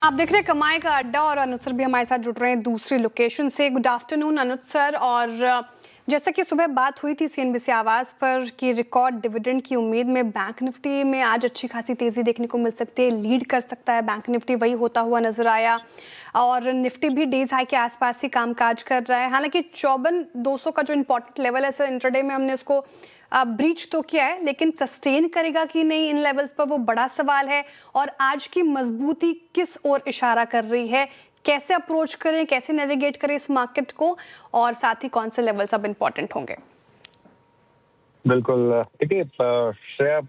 आप देख रहे हैं कमाई का अड्डा और अनुज सर भी हमारे साथ जुड़ रहे हैं दूसरी लोकेशन से। गुड आफ्टरनून अनुज सर। और जैसा कि सुबह बात हुई थी सीएनबीसी आवाज पर कि रिकॉर्ड डिविडेंड की उम्मीद में बैंक निफ्टी में आज अच्छी खासी तेजी देखने को मिल सकती है, लीड कर सकता है बैंक निफ्टी, वही होता हुआ नजर आया। और निफ्टी भी डेज हाई के आसपास ही कामकाज कर रहा है। हालांकि 54,200 का जो इंपॉर्टेंट लेवल है सर, इंट्राडे में हमने उसको ब्रीच तो किया है, लेकिन सस्टेन करेगा कि नहीं इन लेवल्स पर, वो बड़ा सवाल है। और आज की मजबूती किस ओर इशारा कर रही है, कैसे अप्रोच करें, कैसे नेविगेट करें इस मार्केट को, और साथ ही कौन से लेवल्स अब इंपॉर्टेंट होंगे? बिल्कुल। देखिए श्रेया,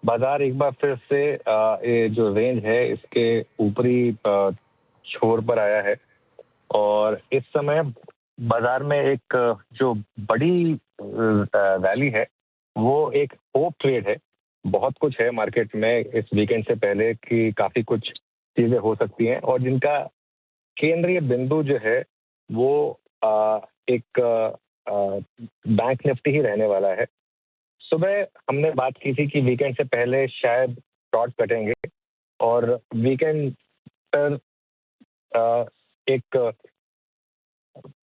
बाजार एक बार फिर से ये जो रेंज है इसके ऊपरी छोर पर आया है और इस समय बाजार में एक जो बड़ी रैली है वो एक होप ट्रेड है। बहुत कुछ है मार्केट में इस वीकेंड से पहले कि काफी कुछ चीजें हो सकती हैं और जिनका केंद्रीय बिंदु जो है वो एक बैंक निफ्टी ही रहने वाला है। सुबह हमने बात की थी कि वीकेंड से पहले शायद शॉर्ट कटेंगे और वीकेंड पर एक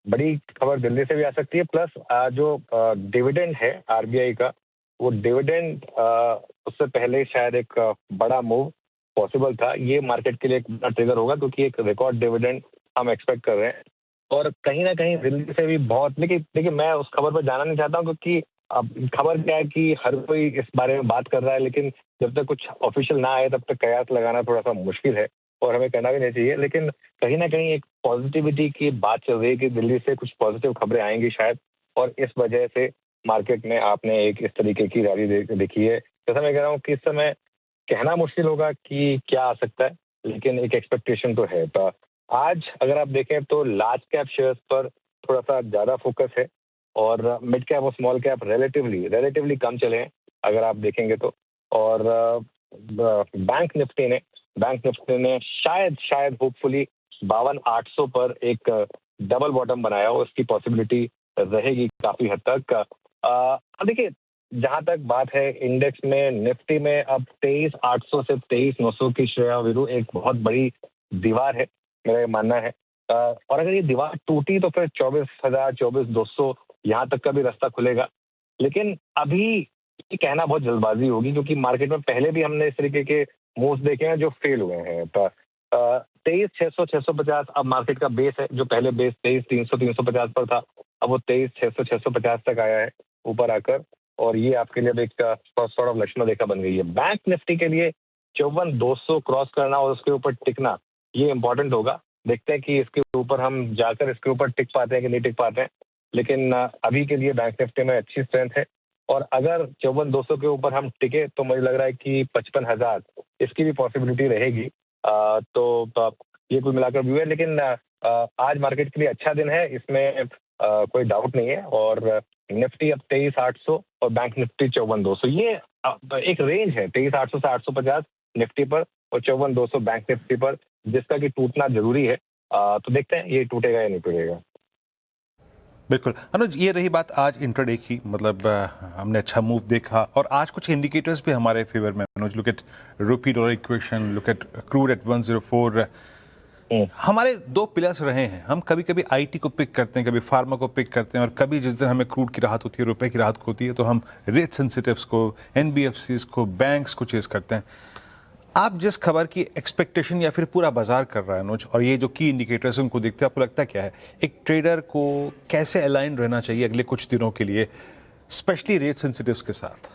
बड़ी खबर दिल्ली से भी आ सकती है। प्लस जो डिविडेंड है आरबीआई का, वो डिविडेंड उससे पहले शायद एक बड़ा मूव पॉसिबल था। ये मार्केट के लिए एक बड़ा ट्रिगर होगा क्योंकि एक रिकॉर्ड डिविडेंड हम एक्सपेक्ट कर रहे हैं और कहीं ना कहीं दिल्ली से भी बहुत। लेकिन देखिए, मैं उस खबर पर जाना नहीं चाहता हूँ क्योंकि अब खबर क्या है कि हर कोई इस बारे में बात कर रहा है, लेकिन जब तक कुछ ऑफिशियल ना आए तब तक कयास लगाना थोड़ा सा मुश्किल है और हमें करना भी नहीं चाहिए। लेकिन कहीं ना कहीं एक पॉजिटिविटी की बात चल रही है कि दिल्ली से कुछ पॉजिटिव खबरें आएंगी शायद, और इस वजह से मार्केट में आपने एक इस तरीके की रैली देखी है। जैसा मैं कह रहा हूँ कि इस समय कहना मुश्किल होगा कि क्या आ सकता है, लेकिन एक एक्सपेक्टेशन तो है। तो आज अगर आप देखें तो लार्ज कैप शेयर्स पर थोड़ा सा ज़्यादा फोकस है और मिड कैप और स्मॉल कैप रिलेटिवली कम चले हैं अगर आप देखेंगे तो। और बैंक निफ्टी ने शायद होपफुली 52,800 पर एक डबल बॉटम बनाया हो, उसकी पॉसिबिलिटी रहेगी काफी हद तक। अब देखिए, जहां तक बात है इंडेक्स में, निफ्टी में अब 23,800 से 23,900 की श्रेया विरु एक बहुत बड़ी दीवार है, मेरा ये मानना है। और अगर ये दीवार टूटी तो फिर 24,000 24,200 यहाँ तक का भी रास्ता खुलेगा। लेकिन अभी ये कहना बहुत जल्दबाजी होगी क्योंकि मार्केट में पहले भी हमने इस तरीके के मूव्स देखे हैं जो फेल हुए हैं। तो 23,600 650 अब मार्केट का बेस है, जो पहले बेस 23,300 350 पर था, अब वो 23,600 650 तक आया है ऊपर आकर। और ये आपके लिए अब एक सॉर्ट ऑफ लक्ष्मण रेखा बन गई है। बैंक निफ्टी के लिए 54,200 क्रॉस करना और उसके ऊपर टिकना ये इंपॉर्टेंट होगा। देखते हैं कि इसके ऊपर हम जाकर इसके ऊपर टिक पाते हैं कि नहीं टिक पाते हैं। लेकिन अभी के लिए बैंक निफ्टी में अच्छी स्ट्रेंथ है और अगर 54,200 के ऊपर हम टिके तो मुझे लग रहा है कि 55,000 इसकी भी पॉसिबिलिटी रहेगी। ये कुल मिलाकर व्यू है। लेकिन आज मार्केट के लिए अच्छा दिन है, इसमें कोई डाउट नहीं है। और निफ्टी अब 23,800 और बैंक निफ्टी 54,200, ये एक रेंज है 23,800 से 850 निफ्टी पर और 54,200 बैंक निफ्टी पर, जिसका कि टूटना जरूरी है। तो देखते हैं ये टूटेगा या नहीं टूटेगा। बिल्कुल अनुज, ये रही बात आज इंट्राडे की। मतलब हमने अच्छा मूव देखा और आज कुछ इंडिकेटर्स भी हमारे फेवर में। Anuj, look at rupee dollar equation, look at crude at 104। हमारे दो पिलर्स रहे हैं। हम कभी कभी आईटी को पिक करते हैं, कभी फार्मा को पिक करते हैं, और कभी जिस दिन हमें क्रूड की राहत होती है, रुपए की राहत होती है, तो हम रेट सेंसिटिव्स को, एनबीएफसीज को, बैंक्स को चेस करते हैं। आप जिस खबर की एक्सपेक्टेशन या फिर पूरा बाजार कर रहा है अनुज, और ये जो की इंडिकेटर्स उनको देखते हैं, आपको लगता क्या है एक ट्रेडर को कैसे अलाइन रहना चाहिए अगले कुछ दिनों के लिए, स्पेशली रेट सेंसिटिव्स के साथ?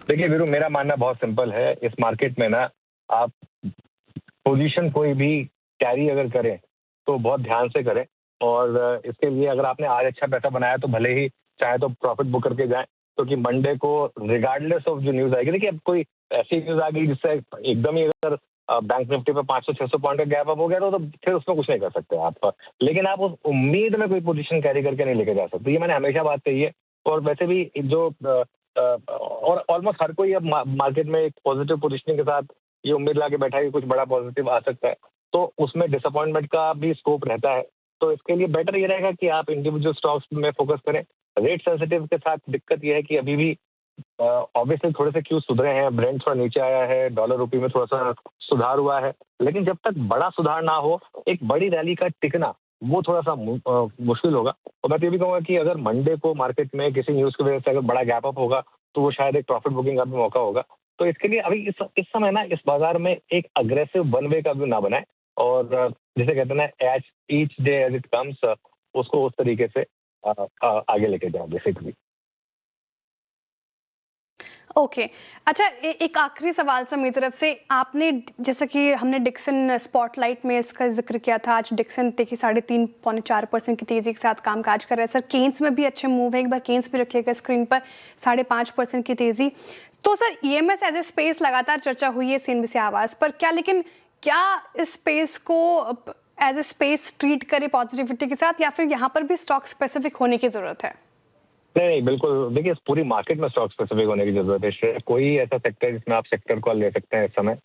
देखिए वीरू, मेरा मानना बहुत सिंपल है। इस मार्केट में ना आप पोजीशन कोई भी कैरी अगर करें तो बहुत ध्यान से करें। और इसके लिए अगर आपने आज अच्छा पैसा बनाया तो भले ही चाहे तो प्रॉफिट बुक करके जाएं, क्योंकि मंडे को रिगार्डलेस ऑफ जो न्यूज आएगी, देखिए अब कोई ऐसी न्यूज आ गई जिससे एकदम ही अगर बैंक निफ्टी पे 500-600 पॉइंट का गैप अप हो गया तो फिर उसमें कुछ नहीं कर सकते आप। लेकिन आप उस उम्मीद में कोई पोजीशन कैरी करके नहीं लेके जा सकते, ये मैंने हमेशा बात कही है। और वैसे भी जो और ऑलमोस्ट हर कोई अब मार्केट में एक पॉजिटिव पोजीशनिंग के साथ ये उम्मीद ला के बैठा है कि कुछ बड़ा पॉजिटिव आ सकता है, तो उसमें डिसअपॉइंटमेंट का भी स्कोप रहता है। तो इसके लिए बेटर ये रहेगा कि आप इंडिविजुअल स्टॉक्स में फोकस करें। रेट सेंसिटिव के साथ दिक्कत ये है कि अभी भी ऑब्वियसली थोड़े से क्यू सुधरे हैं, ब्रेंट थोड़ा नीचे आया है, डॉलर रुपये में थोड़ा सा सुधार हुआ है, लेकिन जब तक बड़ा सुधार ना हो, एक बड़ी रैली का टिकना वो थोड़ा सा मुश्किल होगा। और मैं तो ये भी कहूँगा कि अगर मंडे को मार्केट में किसी न्यूज़ की वजह से अगर बड़ा गैप अप होगा, तो वो शायद एक प्रॉफिट बुकिंग का भी मौका होगा। तो इसके लिए अभी इस समय ना इस बाजार में एक अग्रेसिव वन वे का व्यू ना बनाए, और जिसे कहते हैं ना, as each day as it comes, उसको उस तरीके से आगे लेके जाओ बेसिकली। ओके। अच्छा, एक आखिरी सवाल सर मेरी तरफ से। आपने जैसा कि हमने डिक्सन स्पॉटलाइट में इसका जिक्र किया था, आज डिक्सन देखिए 3.5 पौने 4% की तेजी के साथ कामकाज कर रहा है। सर केन्स में भी अच्छे मूव है, एक बार केन्स भी रखिएगा स्क्रीन पर, 5.5% की तेजी। तो sir EMS as a space लगातार चर्चा हुई है सीएनबीसी आवाज पर, लेकिन क्या इस स्पेस को एज ए स्पेस ट्रीट करे पॉजिटिविटी के साथ, या फिर यहाँ पर भी स्टॉक स्पेसिफिक होने की जरूरत है? नहीं, बिल्कुल। देखिए, इस पूरी मार्केट में स्टॉक स्पेसिफिक होने की ज़रूरत है। कोई ऐसा सेक्टर जिसमें आप सेक्टर को ले सकते हैं इस समय।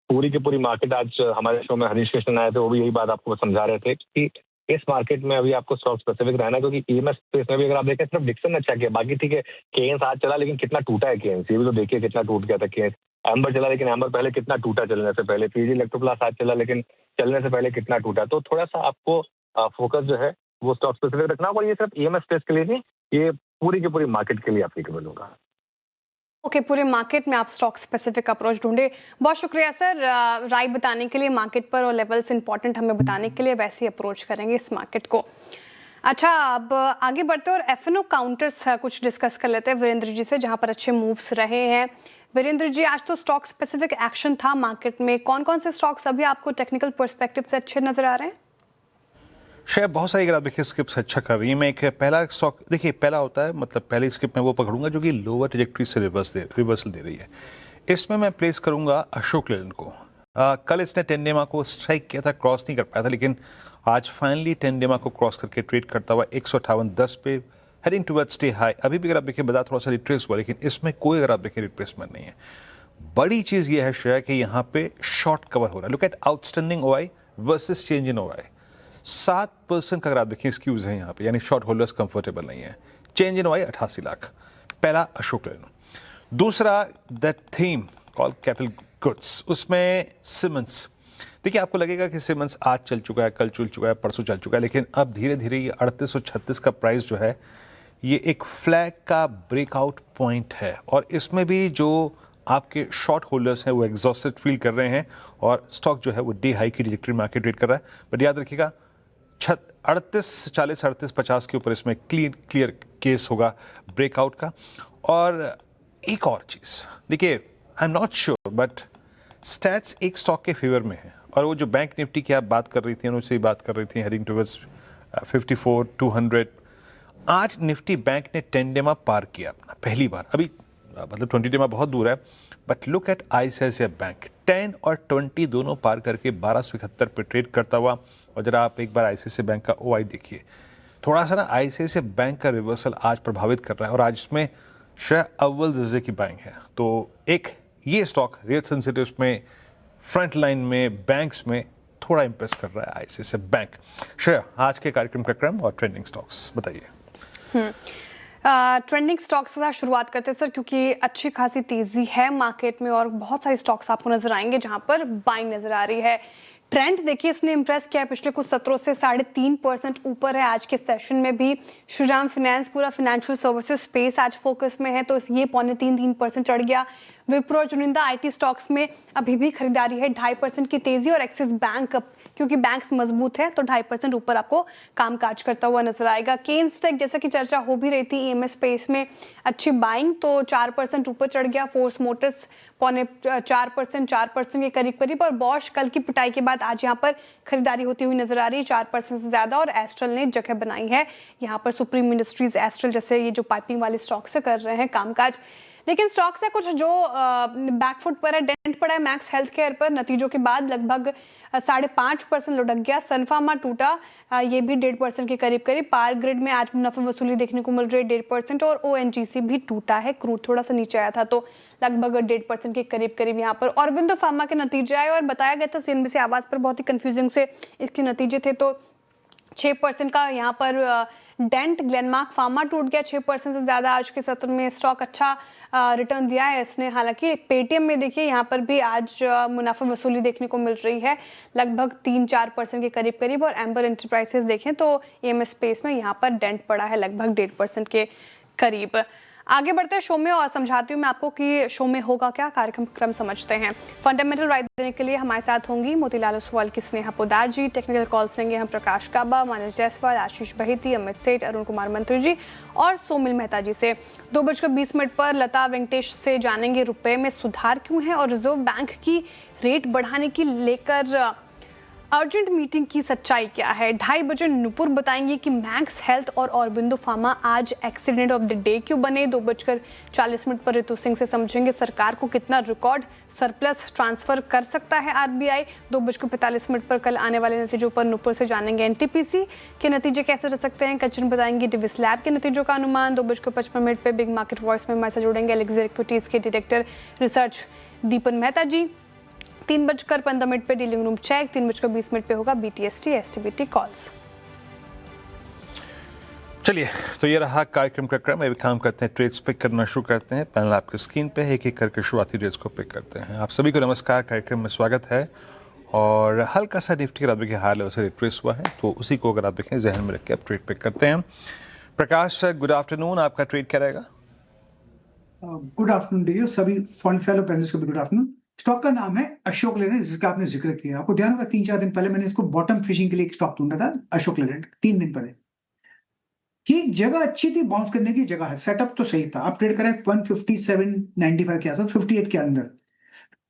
पूरी की पूरी मार्केट, आज हमारे शो में हरीश कृष्णन आए थे, वो भी यही बात आपको समझा रहे थे कि इस मार्केट में अभी आपको स्टॉक स्पेसिफिक रहना है, क्योंकि ईएमएस स्पेस में भी अगर आप देखें, सिर्फ डिक्सन ने अच्छा किया, बाकी ठीक है। केन्स आज चला, लेकिन कितना टूटा है केन्स, ये भी तो देखिए कितना टूट गया था केन्स। एम्बर चला, लेकिन एम्बर पहले कितना टूटा चलने से पहले। पीजी इलेक्ट्रोप्लास्ट आज चला, लेकिन चलने से पहले कितना टूटा। तो थोड़ा सा आपको फोकस जो है वो स्टॉक स्पेसिफिक रखना होगा। और ये सिर्फ ईएमएस स्पेस के लिए नहीं, ये पूरी की पूरी मार्केट के लिए एप्लीकेबल होगा। ओके, पूरे मार्केट में आप स्टॉक स्पेसिफिक अप्रोच ढूंढे। बहुत शुक्रिया सर राय बताने के लिए मार्केट पर, और लेवल्स इंपॉर्टेंट हमें बताने के लिए। वैसे ही अप्रोच करेंगे इस मार्केट को। अच्छा, अब आगे बढ़ते हैं और एफएनओ काउंटर्स कुछ डिस्कस कर लेते हैं वीरेंद्र जी से, जहां पर अच्छे मूव्स रहे हैं। वीरेंद्र जी, आज तो स्टॉक स्पेसिफिक एक्शन था मार्केट में, कौन कौन से स्टॉक्स अभी आपको टेक्निकल पर्सपेक्टिव से अच्छे नजर आ रहे हैं? शायद बहुत सारी, अगर आप देखिए स्किप्स अच्छा कर रही है। मैं एक पहला स्टॉक, देखिए पहला होता है, मतलब पहली स्किप में वो पकड़ूंगा जो कि लोअर ट्रेजेक्टरी से रिवर्सल दे रही है। इसमें मैं प्लेस करूंगा अशोक लेलैंड को। कल इसने टेंडेमा को स्ट्राइक किया था, क्रॉस नहीं कर पाया था, लेकिन आज फाइनली टेंडेमा को क्रॉस करके ट्रेड करता हुआ 158.10 पे हेडिंग टुवर्ड्स डे हाई। अभी भी अगर आप देखिए बाजार थोड़ा सा रिट्रेस हुआ, लेकिन इसमें कोई अगर आप देखिए रिट्रेसमेंट नहीं है। बड़ी चीज ये है श्रेया कि यहाँ पे शॉर्ट कवर हो रहा है। Look at outstanding OI versus change in OI. 7% का अगर आप देखिए एक्सक्यूज है यहाँ पे, यानी शॉर्ट होल्डर्स कंफर्टेबल नहीं है। Change in OI 88 lakh. पहला अशोक लेलैंड। दूसरा that theme call capital goods, उसमें सिमेंस। देखिए आपको लगेगा कि सिमेंस आज चल चुका है, कल चल चुका है, परसों चल चुका है, लेकिन अब धीरे धीरे ये 3836 का प्राइस जो है, ये एक फ्लैग का ब्रेकआउट पॉइंट है। और इसमें भी जो आपके शॉर्ट होल्डर्स हैं वो एग्जॉस्टेड फील कर रहे हैं, और स्टॉक जो है वो डे हाई की ट्रैजेक्टरी में आके ट्रेड कर रहा है। बट याद रखिएगा 3840 3850 के ऊपर इसमें क्लियर केस होगा ब्रेकआउट का। और एक और चीज़ देखिए, I am not sure but stats एक स्टॉक के फेवर में है, और वो जो बैंक निफ्टी की आप बात कर रही थी, उनसे ही बात कर रही थी, हेडिंग टुवर्ड्स 54,200। आज निफ्टी बैंक ने टेंडेमा पार किया अपना पहली बार। अभी मतलब 20 डेमा बहुत दूर है, but look at ICICI bank 10 और 20 दोनों पार करके 1271 पे ट्रेड करता हुआ। और जरा आप एक बार आईसीआईसीआई बैंक का ओआई देखिए, थोड़ा सा ना आईसीआईसीआई बैंक का रिवर्सल आज प्रभावित कर रहा है, और आज इसमें शायद अव्वल दर्जे की बैंक है। तो एक ये स्टॉक रेट सेंसिटिव में, फ्रंट लाइन में, बैंक्स में थोड़ा इंप्रेस कर रहा है आईसीआईसीआई बैंक। श्रेया, आज के कार्यक्रम का क्रम और ट्रेंडिंग स्टॉक्स बताइए। ट्रेंडिंग स्टॉक्स के साथ शुरुआत करते हैं सर, क्योंकि अच्छी खासी तेजी है मार्केट में और बहुत सारे स्टॉक्स आपको नजर आएंगे जहां पर बाइंग नजर आ रही है। ट्रेंड देखिए इसने इंप्रेस किया है, पिछले कुछ सत्रों से 3.5% ऊपर है। आज के सेशन में भी श्रीराम फाइनेंस, पूरा फाइनेंशियल सर्विसेज स्पेस आज फोकस में है, तो ये 3.25% चढ़ गया। विप्रो, चुनिंदा आईटी स्टॉक्स में अभी भी खरीदारी है, 2.5% की तेजी। और एक्सिस बैंक, क्योंकि बैंक्स मजबूत है तो 2.5% ऊपर आपको कामकाज करता हुआ नजर आएगा। केन्स टेक, जैसा कि चर्चा हो भी रही थी ईएमएस स्पेस में अच्छी बाइंग, तो 4% ऊपर चढ़ गया। फोर्स मोटर्स 4% के करीब करीब। और बॉश कल की पिटाई के बाद आज यहाँ पर खरीदारी होती हुई नजर आ रही है 4% से ज्यादा। और एस्ट्रल ने जगह बनाई है यहाँ पर, सुप्रीम इंडस्ट्रीज, एस्ट्रल जैसे ये जो पाइपिंग वाले स्टॉक से कर रहे हैं कामकाज। लेकिन स्टॉक्स है कुछ जो बैकफुट पर है, डेंट पड़ा है मैक्स हेल्थ केयर पर, नतीजों के बाद लगभग 5.5% लुढ़क गया। सनफार्मा टूटा, ये भी 1.5% के करीब करीब। पावर ग्रिड में आज मुनाफा वसूली देखने को मिल रही है 1.5%। और ओएनजीसी भी टूटा है, क्रूड थोड़ा सा नीचे आया था तो लगभग 1.5% के करीब करीब यहाँ पर। ऑरबिंदो फार्मा के नतीजे आए और बताया गया था सीएनबीसी आवाज पर, बहुत ही कंफ्यूजिंग से इसके नतीजे थे, तो 6% का यहाँ पर डेंट, ग्लेनमार्क फार्मा टूट गया 6% से ज़्यादा आज के सत्र में। स्टॉक अच्छा रिटर्न दिया है इसने। हालांकि पेटीएम में देखिए यहाँ पर भी आज मुनाफा वसूली देखने को मिल रही है लगभग 3-4% के करीब करीब। और एम्बर एंटरप्राइजेस देखें तो ईएमएस स्पेस में यहाँ पर डेंट पड़ा है लगभग 1.5% के करीब। आगे बढ़ते हैं शो में और समझाती हूँ मैं आपको कि शो में होगा क्या, कार्यक्रम समझते हैं। फंडामेंटल राय देने के लिए हमारे साथ होंगी मोतीलाल ओसवाल की स्नेहा पोदार जी। टेक्निकल कॉल्स लेंगे हम प्रकाश काबा, मानस जायसवाल, आशीष बहिती, अमित सेठ, अरुण कुमार मंत्री जी और सोमिल मेहता जी से। 2:20 पर लता वेंकटेश से जानेंगे रुपए में सुधार क्यों है और रिजर्व बैंक की रेट बढ़ाने की लेकर अर्जेंट मीटिंग की सच्चाई क्या है। 2:30 नुपुर बताएंगे कि मैक्स हेल्थ और ऑरबिंदो फार्मा आज एक्सीडेंट ऑफ द डे क्यों बने। 2:40 पर रितु सिंह से समझेंगे सरकार को कितना रिकॉर्ड सरप्लस ट्रांसफर कर सकता है आरबीआई। 2:45 पर कल आने वाले नतीजों पर नुपुर से जानेंगे एनटीपीसी के नतीजे कैसे रह सकते हैं। कचन बताएंगे डिविस लैब के नतीजों का अनुमान। 2:55 पर बिग मार्केट वॉइस में हमारे साथ जुड़ेंगे एलेक्जेर इक्विटीज के डायरेक्टर रिसर्च दीपन मेहता जी। 3:15 पे डीलिंग रूम चेक। 3:20 पे होगा बीटीएसटी एसटीबीटी कॉल्स। चलिए, तो ये रहा कार्यक्रम का क्रम। अभी काम करते हैं, ट्रेड्स पिक करना शुरू करते हैं। पैनल आपकी स्क्रीन पे है, एक एक करके शुरुआती ट्रेड्स को पिक करते हैं। आप सभी को नमस्कार, कार्यक्रम में स्वागत है। और हल्का सा निफ्टी रात के हाई लेवल से रिट्रेस हुआ है, तो उसी को अगर आप देखें जहन में रख के आप ट्रेड पिक करते हैं। प्रकाश, गुड आफ्टरनून, आपका ट्रेड क्या रहेगा? गुड आफ्टरनून डियर सभी फंड फैलो पैनलिस्ट को भी गुड आफ्टरनून। स्टॉक का नाम है अशोक लेलैंड, जिसका आपने जिक्र किया। आपको ध्यान होगा 3-4 दिन पहले मैंने इसको बॉटम फिशिंग के लिए एक स्टॉक ढूंढा था, अशोक लेलैंड, 3 दिन पहले। ये जगह अच्छी थी, बाउंस करने की जगह है, सेटअप तो सही था। आप ट्रेड करें 157.95 के आसपास, 58 के अंदर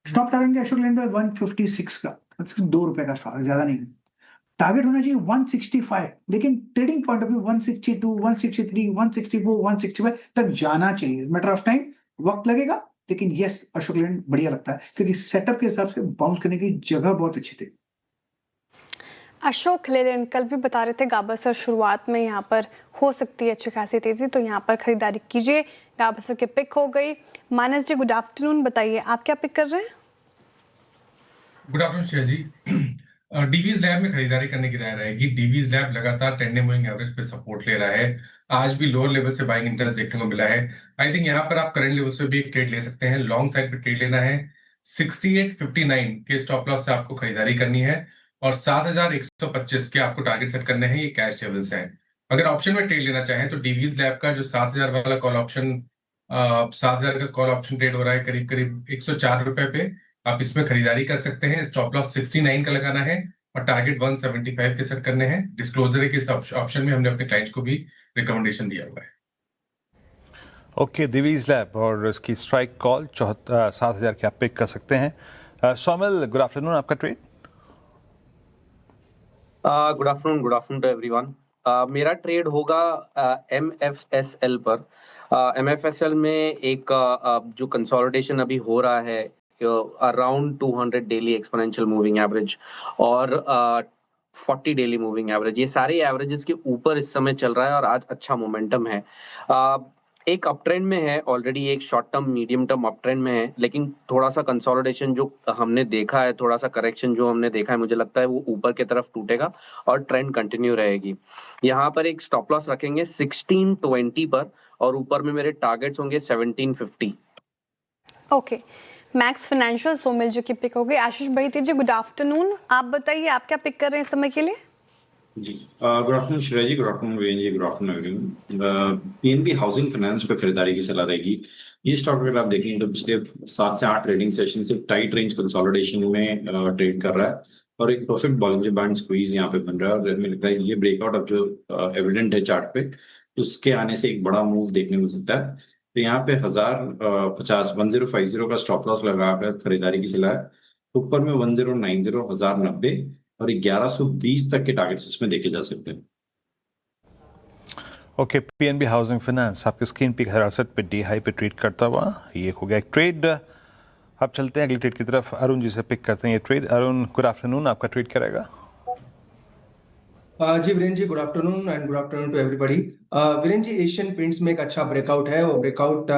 स्टॉप टारगेट अशोक लेलैंड पे 156 का, मतलब 2 रुपए का स्टॉक, ज्यादा नहीं। टारगेट होना चाहिए 165, लेकिन ट्रेडिंग पॉइंट ऑफ व्यू 162, 163, 164, 165 तक जाना चाहिए। मैटर ऑफ टाइम, वक्त लगेगा, लेकिन यस अशोक लेलैंड बढ़िया लगता है क्योंकि सेटअप के हिसाब से बाउंस करने की जगह बहुत अच्छी थी। अशोक लेलैंड कल भी बता रहे थे गाबा सर शुरुआत में यहाँ पर हो सकती है अच्छी खासी तेजी, तो यहाँ पर खरीदारी कीजिए। गाबा सर के पिक हो गई। मानस जी गुड आफ्टरनून, बताइए आप क्या पिक कर रहे हैं? गुड आफ्टरनून श्रेया जी। डीवीज लैब में खरीदारी करने की राय रहेगी। डीवीज लैब लगातार 10 डे मूविंग एवरेज पे सपोर्ट ले रहा है। आज भी लोअर लेवल से बाइंग इंटरेस्ट देखने को मिला है। आई थिंक यहाँ पर आप करंट लेवल से भी एक ट्रेड ले सकते हैं। लॉन्ग साइड पे ट्रेड लेना है। 68.59 के स्टॉप लॉस से आपको खरीदारी करनी है और 7,125 के आपको टारगेट सेट करने हैं। ये कैश लेवल्स हैं। अगर ऑप्शन में ट्रेड लेना चाहें तो डीवीज लैब का जो 7,000 वाला कॉल ऑप्शन 7,000 का कॉल ऑप्शन ट्रेड हो रहा है करीब करीब 104 रुपए पे, आप इसमें खरीदारी कर सकते हैं। स्टॉप लॉस 69 का लगाना है और टारगेट 175 के सेट करने हैं। डिस्क्लोजर के इस ऑप्शन में हमने अपने क्लाइंट्स को भी रिकमेंडेशन दिया हुआ है। ओके, डिवीज लैब और इसकी स्ट्राइक कॉल 7,000 के आप पिक कर सकते हैं। सोमिल, गुड आफ्टरनून, आपका trade? Good afternoon to everyone. मेरा ट्रेड होगा MFSL पर। MFSL में एक जो कंसोलिडेशन अभी हो रहा है around 200 daily exponential moving average और 40 डेली मूविंग एवरेज, ये सारे एवरेजेस के ऊपर इस समय चल रहा है और आज अच्छा मोमेंटम है। एक अप ट्रेंड में है ऑलरेडी, एक short term medium term up trend में है, लेकिन थोड़ा सा कंसोलिडेशन जो हमने देखा है, थोड़ा सा करेक्शन जो हमने देखा है, मुझे लगता है वो ऊपर की तरफ टूटेगा और ट्रेंड कंटिन्यू रहेगी। यहाँ पर एक स्टॉप लॉस रखेंगे 1620 पर और ऊपर में मेरे टारगेट्स होंगे 1750। ओके, मैक्स फाइनेंशियल सोमिल जी की पिक हो गई। आशीष बहिती जी गुड आफ्टरनून, आप बताइए आप क्या पिक कर रहे हैं इस समय के लिए? जी good afternoon Shreya ji, good afternoon Viren ji, good afternoon everyone. PNB housing finance पे खरीदारी की सलाह रहेगी। ये स्टॉक अगर आप देखें तो पिछले 7 से 8 ट्रेडिंग सेशन से टाइट रेंज कंसोलिडेशन में ट्रेड कर रहा है और एक परफेक्ट बॉलिंजर बैंड स्क्वीज यहाँ पे बन रहा है और हमें लग रहा है ये ब्रेकआउट अब जो एविडेंट है चार्ट पे, उसके आने से एक बड़ा मूव देखने को मिल सकता है। तो यहाँ पे 1050 का स्टॉप लॉस लगाकर खरीदारी की सलाह है। ऊपर में 1090, 1090 और 1120 तक के टारगेट्स इसमें देखे जा सकते हैं। ओके, पीएनबी हाउसिंग फाइनेंस आपके स्क्रीन पे 68 पे डी हाई पे ट्रेड करता हुआ ये हो गया एक ट्रेड। अब चलते हैं अगली ट्रेड की तरफ। अरुण जी से पिक करते हैं ये ट्रेड। अरुण, गुड आफ्टरनून, आपका ट्रेड क्या रहेगा? जी Viren ji, good afternoon and good afternoon to everybody. Viren ji, Asian Paints में एक अच्छा ब्रेकआउट है और ब्रेकआउट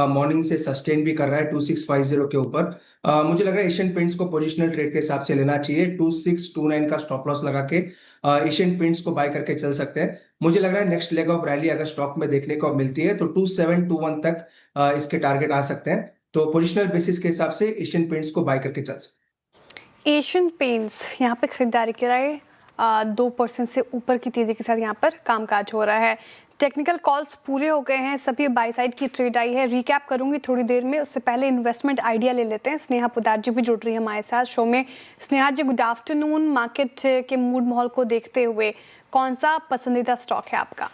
मॉर्निंग से सस्टेन भी कर रहा है 2650 के ऊपर। मुझे लग रहा है एशियन पेंट्स को पोजिशनल ट्रेड के हिसाब से लेना चाहिए। 2629 का स्टॉप लॉस लगा के एशियन पेंट्स को बाय करके चल सकते हैं। मुझे लग रहा है नेक्स्ट लेग ऑफ रैली अगर स्टॉक में देखने को मिलती है तो 2721 तक इसके टारगेट आ सकते हैं। तो पोजिशनल बेसिस के हिसाब से एशियन पेंट्स को बाय करके चल सकते हैं। एशियन पेंट्स यहाँ पे खरीदारी की राय 2% से ऊपर की तेजी के साथ यहाँ पर कामकाज हो रहा है। टेक्निकल कॉल्स पूरे हो गए हैं, सभी बाई साइड की ट्रेड आई है। रिकैप करूंगी थोड़ी देर में, उससे पहले इन्वेस्टमेंट आइडिया ले लेते हैं। स्नेहा पुदार जी भी जुड़ रही है हमारे साथ शो में। स्नेहा जी, गुड आफ्टरनून। मार्केट के मूड माहौल को देखते हुए कौन सा पसंदीदा स्टॉक है आपका?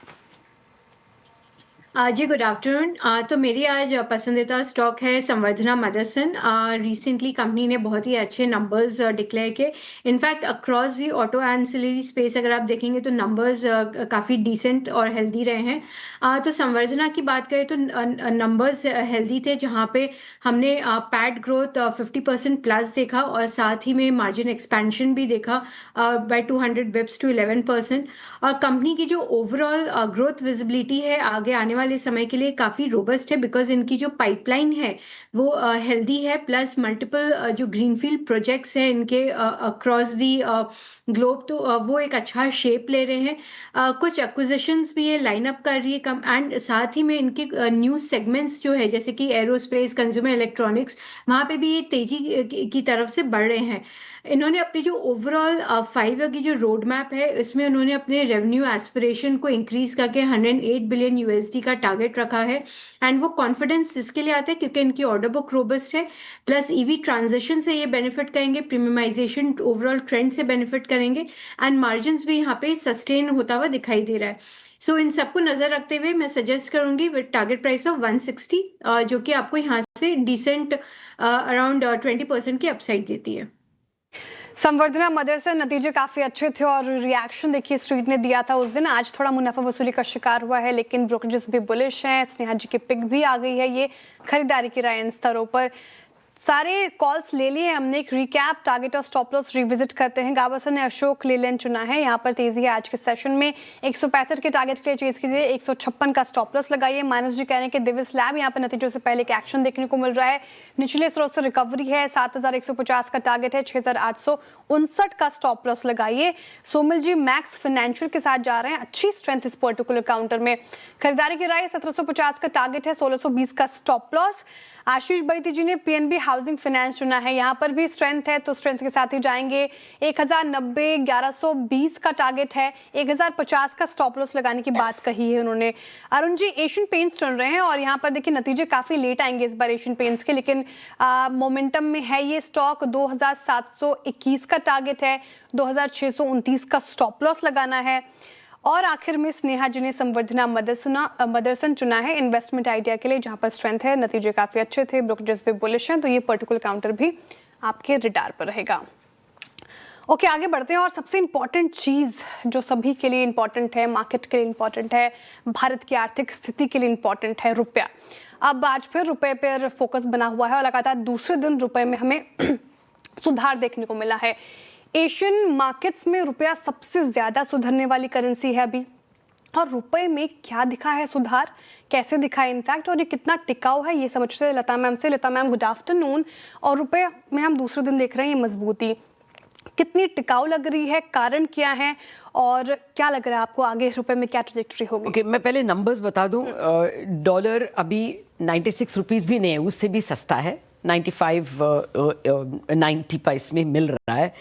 जी गुड आफ्टरनून। तो मेरी आज पसंदीदा स्टॉक है संवर्धना मदरसन। रिसेंटली कंपनी ने बहुत ही अच्छे नंबर्स डिक्लेयर किए। In fact across the auto ancillary space अगर आप देखेंगे तो नंबर्स काफ़ी डिसेंट और हेल्दी रहे हैं। तो संवर्धना की बात करें तो नंबर्स हेल्दी थे, जहाँ पे हमने पैट ग्रोथ 50% प्लस देखा और साथ ही में मार्जिन एक्सपेंशन भी देखा बाय 200 बिप्स टू 11%। और कंपनी की जो ओवरऑल ग्रोथ विजिबिलिटी है आगे आने वाले समय के लिए काफ़ी रोबस्ट है, बिकॉज इनकी जो पाइपलाइन है वो हेल्दी है, प्लस मल्टीपल जो ग्रीनफील्ड प्रोजेक्ट्स हैं इनके अक्रॉस दी ग्लोब, तो वो एक अच्छा शेप ले रहे हैं। कुछ एक्विजिशंस भी ये लाइनअप कर रही है कम, एंड साथ ही में इनके न्यू सेगमेंट्स जो है जैसे कि एरोस्पेस, कंज्यूमर इलेक्ट्रॉनिक्स, वहाँ पे भी ये तेजी की तरफ से बढ़ रहे हैं। इन्होंने अपनी जो ओवरऑल 5 ईयर की जो रोड मैप है इसमें उन्होंने अपने रेवेन्यू एस्पिरेशन को इंक्रीज करके 108 बिलियन यूएसडी का टारगेट रखा है। एंड वो कॉन्फिडेंस इसके लिए आता है क्योंकि इनकी ऑर्डर बुक रोबस्ट है, प्लस ईवी ट्रांजिशन से ये बेनिफिट करेंगे, प्रीमियमाइजेशन ओवरऑल ट्रेंड से बेनिफिट करेंगे, एंड मार्जिन भी यहाँ पे सस्टेन होता हुआ दिखाई दे रहा है। सो इन सबको नजर रखते हुए मैं सजेस्ट करूंगी विद टारगेट प्राइस ऑफ 160, जो कि आपको यहाँ से डिसेंट अराउंड 20% की अपसाइड देती है। संवर्धना मदरसन नतीजे काफी अच्छे थे और रिएक्शन देखिए स्ट्रीट ने दिया था उस दिन। आज थोड़ा मुनाफा वसूली का शिकार हुआ है, लेकिन ब्रोकरेजेस भी बुलिश हैं। स्नेहा जी की पिक भी आ गई है, ये खरीदारी की राय इन स्तरों पर। सारे कॉल्स ले लिए हमने। एक रिकैप, टारगेट और स्टॉप लॉस रिविजिट करते हैं। गावस्कर ने अशोक लेलैंड चुना है। यहाँ पर तेजी है आज के सेशन में। 165 के टारगेट के लिए चेज कीजिए, 156 का स्टॉप लॉस लगाइए। मानस जी कह रहे हैं कि दिविस लैब यहाँ पर नतीजों से पहले एक एक्शन देखने को मिल रहा है। निचले स्रोत से रिकवरी है। 7150 का टारगेट है, 6859 का स्टॉप लॉस लगाइए। सोमिल जी मैक्स फाइनेंशियल के साथ जा रहे हैं, अच्छी स्ट्रेंथ इस पर्टिकुलर काउंटर में। खरीदारी की राय 1750 का टारगेट है, 1620 का स्टॉप लॉस। आशीष बैती जी ने पीएनबी हाउसिंग फाइनेंस चुना है। यहाँ पर भी स्ट्रेंथ है तो स्ट्रेंथ के साथ ही जाएंगे। 1090 1120 का टारगेट है, 1050 का स्टॉप लॉस लगाने की बात कही है उन्होंने। अरुण जी एशियन पेंट्स चुन रहे हैं और यहाँ पर देखिए नतीजे काफी लेट आएंगे इस बार एशियन पेंट्स के, लेकिन मोमेंटम में है ये स्टॉक। 2721 का टारगेट है, 2629 का स्टॉप लॉस लगाना है। और आखिर में स्नेहा जी ने संवर्धना मदरसन चुना है इन्वेस्टमेंट आइडिया के लिए, जहां पर स्ट्रेंथ है, नतीजे काफी अच्छे थे, ब्रोकरेजेस भी बुलिश हैं, तो ये पर्टिकुलर काउंटर भी आपके रिडार पर रहेगा। ओके, आगे बढ़ते हैं। और सबसे इंपॉर्टेंट चीज़ जो सभी के लिए इंपॉर्टेंट है, मार्केट के लिए इंपॉर्टेंट है, भारत की आर्थिक स्थिति के लिए इंपॉर्टेंट है, रुपया। अब आज फिर रुपये पर फोकस बना हुआ है और लगातार दूसरे दिन रुपये में हमें सुधार देखने को मिला है। एशियन मार्केट्स में रुपया सबसे ज्यादा सुधरने वाली करेंसी है अभी, और रुपए में क्या दिखा है सुधार, कैसे दिखा है इनफैक्ट, और ये कितना टिकाऊ है, ये समझते हैं लता मैम से। लता मैम गुड आफ्टरनून। और रुपये में हम दूसरे दिन देख रहे हैं ये मजबूती कितनी टिकाऊ लग रही है, कारण क्या है और क्या लग रहा है आपको आगे रुपए में क्या ट्रैजेक्टरी होगी? ओके, मैं पहले नंबर्स बता दूं। डॉलर अभी 96 रुपीज़ भी नहीं है, उससे भी सस्ता है, 90 पैसे में मिल रहा है।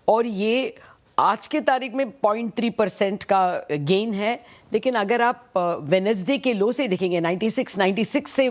और ये आज के तारीख में 0.3% का गेन है, लेकिन अगर आप वेडनेसडे के लो से देखेंगे 96 से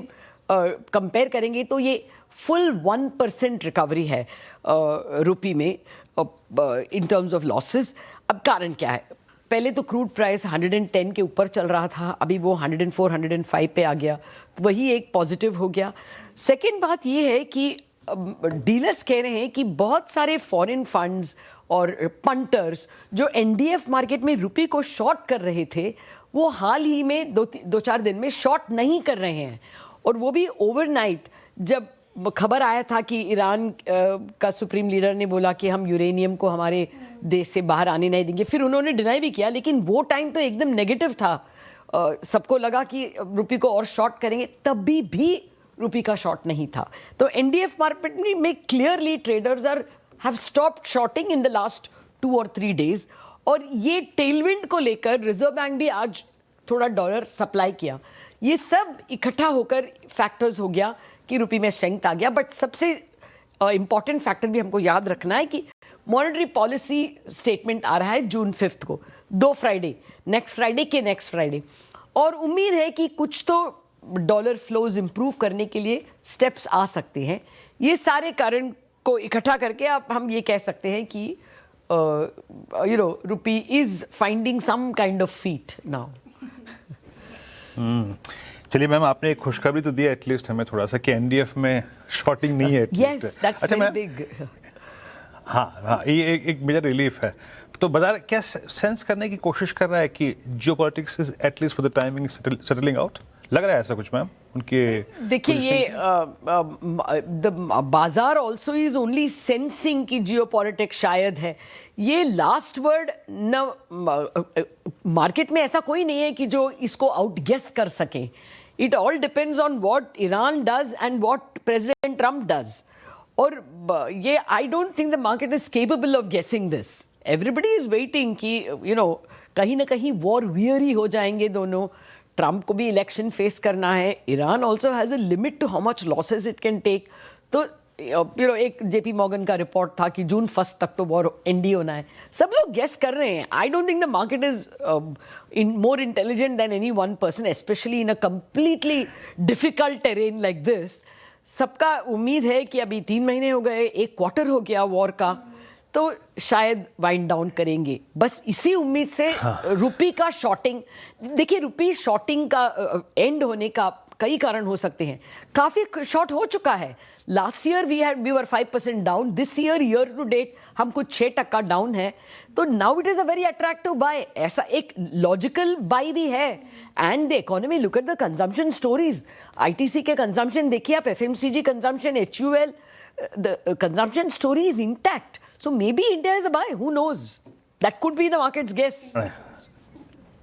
कंपेयर करेंगे तो ये फुल 1% रिकवरी है रुपी में इन टर्म्स ऑफ लॉसेस। अब कारण क्या है? पहले तो क्रूड प्राइस 110 के ऊपर चल रहा था, अभी वो 104 105 पे आ गया, वही एक पॉजिटिव हो गया। सेकेंड बात ये है कि डीलर्स कह रहे हैं कि बहुत सारे फॉरेन फंड्स और पंटर्स जो एनडीएफ मार्केट में रुपये को शॉर्ट कर रहे थे, वो हाल ही में दो चार दिन में शॉर्ट नहीं कर रहे हैं। और वो भी ओवरनाइट, जब खबर आया था कि ईरान का सुप्रीम लीडर ने बोला कि हम यूरेनियम को हमारे देश से बाहर आने नहीं देंगे, फिर उन्होंने डिनाई भी किया, लेकिन वो टाइम तो एकदम नेगेटिव था। सबको लगा कि रुपये को और शॉर्ट करेंगे, तभी भी रुपी का शॉर्ट नहीं था। तो एनडीएफ मार्केट में clearly traders have stopped shorting in the last 2 और 3 डेज, और ये टेलविंड को लेकर रिजर्व बैंक भी आज थोड़ा डॉलर सप्लाई किया। ये सब इकट्ठा होकर फैक्टर्स हो गया कि रुपी में स्ट्रेंथ आ गया। बट सबसे इंपॉर्टेंट फैक्टर भी हमको याद रखना है कि मॉनेटरी पॉलिसी स्टेटमेंट आ रहा है जून 5 को, 2 फ्राइडे, नेक्स्ट फ्राइडे, और उम्मीद है कि कुछ तो डॉलर फ्लोज इंप्रूव करने के लिए स्टेप्स आ सकते हैं। ये सारे कारण को इकट्ठा करके आप हम ये कह सकते हैं कि rupee is finding some kind of feet now. चलिए मैम, आपने एक खुशखबरी तो दी एटलीस्ट हमें थोड़ा सा कि एनडीएफ में शॉर्टिंग नहीं है। Yes, that's very big. हाँ, ये एक मेजर रिलीफ है। तो बाजार क्या सेंस करने की कोशिश कर रहा है कि geopolitics is at least for the timing settling out? लग रहा है ऐसा कुछ मैम उनके? देखिए, ये बाजार ऑल्सो इज ओनली सेंसिंग कि जियोपॉलिटिक्स शायद है। ये लास्ट वर्ड न, मार्केट में ऐसा कोई नहीं है कि जो इसको आउट गेस कर सके। It all depends on what Iran does and what president Trump does. और ये I don't think the market is capable of गेसिंग दिस। एवरीबडी इज वेटिंग कि कहीं ना कहीं वॉर वियरी हो जाएंगे दोनों। ट्रम्प को भी इलेक्शन फेस करना है, Iran also has a limit to how much losses it can take. तो एक जेपी मॉर्गन का रिपोर्ट था कि जून 1 तक तो वॉर एंड ही होना है। सब लोग गेस कर रहे हैं। I don't think the market is more intelligent then any one person, specially in a completely difficult terrain like this. सबका उम्मीद है कि अभी 3 महीने हो गए, 1 क्वार्टर हो गया वॉर का, तो शायद वाइंड डाउन करेंगे। बस इसी उम्मीद से रुपी का शॉर्टिंग, देखिए रुपी शॉर्टिंग का एंड होने का कई कारण हो सकते हैं। काफी शॉर्ट हो चुका है। Last year we were 5% down. This year to date हम कुछ 6% डाउन है। तो now it is a very attractive buy. ऐसा एक लॉजिकल बाय भी है। And the economy, look at the consumption stories. ITC के कंजम्पशन देखिए आप, FMCG consumption, HUL, the consumption story is intact. So maybe India is a buy. Who knows? That could be the market's guess.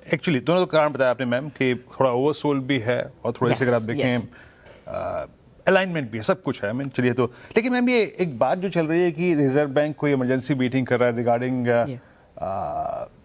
Actually दोनों कारण बताया आपने ma'am कि थोड़ा oversold भी है और थोड़े से अगर आप देखें अलाइनमेंट भी है, सब कुछ है। आई मीन चलिए तो, लेकिन मैम ये एक बात जो चल रही है कि रिजर्व बैंक कोई इमरजेंसी मीटिंग कर रहा है रिगार्डिंग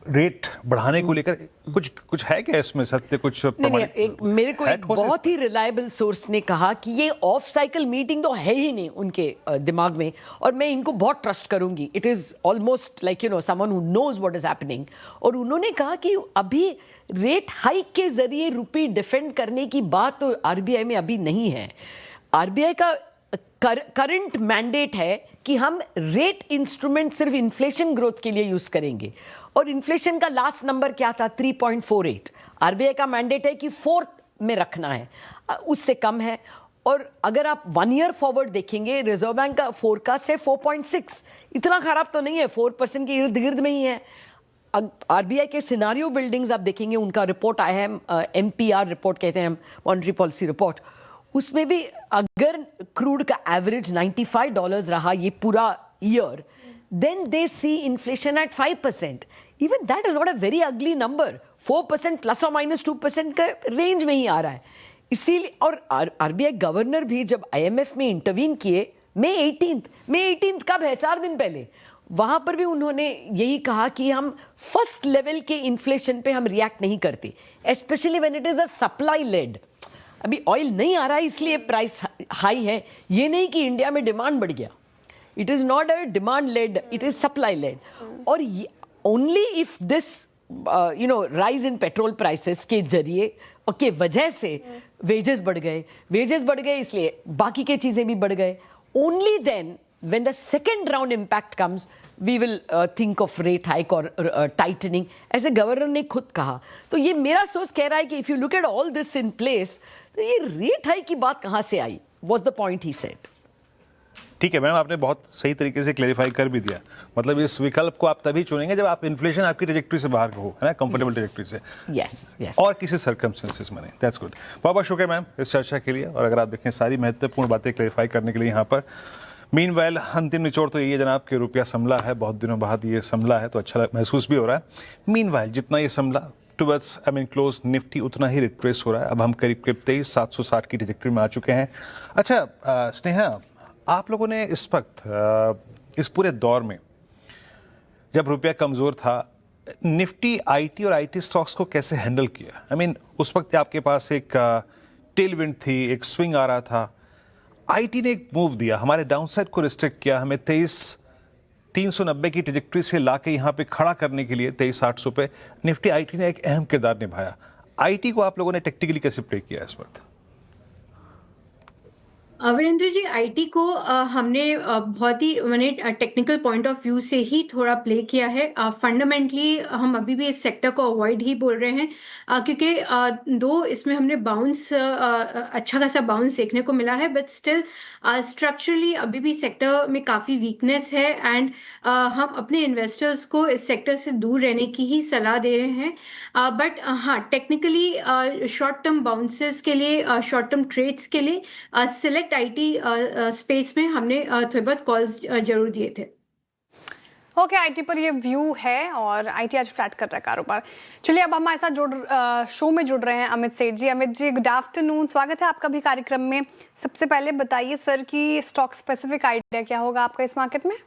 रेट बढ़ाने को लेकर। कुछ है क्या इसमें सत्य? कुछ मेरे को एक बहुत ही रिलायबल सोर्स ने कहा कि ये ऑफ साइकिल मीटिंग तो है ही नहीं उनके दिमाग में, और मैं इनको बहुत ट्रस्ट करूंगी। It is almost like someone who knows what is happening. और उन्होंने कहा कि अभी रेट हाइक के जरिए रुपी डिफेंड करने की बात तो आरबीआई में अभी नहीं है। आरबीआई का करंट मैंडेट है कि हम रेट इंस्ट्रूमेंट सिर्फ इन्फ्लेशन ग्रोथ के लिए यूज करेंगे, और इन्फ्लेशन का लास्ट नंबर क्या था? 3.48। आरबीआई का मैंडेट है कि 4 में रखना है, उससे कम है। और अगर आप 1 ईयर फॉरवर्ड देखेंगे, रिजर्व बैंक का फोरकास्ट है 4.6। इतना खराब तो नहीं है, 4% के इर्द गिर्द में ही है। आरबीआई के सिनारियो बिल्डिंग्स आप देखेंगे, उनका रिपोर्ट आया है, एमपीआर रिपोर्ट कहते हैं, मॉनेटरी पॉलिसी रिपोर्ट। उसमें भी अगर क्रूड का एवरेज $95 रहा ये पूरा year, then they see inflation at 5%। Even that is not a very ugly number. 4% ±2% का रेंज में ही आ रहा है। इसीलिए, और आरबीआई गवर्नर भी जब आईएमएफ में इंटरवीन किए मई 18 कब है? 4 दिन पहले। वहां पर भी उन्होंने यही कहा कि हम फर्स्ट लेवल के इन्फ्लेशन पे हम रिएक्ट नहीं करते, specially when it is a supply led. अभी ऑयल नहीं आ रहा है इसलिए प्राइस हाई है, ये नहीं कि इंडिया में डिमांड बढ़ गया। It is not a demand led, it is supply led. और only if this rise in petrol prices के जरिए के वजह से वेजेस बढ़ गए, इसलिए बाकी के चीजें भी बढ़ गए। Only then when the second round impact comes we will think of rate hike or tightening, ऐसे गवर्नर ने खुद कहा। तो ये मेरा सोच कह रहा है कि if you look at all this in place, तो ये रेट हाइक की बात कहाँ से आई? was the point he said. ठीक है मैम, आपने बहुत सही तरीके से क्लेरिफाई कर भी दिया। मतलब इस विकल्प को आप तभी चुनेंगे जब आप इन्फ्लेशन आपकी ट्रैजेक्टरी से बाहर हो, है ना, कंफर्टेबल ट्रैजेक्टरी से। yes. और किसी सर्कमस्टेंसेस में नहीं। That's good. बहुत बहुत शुक्रिया मैम इस चर्चा के लिए। और अगर आप देखें सारी महत्वपूर्ण बातें क्लेरिफाई करने के लिए यहाँ पर। मीनवाइल अंतिम निचोड़ तो यही है जनाब कि रुपया संभला है, बहुत दिनों बाद ये संभला है तो अच्छा महसूस भी हो रहा है। मीनवाइल जितना ये संभला टुवर्ड्स क्लोज निफ्टी उतना ही रिट्रेस हो रहा है। अब हम करीब करीब 23,760 की ट्रैजेक्टरी में आ चुके हैं। अच्छा स्नेहा, आप लोगों ने इस वक्त इस पूरे दौर में जब रुपया कमज़ोर था, निफ्टी आईटी और आईटी स्टॉक्स को कैसे हैंडल किया? उस वक्त आपके पास एक टेल विंड थी, एक स्विंग आ रहा था, आईटी ने एक मूव दिया, हमारे डाउनसाइड को रिस्ट्रिक्ट किया, हमें 23,390 की ट्रैजेक्टरी से लाके यहाँ पे खड़ा करने के लिए 23,800 पे निफ्टी आईटी ने एक अहम किरदार निभाया। आईटी को आप लोगों ने टेक्निकली कैसे प्ले किया इस वक्त? वीरेंद्र जी, आईटी को हमने बहुत ही मैंने टेक्निकल पॉइंट ऑफ व्यू से ही थोड़ा प्ले किया है। फंडामेंटली हम अभी भी इस सेक्टर को अवॉइड ही बोल रहे हैं, क्योंकि दो इसमें हमने बाउंस अच्छा खासा बाउंस देखने को मिला है, बट स्टिल स्ट्रक्चरली अभी भी सेक्टर में काफ़ी वीकनेस है एंड हम अपने इन्वेस्टर्स को इस सेक्टर से दूर रहने की ही सलाह दे रहे हैं। बट हाँ, टेक्निकली शॉर्ट टर्म बाउंसेस के लिए, शॉर्ट टर्म ट्रेड्स के लिए सिलेक्ट आईटी स्पेस में हमने थोड़े बहुत कॉल्स जरूर दिए थे। ओके, आईटी पर ये व्यू है और आईटी आज फ्लैट कर रहा है कारोबार। चलिए अब हमारे साथ शो में जुड़ रहे हैं अमित सेठ जी। अमित जी, गुड आफ्टरनून, स्वागत है आपका भी कार्यक्रम में। सबसे पहले बताइए सर कि स्टॉक स्पेसिफिक आइडिया क्या होगा आपका इस मार्केट में?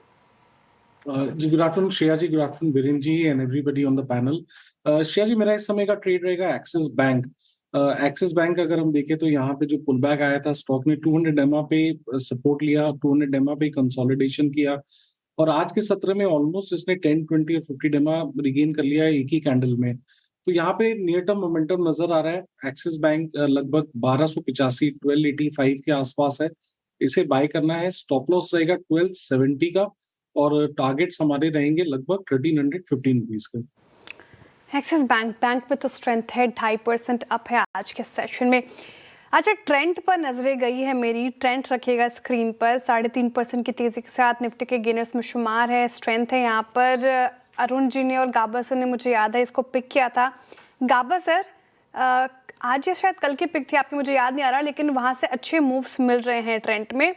जी good afternoon Shreya ji, good afternoon Virendra ji and everybody on the panel. Shreya ji, मेरा इस समय का ट्रेड रहेगा एक्सिस बैंक। एक्सिस बैंक अगर हम देखें तो यहाँ पे जो पुल बैक आया था, स्टॉक ने 200 डेमा पे सपोर्ट लिया, 200 डेमा पे कंसोलिडेशन किया और आज के सत्र में ऑलमोस्ट इसने 10, 20 और 50 डेमा रिगेन कर लिया है एक ही कैंडल में। तो यहाँ पे नियर टर्म मोमेंटम नजर आ रहा है। एक्सिस बैंक लगभग 1285, 1285 के आसपास है, इसे बाय करना है। स्टॉप लॉस रहेगा 1270 का और टारगेट्स हमारे रहेंगे लगभग 1315 रुपीज के। एक्सिस बैंक में तो स्ट्रेंथ है, 2.5% अप है आज के सेशन में। अच्छा, ट्रेंड पर नजरें गई है मेरी, ट्रेंड रखिएगा स्क्रीन पर। 3.5% की तेजी के साथ निफ्टी के गेनर्स में शुमार है, स्ट्रेंथ है यहाँ पर। अरुण जी ने और गाबा सर ने, मुझे याद है, इसको पिक किया था। गाबा सर, आज या शायद कल की पिक थी आपकी, मुझे याद नहीं आ रहा, लेकिन वहाँ से अच्छे मूव्स मिल रहे हैं ट्रेंड में।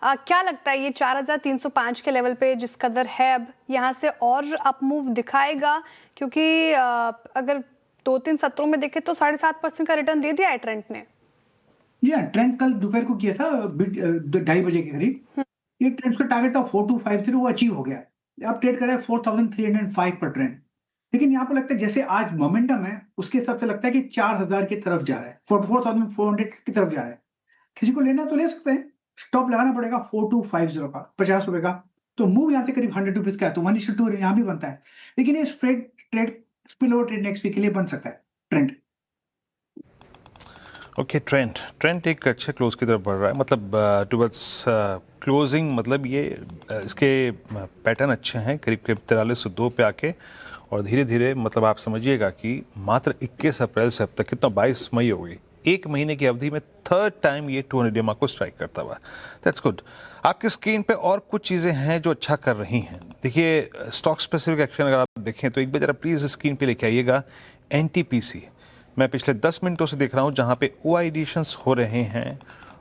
क्या लगता है ये 4,305 के लेवल पे जिस कदर है, अब यहाँ से और अप मूव दिखाएगा? क्योंकि अगर 2-3 सत्रों में देखे तो 7.5% का रिटर्न दे दिया है ट्रेंड ने। ट्रेंड कल दोपहर को किया था 2:30 बजे के करीब। ये ट्रेंड का टारगेट था 4250, वो अचीव हो गया। अब ट्रेड कर रहा है 4305 पर ट्रेंड। लेकिन यहाँ पर लगता है जैसे आज मोमेंटम है उसके हिसाब से लगता है कि 4000 की तरफ जा रहा है, 44,400 की तरफ जा रहा है। किसी को लेना तो ले सकते हैं, स्टॉप लगाना पड़ेगा 4250 का, 50 रुपए का। तो मूव यहाँ से करीब 100 रुपीज का है, तो 1:2 यहाँ भी बनता है। लेकिन ये spread trade, spill over trade next week के लिए बन सकता है ट्रेंड। ओके, ट्रेंड एक अच्छे क्लोज की तरफ बढ़ रहा है, मतलब टुवर्ड्स क्लोजिंग, मतलब ये इसके पैटर्न अच्छे हैं, करीब करीब 4302 पे आके, और धीरे धीरे मतलब आप समझिएगा कि मात्र 21 अप्रैल से अब तक कितना 22 मई हो गई, एक महीने की अवधि में थर्ड टाइम ये 200 डेमा को स्ट्राइक करता हुआ। That's good. आपकी स्क्रीन पे और कुछ चीज़ें हैं जो अच्छा कर रही हैं। देखिए, स्टॉक स्पेसिफिक एक्शन अगर आप देखें तो एक बार जरा प्लीज़ स्क्रीन पे लेके आइएगा। एनटीपीसी मैं पिछले 10 मिनटों से देख रहा हूँ, जहाँ पे ओ एडिशंस हो रहे हैं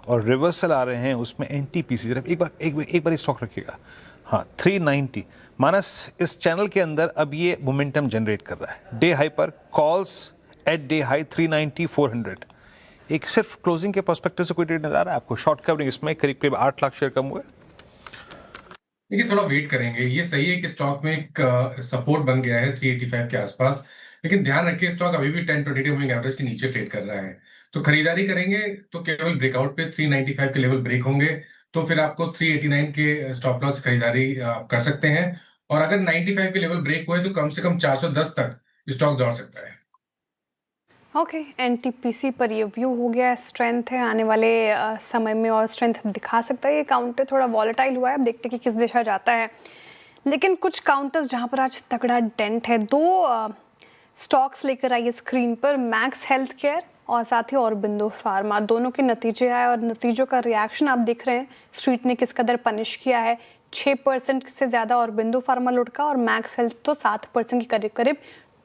और रिवर्सल आ रहे हैं, उसमें एनटीपीसी जरा एक बार स्टॉक रखिएगा। हाँ, 390 मानस इस चैनल के अंदर अब ये मोमेंटम जनरेट कर रहा है। डे हाई पर कॉल्स एट डे हाई 390, 400। एक सिर्फ क्लोजिंग के पर्सपेक्टिव से कोई ट्रेड नजर आ रहा है आपको? शॉर्ट कवरिंग इसमें करीब करीब 8 लाख शेयर कम हुए। देखिए, थोड़ा वेट करेंगे। ये सही है कि स्टॉक में एक सपोर्ट बन गया है 385 के आसपास, लेकिन ध्यान रखिए स्टॉक अभी भी 10-20 मूविंग एवरेज के नीचे ट्रेड कर रहा है। तो खरीदारी करेंगे तो केवल ब्रेकआउट पे 395 के लेवल ब्रेक होंगे, तो फिर आपको 389 के स्टॉप लॉस खरीदारी कर सकते हैं। और अगर 95 के लेवल ब्रेक हुए तो कम से कम 410 तक स्टॉक दौड़ सकता है। ओके, एनटीपीसी पर ये व्यू हो गया, स्ट्रेंथ है आने वाले समय में और स्ट्रेंथ दिखा सकता है। ये काउंटर थोड़ा वॉलेटाइल हुआ है, अब देखते हैं कि किस दिशा जाता है। लेकिन कुछ काउंटर्स जहां पर आज तगड़ा डेंट है, दो स्टॉक्स लेकर आइए स्क्रीन पर, मैक्स हेल्थ केयर और साथ ही औरबिंदो फार्मा। दोनों के नतीजे आए और नतीजों का रिएक्शन आप देख रहे हैं, स्ट्रीट ने किस कदर पनिश किया है। 6% से ज़्यादा औरबिंदो फार्मा लुढ़का और मैक्स हेल्थ तो 7% के करीब करीब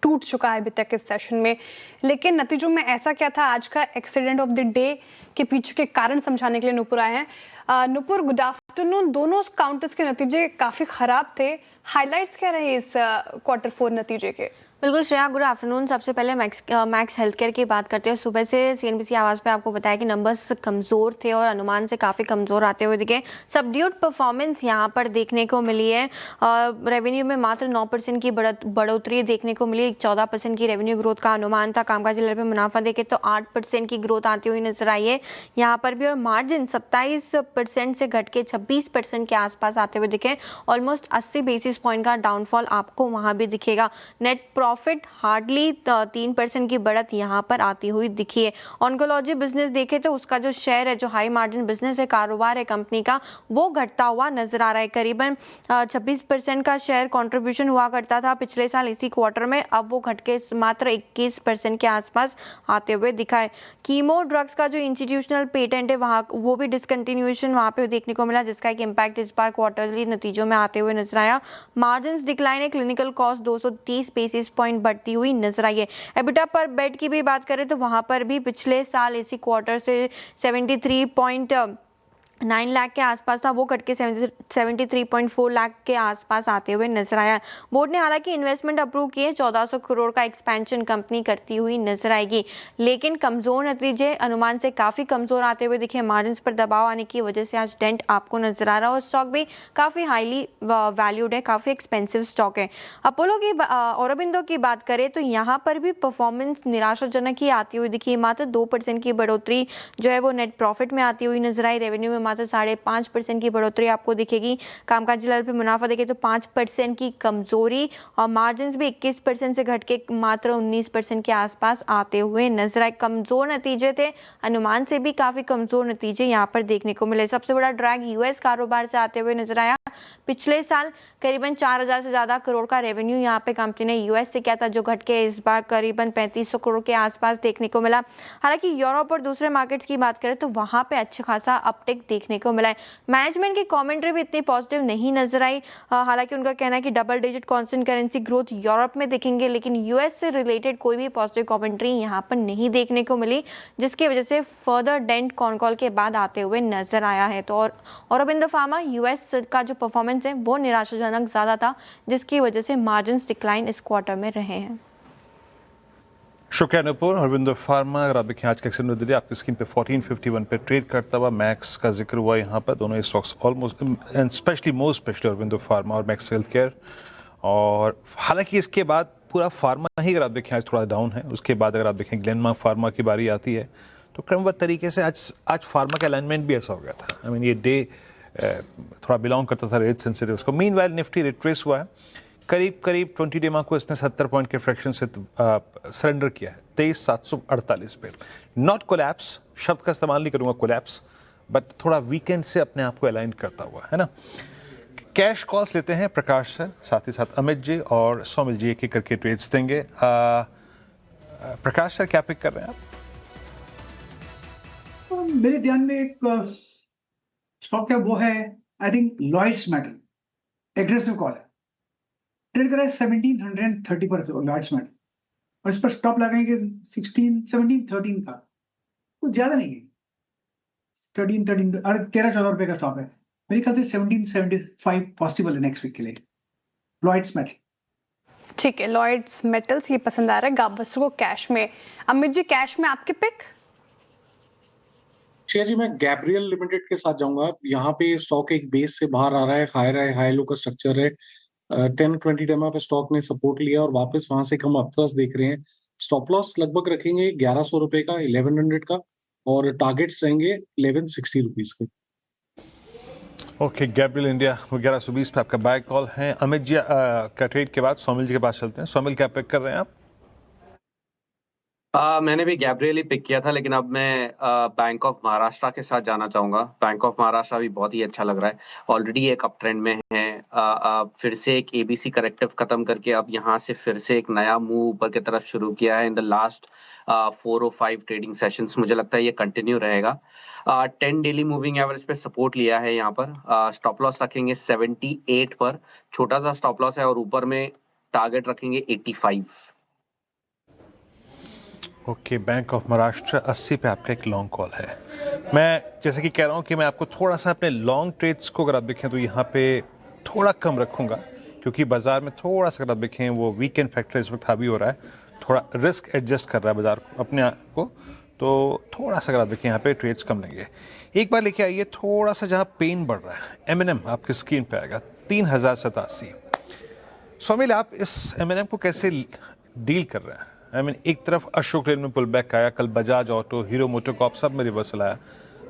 टूट चुका है अभी तक इस सेशन में। लेकिन नतीजों में ऐसा क्या था आज का एक्सीडेंट ऑफ द डे के पीछे के कारण समझाने के लिए नुपुर आए हैं। Nupur, good afternoon. दोनों काउंटर्स के नतीजे काफ़ी ख़राब थे, हाइलाइट्स क्या रहे इस Q4 नतीजे के? बिल्कुल श्रेया, गुड आफ्टरनून। सबसे पहले मैक्स हेल्थ केयर की बात करते हैं। सुबह से सीएनबीसी आवाज़ पे आपको बताया कि नंबर्स कमज़ोर थे और अनुमान से काफ़ी कमज़ोर आते हुए दिखे। सबड्यूड परफॉर्मेंस यहाँ पर देखने को मिली है। रेवेन्यू में मात्र 9% की बढ़ोतरी देखने को मिली। 14% की रेवेन्यू ग्रोथ का अनुमान था। कामकाजी लेवल पे मुनाफा देखे तो 8% की ग्रोथ आती हुई नजर आई है यहाँ पर भी। और मार्जिन 27% से घट के 26% के आसपास आते हुए दिखे। ऑलमोस्ट 80 बेसिस पॉइंट का डाउनफॉल आपको वहाँ भी दिखेगा। नेट प्रॉफिट हार्डली 3% की बढ़त यहाँ पर आती हुई दिखी है। ऑन्कोलॉजी बिजनेस देखे तो उसका जो शेयर है, जो हाई मार्जिन बिजनेस है, कारोबार है कंपनी का, वो घटता हुआ नजर आ रहा है। करीबन 26% का शेयर कंट्रीब्यूशन हुआ करता था पिछले साल इसी क्वार्टर में, अब वो घट के मात्र 21% के आसपास आते हुए दिखा है। कीमो ड्रग्स का जो इंस्टीट्यूशनल पेटेंट है वहाँ वो भी डिसकंटिन्यूएशन वहाँ पे देखने को मिला, जिसका एक इम्पैक्ट इस बार क्वार्टरली नतीजों में आते हुए नजर आया। मार्जिन डिक्लाइन है। क्लिनिकल कॉस्ट 230 बेसिस पॉइंट बढ़ती हुई नजर आई है। एबिटा पर बेड की भी बात करें तो वहां पर भी पिछले साल इसी क्वार्टर से 73.9 लाख के आसपास था, वो कट के 73.4 लाख के आसपास आते हुए नजर आया। बोर्ड ने हालांकि इन्वेस्टमेंट अप्रूव किए। 1400 करोड़ का एक्सपेंशन कंपनी करती हुई नजर आएगी, लेकिन कमजोर नतीजे अनुमान से काफी कमजोर आते हुए दिखे। मार्जिन पर दबाव आने की वजह से आज डेंट आपको नजर आ रहा है और स्टॉक भी काफी हाईली वैल्यूड है, काफी एक्सपेंसिव स्टॉक है। अपोलो की औरबिंदो की बात करें तो यहाँ पर भी परफॉर्मेंस निराशाजनक ही आती हुई दिखी। मात्र 2% की बढ़ोतरी जो है वो नेट प्रॉफिट में आती हुई नजर आई। रेवेन्यू में मात्र 5.5% की बढ़ोतरी आपको दिखेगी। कामकाजी लेवल पे मुनाफा देखे तो 5% की कमजोरी और मार्जिन भी 21% से घट के मात्र 19% के आसपास आते हुए नजर आए। कमजोर नतीजे थे, अनुमान से भी काफी कमजोर नतीजे यहाँ पर देखने को मिले। सबसे बड़ा ड्रैग यूएस कारोबार से आते हुए नजर आया। पिछले साल करीबन 4000 से ज्यादा करोड़ का रेवेन्यू यहाँ पे कंपनी ने यूएस से किया था, जो घट के इस बार करीबन 3500 करोड़ के आसपास देखने को मिला। हालांकि यूरोप और दूसरे मार्केट्स की बात करें तो वहां पे अच्छा खासा अपटेक देखने को मिला है। मैनेजमेंट की कमेंट्री भी इतनी पॉजिटिव नहीं नजर आई। हालांकि उनका कहना है कि double digit constant currency growth Europe में दिखेंगे, लेकिन यूएस से रिलेटेड कोई भी पॉजिटिव कमेंट्री यहाँ पर नहीं देखने को मिली, जिसकी वजह से फर्दर डेंट कॉन कॉल के बाद आते हुए नजर आया है। तो और औरबिंदो फार्मा यूएस का जो परफॉर्मेंस है वो निराशाजनक ज्यादा था, जिसकी वजह से मार्जिन डिक्लाइन इस क्वार्टर में रहे हैं। शुक्रिया नुपुर। औरबिंदो फार्मा, अगर आप देखें आज का एक्शन दिल्ली आपकी स्क्रीन पे 1451 पे ट्रेड करता हुआ। मैक्स का जिक्र हुआ यहाँ पर, दोनों stocks almost and specially most specially Aurobindo pharma और मैक्स हेल्थ केयर। और हालांकि इसके बाद पूरा फार्मा ही अगर आप देखें आज थोड़ा डाउन है। उसके बाद अगर आप देखें ग्लेनमार्क फार्मा की बारी आती है तो क्रमबद्ध तरीके से आज फार्मा का अलाइनमेंट भी ऐसा हो गया था। आई मीन ये डे थोड़ा बिलोंग करता था रेट सेंसिटिव को। मीनवाइल निफ्टी रिट्रेस हुआ है, करीब 20 डे को इसने 70 पॉइंट के फ्रैक्शन से सरेंडर किया है 23748 पे। नॉट कोलैप्स, शब्द का इस्तेमाल नहीं करूंगा कोलैप्स, बट थोड़ा वीकेंड से अपने आप को अलाइन करता हुआ है ना। कैश कॉल्स लेते हैं प्रकाश से, साथ ही साथ अमित जी और सौमिल जी एक एक करके ट्रेड्स देंगे। प्रकाश सर क्या पिक कर रहे हैं आप? मेरे ध्यान में एक स्टॉक है, वो है I think Lloyds metal. Aggressive call है, ट्रेड कर रहा है 1730 पर लॉयड्स मेटल, और इस पर स्टॉप लगाएंगे 1713 का, कुछ ज्यादा नहीं है। 13-14 रुपए का स्टॉप है। मेरे ख्याल से 1775 पॉसिबल है नेक्स्ट वीक के लिए। लॉयड्स मेटल, ठीक है। लॉयड्स मेटल्स ये पसंद आ रहा है गावस्कर को कैश में। अमित जी कैश में आपके पिक? श्रेया जी, मैं गैब्रियल लिमिटेड के साथ जाऊंगा। यहाँ पे स्टॉक एक बेस से बाहर आ रहा है, हाई लो का स्ट्रक्चर है। 10-20 डेमा पे स्टॉक ने सपोर्ट लिया और वापस वहां से हम अपथ्रस्ट देख रहे हैं। स्टॉप लॉस लगभग रखेंगे 1100 रुपए का, 1100 का, और टारगेट्स रहेंगे 1160 रुपीज के। ओके, गैब्रियल इंडिया 1120 पे आपका बाय कॉल है। अमित जी का ट्रेड के बाद सौमिल जी के पास चलते हैं। सौमिल क्या पिक कर रहे हैं आप? मैंने भी गैब्रियल ही पिक किया था, लेकिन अब मैं बैंक ऑफ महाराष्ट्र के साथ जाना चाहूंगा। बैंक ऑफ महाराष्ट्र भी बहुत ही अच्छा लग रहा है, ऑलरेडी एक अप ट्रेंड में है। फिर से एक एबीसी करेक्टिव खत्म करके अब यहाँ से फिर से एक नया मूव ऊपर की तरफ शुरू किया है इन द लास्ट 4 और 5 ट्रेडिंग सेशंस। मुझे लगता है ये कंटिन्यू रहेगा। 10 डेली मूविंग एवरेज पे सपोर्ट लिया है यहाँ पर। स्टॉप लॉस रखेंगे 78 पर, छोटा सा स्टॉप लॉस है, और ऊपर में टारगेट रखेंगे 85। ओके, बैंक ऑफ महाराष्ट्र 80 पे आपका एक लॉन्ग कॉल है। मैं जैसे कि कह रहा हूँ कि मैं आपको थोड़ा सा अपने लॉन्ग ट्रेड्स को अगर आप देखें तो यहाँ पे थोड़ा कम रखूँगा, क्योंकि बाजार में थोड़ा सा अगर आप देखें वो वीकेंड फैक्टर इस वक्त हावी हो रहा है, थोड़ा रिस्क एडजस्ट कर रहा है बाजार अपने आप को, तो थोड़ा सा अगर आप देखें यहाँ पे ट्रेड्स कम लेंगे। एक बार लेके आइए थोड़ा सा जहाँ पेन बढ़ रहा है, M&M आपकी स्क्रीन पे आएगा 3087। स्वामिल, आप इस M&M को कैसे डील कर रहे हैं? आई मीन एक तरफ अशोक लेलैंड में पुल बैक आया, कल बजाज ऑटो, हीरो मोटोकॉर्प सब में रिवर्सल आया,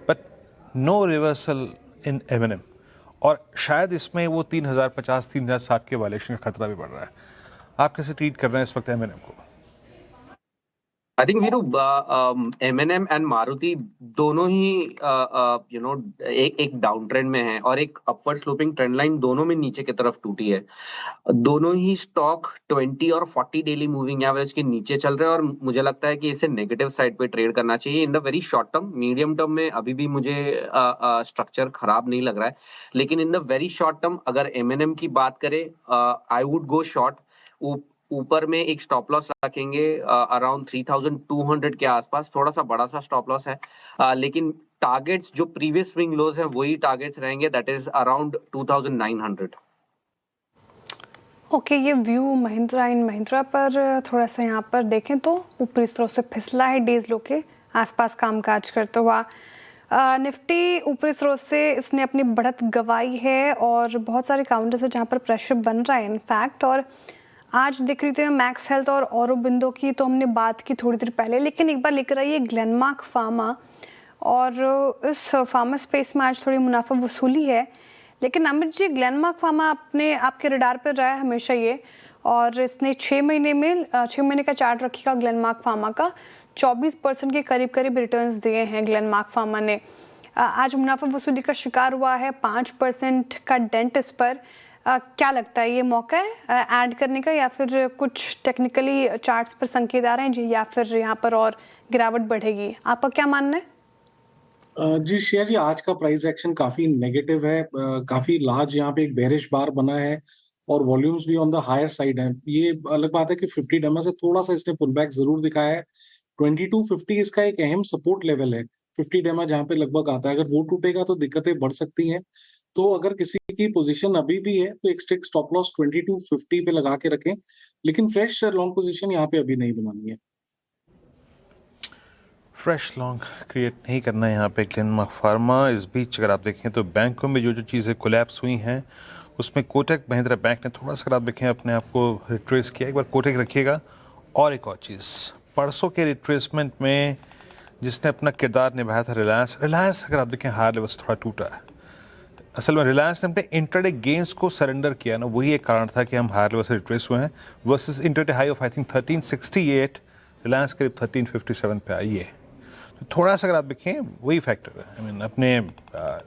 but no reversal in M&M, और शायद इसमें वो 3050 3060 के वालेशन का खतरा भी बढ़ रहा है। आप कैसे ट्रीट कर रहे हैं इस वक्त M&M को? I think Veeru, M&M and Maruti दोनों ही एक डाउन ट्रेंड में है और एक अपवर्ड स्लोपिंग ट्रेंड लाइन दोनों में नीचे की तरफ टूटी है। दोनों ही स्टॉक 20 और 40 डेली मूविंग एवरेज के नीचे चल रहे हैं और मुझे लगता है कि इसे नेगेटिव साइड पे ट्रेड करना चाहिए in the very short term. Medium term में अभी भी मुझे स्ट्रक्चर खराब नहीं लग रहा है, लेकिन in the very short term अगर M&M की बात करें, आई वुड गो शॉर्ट। ऊपर में एक स्टॉप लॉस रखेंगे अराउंड 3200 के आसपास, थोड़ा सा बड़ा सा स्टॉप लॉस है, लेकिन टारगेट्स जो प्रीवियस स्विंग लोज हैं वही टारगेट्स रहेंगे, दैट इज अराउंड 2900। ओके, ये व्यू महिंद्रा इन महिंद्रा पर थोड़ा सा यहाँ पर देखें तो ऊपरी स्रोत से फिसला है, डेज लो के आसपास कामकाज करता हुआ। निफ्टी ऊपरी स्रोत से इसने अपनी बढ़त गंवाई है और बहुत सारे काउंटर्स है जहाँ पर प्रेशर बन रहा है इनफैक्ट। और आज देख रही थी मैक्स हेल्थ और औरोबिंदो की, तो हमने बात की थोड़ी देर पहले, लेकिन एक बार लेकर आइए ग्लेनमार्क फार्मा, और इस फार्मा स्पेस में आज थोड़ी मुनाफा वसूली है। लेकिन अमित जी, ग्लेनमार्क फार्मा अपने आपके रडार पर रहा है हमेशा ये, और इसने 6 महीने का चार्ट रखिएगा ग्लेनमार्क फार्मा का, 24% के करीब रिटर्न्स दिए हैं ग्लेनमार्क फार्मा ने। आज मुनाफा वसूली का शिकार हुआ है, 5% का डेंट इस पर। क्या लगता है, ये मौका है ऐड करने का, या फिर कुछ टेक्निकली चार्ट्स पर संकेत आ रहे हैं जी, या फिर यहाँ पर और गिरावट बढ़ेगी? आपका क्या मानना है? जी श्रेया जी, आज का प्राइस एक्शन काफी नेगेटिव है, काफी लार्ज यहाँ पे एक बेरिश बार बना है और वॉल्यूम्स भी ऑन द हायर साइड है। ये अलग बात है कि 50 डेमा से थोड़ा सा इसने पुल बैक जरूर दिखाया है। 2250 इसका एक अहम सपोर्ट लेवल है, 50 डेमा जहाँ पे लगभग आता है, अगर वो टूटेगा तो दिक्कतें बढ़ सकती हैं। तो अगर किसी की पोजीशन अभी भी है तो एक स्ट्रिक्ट स्टॉप लॉस 2250 पे लगा के रखें, लेकिन फ्रेश लॉन्ग पोजीशन यहाँ पे अभी नहीं बनानी है। फ्रेश लॉन्ग क्रिएट नहीं करना है यहाँ पे ग्लेनमार्क फार्मा। इस बीच अगर आप देखें तो बैंकों में जो चीज़ें कोलैप्स हुई हैं उसमें कोटक महिंद्रा बैंक ने थोड़ा सा, अगर आप देखें, अपने आप को रिट्रेस किया। एक बार कोटक रखिएगा। और एक और चीज़, परसों के रिट्रेसमेंट में जिसने अपना किरदार निभाया था रिलायंस अगर आप देखें हायर लेवल से थोड़ा टूटा है। असल में रिलायंस ने अपने इंट्राडे गेंस को सरेंडर किया ना, वही एक कारण था कि हम हायर लेवल से रिट्रेस हुए हैं versus intraday high of I think 1368, Reliance करीब 1357 पे आई है। तो थोड़ा सा अगर आप देखें वही फैक्टर है, आई मीन अपने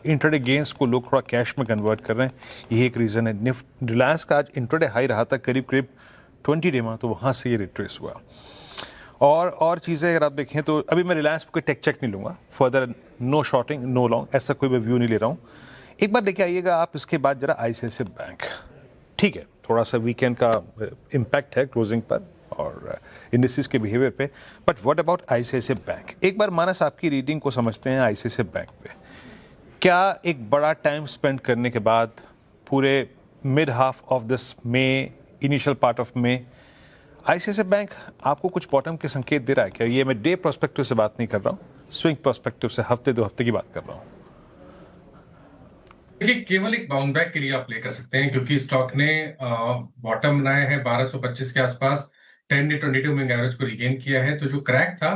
इंट्राडे गेंस को लोग थोड़ा कैश में कन्वर्ट कर रहे हैं, यही एक रीज़न है। रिलायंस का आज इंट्राडे हाई रहा था करीब 20 डेमा, तो वहाँ से ये रिट्रेस हुआ। और चीज़ें अगर आप देखें तो अभी मैं रिलायंस को टेक चेक नहीं लूँगा, further no shorting no long, ऐसा कोई मैं व्यू नहीं ले रहा हूँ। एक बार लेके आइएगा आप इसके बाद जरा ICICI बैंक। ठीक है, थोड़ा सा वीकेंड का इम्पैक्ट है क्लोजिंग पर और इंडिसेस के बिहेवियर पे, but what about ICICI bank? एक बार मानस आपकी रीडिंग को समझते हैं ICICI बैंक पे। क्या एक बड़ा टाइम स्पेंड करने के बाद पूरे mid half of this may, initial part of May, ICICI bank आपको कुछ बॉटम के संकेत दे रहा है क्या? ये मैं डे प्रोस्पेक्टिव से बात नहीं कर रहा हूँ, स्विंग प्रोस्पेक्टिव से हफ्ते 2 हफ्ते की बात कर रहा हूँ। देखिए, केवल एक बाउंड बैक के लिए आप प्ले कर सकते हैं, क्योंकि स्टॉक ने बॉटम बनाया है 1225 के आसपास, 10 डे 22 मूविंग एवरेज को रिगेन किया है। तो जो क्रैक था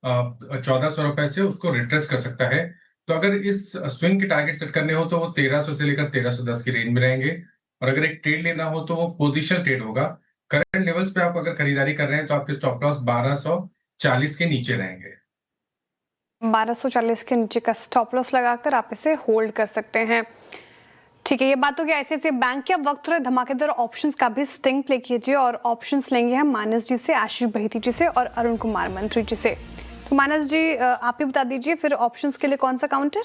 1400 रुपए से, उसको रिट्रेस कर सकता है। तो अगर इस स्विंग के टारगेट सेट करने हो तो वो 1300 से लेकर 1310 की रेंज में रहेंगे, और अगर एक ट्रेड लेना हो तो वो पोजिशन ट्रेड होगा। करंट लेवल्स पे आप अगर खरीदारी कर रहे हैं तो आपके स्टॉप लॉस 1240 के नीचे रहेंगे। 1240 के नीचे का स्टॉप लॉस लगाकर आप इसे होल्ड कर सकते हैं। ठीक है, ये बात हो गई ICICI बैंक की। अब वक्त थोड़ा धमाकेदार ऑप्शंस का भी स्टिंग प्ले कीजिए, और ऑप्शंस लेंगे हम मानस जी से, आशीष बहिती जी से और अरुण कुमार मंत्री जी से। तो मानस जी, आप ही बता दीजिए फिर ऑप्शंस के लिए कौन सा काउंटर?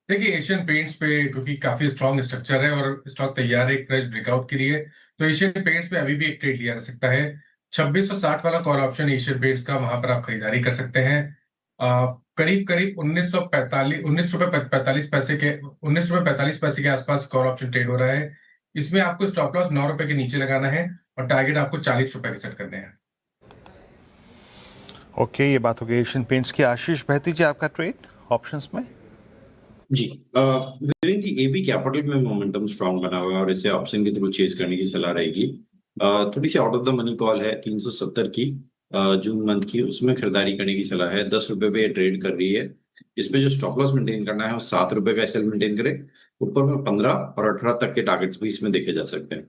देखिए, एशियन पेंट्स पे क्योंकि काफी स्ट्रॉन्ग स्ट्रक्चर है और स्टॉक तैयार है एक फ्रेश ब्रेकआउट के लिए, तो एशियन पेंट्स पे अभी भी एक ट्रेड लिया जा सकता है। 2660 वाला कॉल ऑप्शन एशियन पेंट्स का, वहां पर आप खरीदारी कर सकते हैं। करीब 19 रुपए 45 पैसे के आसपास कॉल ऑप्शन ट्रेड हो रहा है। इसमें आपको स्टॉप लॉस 9 रुपए के नीचे लगाना है और टारगेट आपको 40 रुपए के सेट करने हैं। ओके, ये बात हो गई एशियन पेंट्स की। आशीष बहती जी, आपका ट्रेड ऑप्शंस में? जी वीरेंद्र जी, एबी कैपिटल में मोमेंटम स्ट्रांग बना हुआ है और इसे ऑप्शन के थ्रू चेज करने की सलाह रहेगी। थोड़ी सी out of the money call है 370 की जून मंथ की, उसमें खरीदारी करने की सलाह है। 10 रुपए पे ट्रेड कर रही है। इसमें जो स्टॉप लॉस मेंटेन करना है वो 7 रुपए का एसएल मेंटेन करे। ऊपर में 15 और 18 तक के टारगेट्स भी इसमें देखे जा सकते हैं।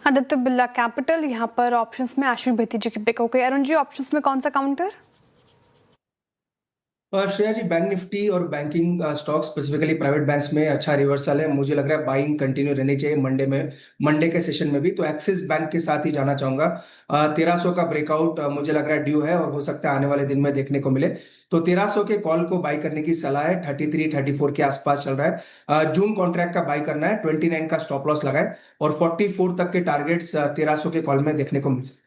आदित्य बिरला कैपिटल यहाँ पर ऑप्शंस में आशीष बेती जी की पिक हो गई। अरुण जी, ऑप्शंस में कौन सा काउंटर? श्रेया जी, बैंक निफ्टी और banking stock specifically private banks में अच्छा रिवर्सल है। मुझे लग रहा है बाइंग कंटिन्यू रहनी चाहिए मंडे के सेशन में भी। तो एक्सिस बैंक के साथ ही जाना चाहूंगा। 1300 का ब्रेकआउट मुझे लग रहा है ड्यू है और हो सकता है आने वाले दिन में देखने को मिले। तो 1300 के कॉल को बाई करने की सलाह है। 33-34 के आसपास चल रहा है। जून कॉन्ट्रैक्ट का बाई करना है। 29 का स्टॉप लॉस लगाए और 44 तक के टारगेट्स 1300 के कॉल में देखने को मिल सकते।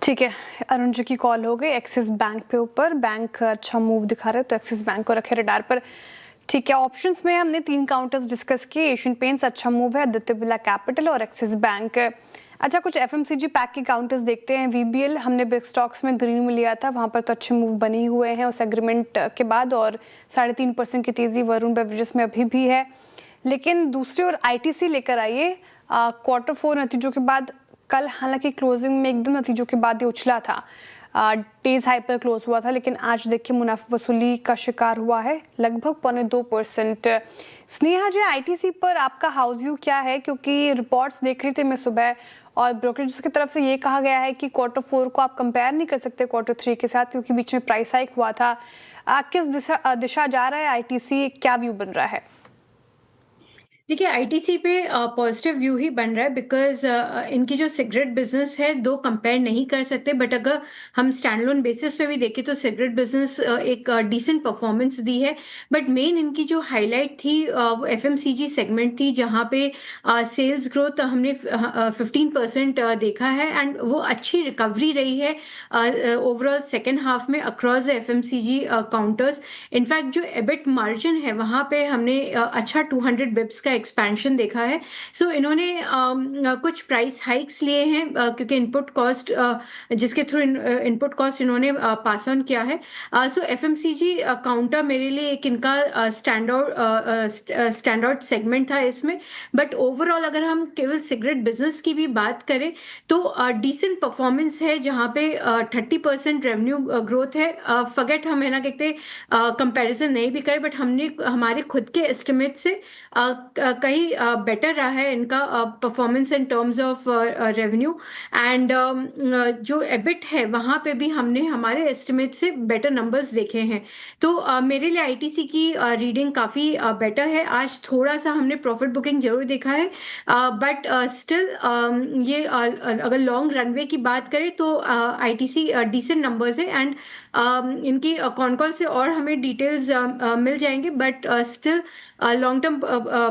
ठीक है, अरुण जी की कॉल हो गई एक्सिस बैंक पे ऊपर। बैंक अच्छा मूव दिखा रहे हैं तो एक्सिस बैंक को रखे रडार पर। ठीक है, ऑप्शंस में हमने 3 काउंटर्स डिस्कस किए। एशियन पेंट्स अच्छा मूव है, आदित्य बिरला कैपिटल और एक्सिस बैंक। अच्छा, कुछ एफएमसीजी पैक के काउंटर्स देखते हैं। वीबीएल हमने बिग स्टॉक्स में ग्रीन में लिया था, वहां पर तो अच्छे मूव बने हुए हैं उस एग्रीमेंट के बाद, और 3.5% की तेजी वरुण बेवरेजेस में अभी भी है। लेकिन दूसरी ओर आईटीसी लेकर आइए। क्वार्टर 4 नतीजों के बाद कल हालांकि क्लोजिंग में एकदम नतीजों के बाद ये उछला था, डेज हाई पर क्लोज हुआ था, लेकिन आज देखिए मुनाफा वसूली का शिकार हुआ है लगभग 0.2%। स्नेहा जी, आईटीसी पर आपका हाउस व्यू क्या है? क्योंकि रिपोर्ट्स देख रही थी मैं सुबह और ब्रोकरेज की तरफ से ये कहा गया है कि क्वार्टर 4 को आप कंपेयर नहीं कर सकते क्वार्टर 3 के साथ, क्योंकि बीच में प्राइस हाइक हुआ था। किस दिशा जा रहा है आईटीसी, क्या व्यू बन रहा है? देखिए, आईटीसी पे पॉजिटिव व्यू ही बन रहा है बिकॉज इनकी जो सिगरेट बिजनेस है 2 कंपेयर नहीं कर सकते। बट अगर हम स्टैंडलोन बेसिस पे भी देखें तो सिगरेट बिजनेस एक डिसेंट परफॉर्मेंस दी है। बट मेन इनकी जो हाईलाइट थी वो एफएमसीजी सेगमेंट थी, जहाँ पे सेल्स ग्रोथ हमने 15% देखा है एंड वो अच्छी रिकवरी रही है ओवरऑल सेकेंड हाफ में across the FMCG counters. In fact जो एबिट मार्जिन है वहाँ पे हमने अच्छा 200 बिप्स का एक्सपेंशन देखा है। सो इन्होंने कुछ प्राइस हाइक्स लिए हैं क्योंकि इनपुट कॉस्ट जिसके थ्रू इनपुट कॉस्ट इन्होंने पास ऑन किया है। सो एफएमसीजी काउंटर मेरे लिए एक इनका स्टैंड आउट सेगमेंट था इसमें। बट ओवरऑल अगर हम केवल सिगरेट बिजनेस की भी बात करें तो डिसेंट परफॉर्मेंस है, जहाँ पे 30% रेवेन्यू ग्रोथ है। फॉरगेट हम है ना कहते कंपैरिजन नहीं भी करें, बट हमने हमारे खुद के एस्टिमेट से कहीं बेटर रहा है इनका performance in terms of revenue and जो एबिट है वहाँ पे भी हमने हमारे एस्टिमेट से बेटर नंबर्स देखे हैं। तो मेरे लिए आईटीसी की रीडिंग काफ़ी बेटर है। आज थोड़ा सा हमने प्रॉफिट बुकिंग जरूर देखा है, बट स्टिल ये अगर लॉन्ग रनवे की बात करें तो आईटीसी डिसेंट नंबर्स है एंड इनकी कॉन कॉल से और हमें डिटेल्स मिल जाएंगे। But still long term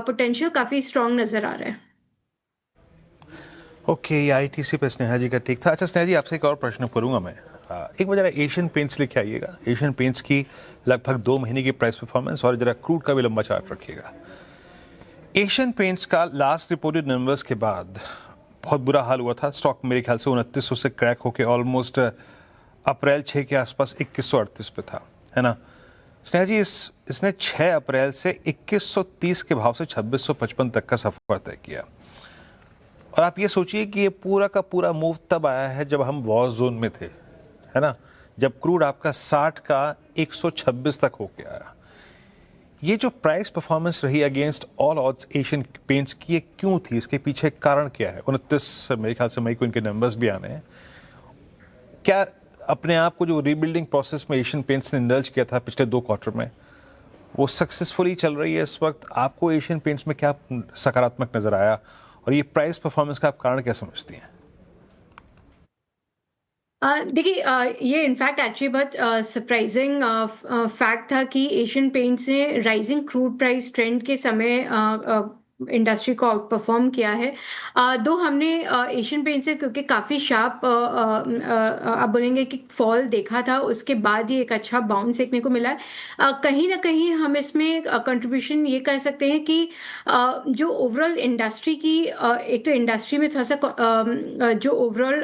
potential काफ़ी स्ट्रॉन्ग नज़र आ रहा है। ओके, आईटीसी पे स्नेहा जी का ठीक था। अच्छा स्नेहा जी, आपसे एक और प्रश्न करूंगा मैं। एक बार जरा एशियन पेंट्स लेके आइएगा। एशियन पेंट्स की लगभग 2 महीने की प्राइस परफॉर्मेंस और जरा क्रूड का भी लंबा चार्ट रखिएगा। एशियन पेंट्स का लास्ट रिपोर्टेड नंबर्स के बाद बहुत बुरा हाल हुआ था। स्टॉक मेरे ख्याल से 2900 से क्रैक होकर ऑलमोस्ट अप्रैल 6 के आसपास 2138 पे था, है ना स्नेहा जी? इसने 6 अप्रैल से 2130 के भाव से 2655 तक का सफर तय किया। और आप ये सोचिए कि ये पूरा का पूरा मूव तब आया है जब हम वॉर जोन में थे, है ना, जब क्रूड आपका 60 का 126 तक होके आया। ये जो प्राइस परफॉर्मेंस रही against all odds Asian paints की, ये क्यों थी? इसके पीछे कारण क्या है? 29 मेरे ख्याल से मई को इनके नंबर्स भी आने हैं। क्या अपने आप को जो रीबिल्डिंग प्रोसेस में एशियन पेंट्स ने इंडल्ज किया था पिछले 2 क्वार्टर में, वो सक्सेसफुली चल रही है इस वक्त? आपको एशियन पेंट्स में क्या सकारात्मक नजर आया और ये प्राइस परफॉर्मेंस का आप कारण क्या समझती हैं? देखिए, ये इनफैक्ट एक्चुअली बहुत सरप्राइजिंग फैक्ट था कि एशियन पेंट्स ने राइजिंग क्रूड प्राइस ट्रेंड के समय इंडस्ट्री को आउट परफॉर्म किया है। दो हमने एशियन पेंट से क्योंकि काफ़ी शार्प आप बोलेंगे कि फॉल देखा था, उसके बाद ही एक अच्छा बाउंस देखने को मिला है। कहीं ना कहीं हम इसमें कंट्रीब्यूशन ये कर सकते हैं कि जो ओवरऑल इंडस्ट्री की एक तो इंडस्ट्री में थोड़ा सा जो ओवरऑल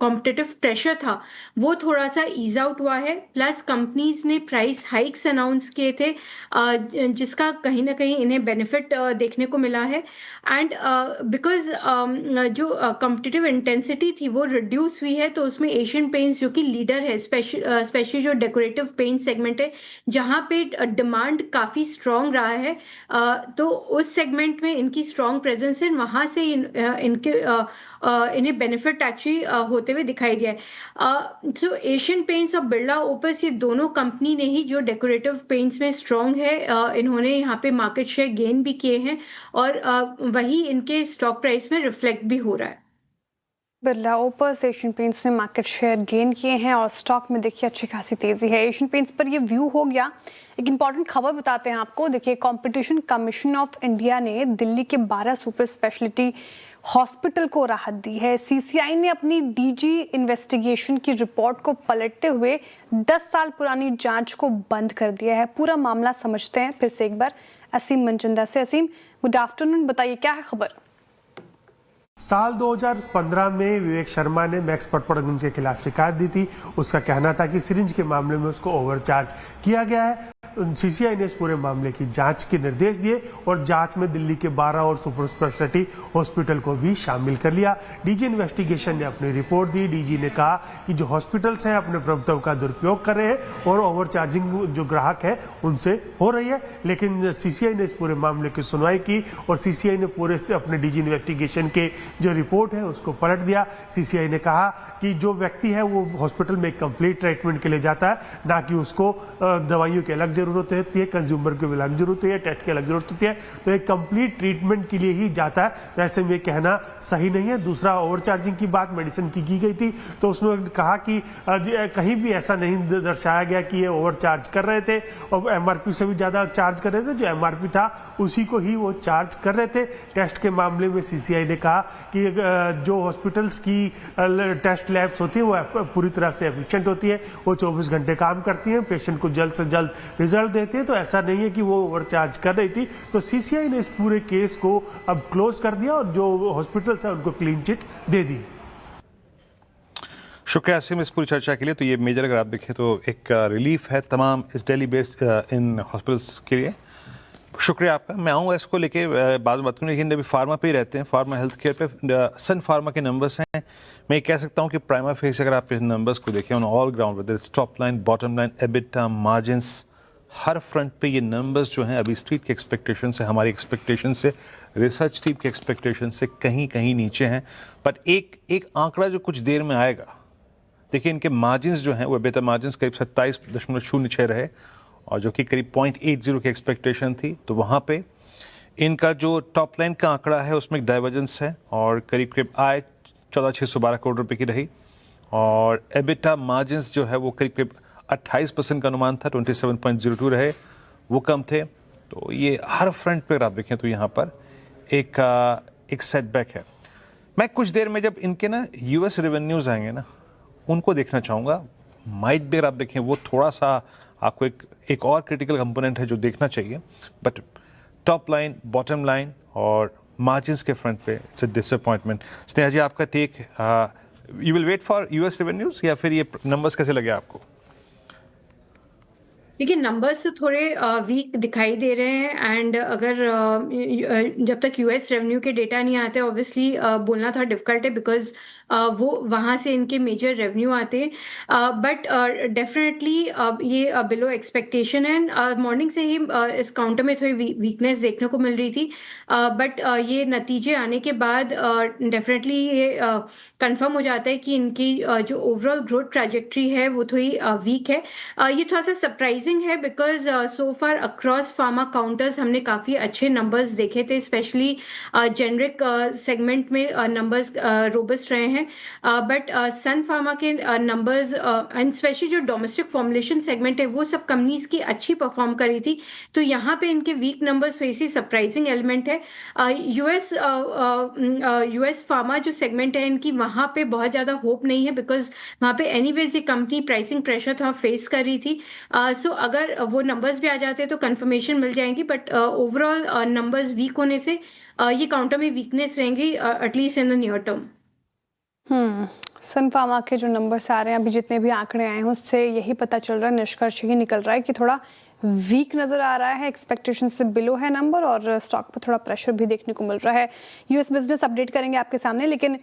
कॉम्पिटिटिव प्रेशर था वो थोड़ा सा ईज आउट हुआ है, प्लस कंपनीज ने प्राइस हाइक्स अनाउंस किए थे जिसका कहीं ना कहीं इन्हें बेनिफिट देखने को मिला है। एंड बिकॉज जो कॉम्पिटिटिव इंटेंसिटी थी वो रिड्यूस हुई है, तो उसमें एशियन पेंट्स जो कि लीडर है, स्पेशली जो डेकोरेटिव पेंट सेगमेंट है जहाँ पे डिमांड काफ़ी स्ट्रॉन्ग रहा है, तो उस सेगमेंट में इनकी स्ट्रॉन्ग प्रेजेंस है, वहाँ से इन्हें बेनिफिट एक्चुअली होते हुए दिखाई दिया है। सो एशियन पेंट्स और बिरला ओपस ये दोनों कंपनी ने ही जो डेकोरेटिव पेंट्स में स्ट्रॉन्ग है, इन्होंने यहाँ पे मार्केट शेयर गेन भी किए हैं और वही इनके स्टॉक प्राइस में रिफ्लेक्ट भी हो रहा है। बिरला ओपर्स एशियन पेंट्स ने मार्केट शेयर गेन किए हैं और स्टॉक में देखिए अच्छी खासी तेजी है। एशियन पेंट्स पर ये व्यू हो गया। एक इंपॉर्टेंट खबर बताते हैं आपको। देखिए, कंपटीशन कमीशन ऑफ इंडिया ने दिल्ली के 12 सुपर स्पेशलिटी हॉस्पिटल को राहत दी है। सीसीआई ने अपनी डीजी इन्वेस्टिगेशन की रिपोर्ट को पलटते हुए 10 साल पुरानी जांच को बंद कर दिया है। पूरा मामला समझते हैं फिर से एक बार असीम मंजिंदा से। असीम, गुड आफ्टरनून, बताइए क्या है खबर? साल 2015 में विवेक शर्मा ने मैक्स पटपड़गंज के खिलाफ शिकायत दी थी। उसका कहना था कि सिरिंज के मामले में उसको ओवरचार्ज किया गया है। सीसीआई ने इस पूरे मामले की जांच के निर्देश दिए और जांच में दिल्ली के 12 और सुपर स्पेशलिटी हॉस्पिटल को भी शामिल कर लिया। डीजी इन्वेस्टिगेशन ने अपनी रिपोर्ट दी। डीजी ने कहा कि जो हॉस्पिटल्स हैं अपने प्रभुत्व का दुरुपयोग कर रहे हैं और ओवरचार्जिंग जो ग्राहक है उनसे हो रही है। लेकिन सीसीआई ने इस पूरे मामले की सुनवाई की और सीसीआई ने पूरे से अपने डीजी इन्वेस्टिगेशन के जो रिपोर्ट है उसको पलट दिया। सीसीआई ने कहा कि जो व्यक्ति है वो हॉस्पिटल में कंप्लीट ट्रीटमेंट के लिए जाता है, ना कि उसको दवाइयों की अलग जरूरत होती है, कंज्यूमर की अलग जरूरत होती है, टेस्ट की अलग जरूरत होती है, तो एक कंप्लीट ट्रीटमेंट के लिए ही जाता है। तो ऐसे में कहना सही नहीं है। दूसरा, ओवरचार्जिंग की बात मेडिसिन की गई थी, तो उसमें कहा कि कहीं भी ऐसा नहीं दर्शाया गया कि ये ओवरचार्ज कर रहे थे और एमआरपी से भी ज्यादा चार्ज कर रहे थे। जो एमआरपी था उसी को ही वो चार्ज कर रहे थे। टेस्ट के मामले में सीसीआई ने कहा कि जो हॉस्पिटल्स की टेस्ट लैब्स होती है वो पूरी तरह से एफिशिएंट होती है, वो 24 घंटे काम करती हैं, पेशेंट को जल्द से जल्द रिजल्ट देते हैं। तो ऐसा नहीं है कि वो ओवरचार्ज कर रही थी। तो सीसीआई ने इस पूरे केस को अब क्लोज कर दिया और जो हॉस्पिटल्स है उनको क्लीन चिट दे दी। शुक्रिया असीम इस पूरी चर्चा के लिए। तो ये मेजर अगर आप देखें तो एक रिलीफ है तमाम इस दिल्ली बेस्ड इन हॉस्पिटल्स के लिए। शुक्रिया आपका। मैं आऊँगा इसको लेके बाद में बात करूँगी, लेकिन अभी फार्मा पे ही रहते हैं। फार्मा हेल्थ केयर पे सन फार्मा के नंबर्स हैं। मैं ये कह सकता हूँ कि प्राइमा फेस अगर आप इन नंबर्स को देखें on all ground, whether its top line, bottom line, EBITDA, margins, her front पे ये नंबर्स जो हैं अभी स्ट्रीट के एक्सपेक्टेशन से, हमारी एक्सपेक्टेशन से, रिसर्च टीम के एक्सपेक्टेशन से कहीं कहीं नीचे हैं। बट एक आंकड़ा जो कुछ देर में आएगा, देखिए इनके मार्जिन्स जो हैं वो एबिटा मार्जिन्स करीब 27.06 रहे और जो कि करीब 0.80 की एक्सपेक्टेशन थी। तो वहाँ पे इनका जो टॉप लाइन का आंकड़ा है उसमें एक डाइवर्जेंस है और करीब करीब आय 14,612 करोड़ रुपए की रही और एबिटा मार्जिन्स जो है वो करीब करीब 28% का अनुमान था, 27.02 रहे, वो कम थे। तो ये हर फ्रंट पर आप देखें तो यहाँ पर एक सेटबैक है। मैं कुछ देर में जब इनके ना यूएस रेवेन्यूज़ आएंगे ना उनको देखना चाहूँगा। माइट भी अगर आप देखें वो थोड़ा सा आपको एक और क्रिटिकल कंपोनेंट है जो देखना चाहिए। But top line, bottom line और मार्जिन्स के फ्रंट पे it's a disappointment. Sneha ji, आपका take, you will wait for US revenues या फिर ये नंबर्स कैसे लगे आपको? देखिए, नंबर्स तो थोड़े वीक दिखाई दे रहे हैं एंड अगर जब तक यूएस रेवेन्यू के डेटा नहीं आते ऑब्वियसली बोलना थोड़ा डिफिकल्ट है बिकॉज वो वहाँ से इनके मेजर रेवेन्यू आते हैं। बट डेफिनेटली ये बिलो एक्सपेक्टेशन है। मॉर्निंग से ही इस काउंटर में थोड़ी वीकनेस देखने को मिल रही थी, बट ये नतीजे आने के बाद डेफिनेटली ये कंफर्म हो जाता है कि इनकी जो ओवरऑल ग्रोथ ट्रैजेक्टरी है वो थोड़ी वीक है। ये थोड़ा सा सरप्राइजिंग सरप्राइजिंग है because so far across pharma counters हमने काफ़ी अच्छे नंबर्स देखे थे, स्पेशली जेनरिक सेगमेंट में नंबर्स रोबस्ट रहे हैं, बट सन फार्मा के नंबर्स एंड स्पेशली जो डोमेस्टिक फॉर्मुलेशन सेगमेंट है वो सब कंपनीज की अच्छी परफॉर्म करी थी, तो यहाँ पे इनके वीक नंबर्स वैसे सरप्राइजिंग एलिमेंट है। यूएस फार्मा जो सेगमेंट है इनकी, वहाँ पे बहुत ज़्यादा होप नहीं है बिकॉज वहाँ पे एनीवेज ये कंपनी प्राइसिंग प्रेशर थोड़ा फेस कर रही थी, सो अगर वो नंबर्स भी आ जाते तो कंफर्मेशन मिल जाएंगी, बट ओवरऑल नंबर्स वीक होने से ये काउंटर में वीकनेस रहेंगी at least in the near term. Sun Pharma के जो नंबर्स आ रहे हैं, अभी जितने भी आंकड़े आए हैं उससे यही पता चल रहा है, निष्कर्ष ही निकल रहा है कि थोड़ा वीक नज़र आ रहा है, एक्सपेक्टेशन से बिलो है नंबर और स्टॉक पर थोड़ा प्रेशर भी देखने को मिल रहा है। यूएस बिजनेस अपडेट करेंगे आपके सामने, लेकिन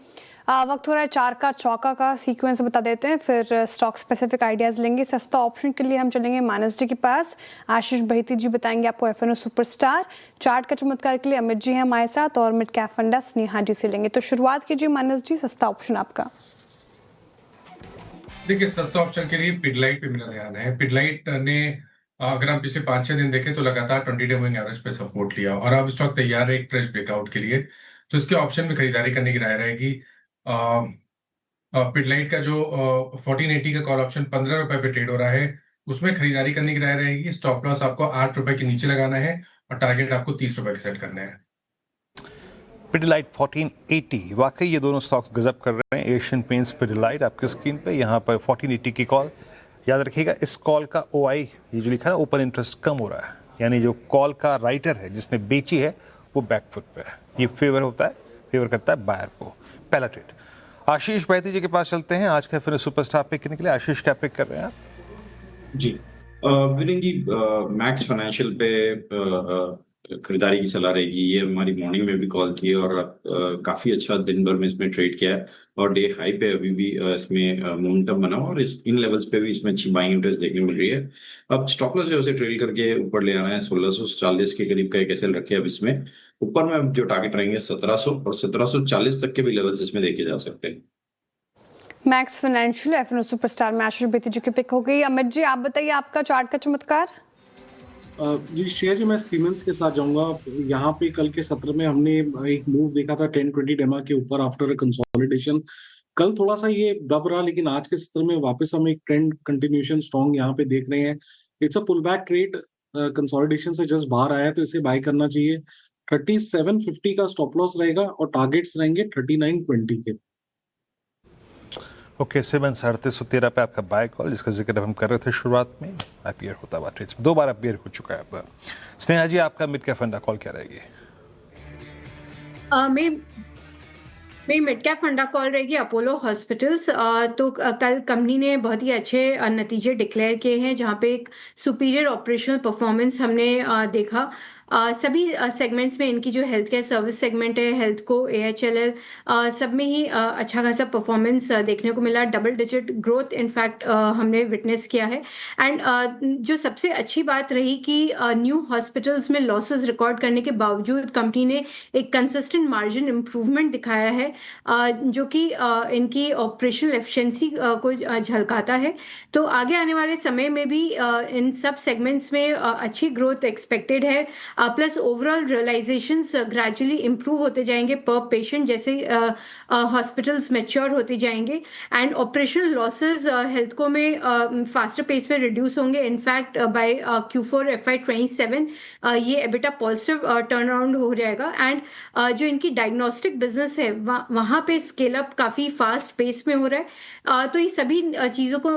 वक्त हो रहा है चार का चौका का सीक्वेंस बता देते हैं, फिर स्टॉक स्पेसिफिक आइडियाज़ लेंगे। सस्ता ऑप्शन के लिए हम चलेंगे मानस जी के पास, आशीष बहिती जी बताएंगे आपको एफएनओ सुपरस्टार, चार्ट का चमत्कार के लिए अमित जी हैं हमारे साथ और मिड कैप फंडा स्नेहा जी से लेंगे। तो शुरुआत कीजिए मानस जी, सस्ता ऑप्शन आपका। देखिए, सस्ता ऑप्शन के लिए पिडलाइट पे मेरा ध्यान है। पिडलाइट ने अगर हम पिछले 5-6 दिन देखें तो लगातार 20 डे मूविंग एवरेज पे सपोर्ट लिया और अब स्टॉक तैयार है एक फ्रेश ब्रेकआउट के लिए, तो इसके ऑप्शन में खरीदारी करने की राय रहेगी। पिडलाइट का जो 1480 का कॉल ऑप्शन 15 रुपए पे ट्रेड हो रहा है, उसमें खरीदारी करने की राय रहेगी। स्टॉप लॉस आपको 8 रुपए के नीचे लगाना है और टारगेट आपको 30 रुपए के सेट करना है। पिडलाइट 1480, वाकई ये दोनों स्टॉक्स गजब कर रहे हैं। एशियन पेंट्स, पिडलाइट आपके स्क्रीन पे यहाँ पर 1480 की कॉल। याद रखिएगा इस कॉल का OI ये जो लिखा है ना, ओपन इंटरेस्ट कम हो रहा है, यानी जो कॉल का राइटर है जिसने बेची है वो बैकफुट पे है। ये फेवर करता है बायर को। पहला ट्रेड आशीष बहिती जी के पास चलते हैं। आज का फिर सुपरस्टार पिक करने के लिए आशीष क्या पिक कर रहे हैं आप? जी वीरेंद्र जी, मैक्स फाइनेंशियल पे खरीदारी की सलाह रहेगी। ये हमारी मॉर्निंग में भी कॉल थी और काफी अच्छा दिन भर में इसमें ट्रेड किया है और डे हाई पे अभी भी इसमें मोमेंटम बना और इन लेवल्स पे भी इसमें अच्छी बाइंग इंटरेस्ट देखने मिल रही है। अब स्टॉप लॉस जो है उसे ट्रेल करके ऊपर ले आना है। 1640 के करीब का एक एसएल रखे अब इसमें। ऊपर में जो टारगेट रहेंगे 1700 और 1740 तक के भी लेवल्स इसमें देखे जा सकते हैं। मैक्स फाइनेंशियल एफएनओ सुपरस्टार में आशीष बहिती जी की पिक हो गई। अमित जी आप बताइए आपका चार्ट का चमत्कार। जी श्रेया जी, मैं सीमेंस के साथ जाऊंगा। यहाँ पे कल के सत्र में हमने एक मूव देखा था 10-20 डेमा के ऊपर आफ्टर कंसोलिडेशन। कल थोड़ा सा ये दब रहा, लेकिन आज के सत्र में वापस हम एक ट्रेंड कंटिन्यूएशन स्ट्रॉन्ग यहाँ पे देख रहे हैं। It's a pull back trade, consolidation से जस्ट बाहर आया तो इसे बाय करना चाहिए। 3750 का स्टॉप लॉस रहेगा और टारगेट्स रहेंगे 3920 के। ओके, 3713 पे आपका बाय कॉल, जिसका जिक्र हम कर रहे थे शुरुआत में, अपीयर होता हुआ ट्रेड्स में 2 बार अपीयर हो चुका है अब। स्नेहा जी आपका मिड कैप फंडा कॉल क्या रहेगी? मेरी मिड कैप फंडा कॉल रहेगी अपोलो हॉस्पिटल्स। तो कल कंपनी ने बहुत ही अच्छे नतीजे डिक्लेयर किए हैं, जहाँ पे एक सुपीरियर ऑपरेशनल परफॉर्मेंस हमने देखा। सभी सेगमेंट्स में इनकी जो हेल्थ केयर सर्विस सेगमेंट है, हेल्थ को, AHLL, सब में ही अच्छा खासा परफॉर्मेंस देखने को मिला। डबल डिजिट ग्रोथ इनफैक्ट हमने विटनेस किया है। एंड जो सबसे अच्छी बात रही कि न्यू हॉस्पिटल्स में लॉसेस रिकॉर्ड करने के बावजूद कंपनी ने एक कंसिस्टेंट मार्जिन इम्प्रूवमेंट दिखाया है, जो कि इनकी ऑपरेशनल एफिशिएंसी को झलकाता है। तो आगे आने वाले समय में भी इन सब सेगमेंट्स में अच्छी ग्रोथ एक्सपेक्टेड है। Plus overall realisations gradually improve होते जाएंगे पर पेशेंट जैसे हॉस्पिटल्स मैच्योर होते जाएंगे। एंड ऑपरेशनल लॉसेस हेल्थ को में फास्टर पेस पे रिड्यूस होंगे। इनफैक्ट बाय Q4 FY27 ये एबिटा पॉजिटिव टर्न अराउंड हो जाएगा। एंड जो इनकी डायग्नोस्टिक बिजनेस है वहाँ पे स्केल अप काफ़ी फास्ट पेस में हो रहा है। तो ये सभी चीज़ों को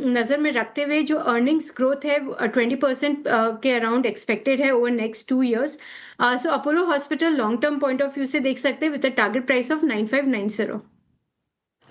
नज़र में रखते हुए जो अर्निंग्स ग्रोथ है 20% के अराउंड एक्सपेक्टेड है over next 2 years। So Apollo hospital long term point of view से देख सकते हैं with a target price of 9590।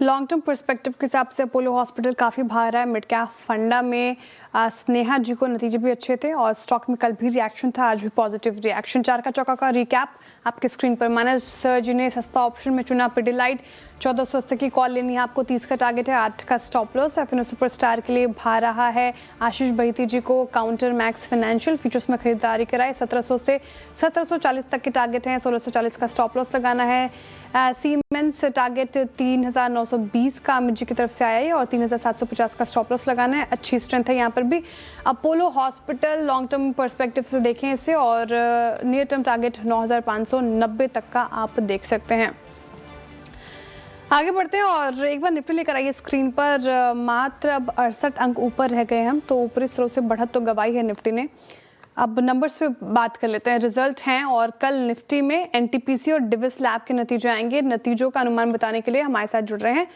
Long term perspective के हिसाब से अपोलो हॉस्पिटल काफ़ी भाग रहा है। मिड कैप फंडा में स्नेहा जी को नतीजे भी अच्छे थे और स्टॉक में कल भी रिएक्शन था, आज भी पॉजिटिव रिएक्शन। 4 का चौका का रिकैप आपके स्क्रीन पर। मानस जी ने सस्ता ऑप्शन में चुना पिडिलाइट, 1480 की कॉल लेनी है आपको, 30 का टारगेट है, 8 का स्टॉप लॉस। एफएनओ सुपरस्टार के लिए भा रहा है आशीष बहिती जी को काउंटर मैक्स फाइनेंशियल, फ्यूचर्स में खरीदारी कराए 1700 से 1740 तक के टारगेट हैं, 1640 का स्टॉप लॉस लगाना है। सीमेंस टारगेट 3920 का अमित जी की तरफ से आया है और 3750 का स्टॉप लॉस लगाना है। अच्छी स्ट्रेंथ है यहाँ पर भी। Apollo hospital long term perspective से देखें इसे और नियर टर्म टारगेट 9590 तक का आप देख सकते हैं। आगे बढ़ते हैं और एक बार निफ्टी लेकर आइए स्क्रीन पर। मात्र अब 68 अंक ऊपर रह गए हम, तो ऊपरी स्तरों से बढ़त तो गवाई है निफ्टी ने। अब नंबर्स पे बात कर लेते हैं। रिजल्ट हैं और कल निफ्टी में एनटीपीसी और डिविस लैब के नतीजे आएंगे। नतीजों का अनुमान बताने के लिए हमारे साथ जुड़ रहे हैं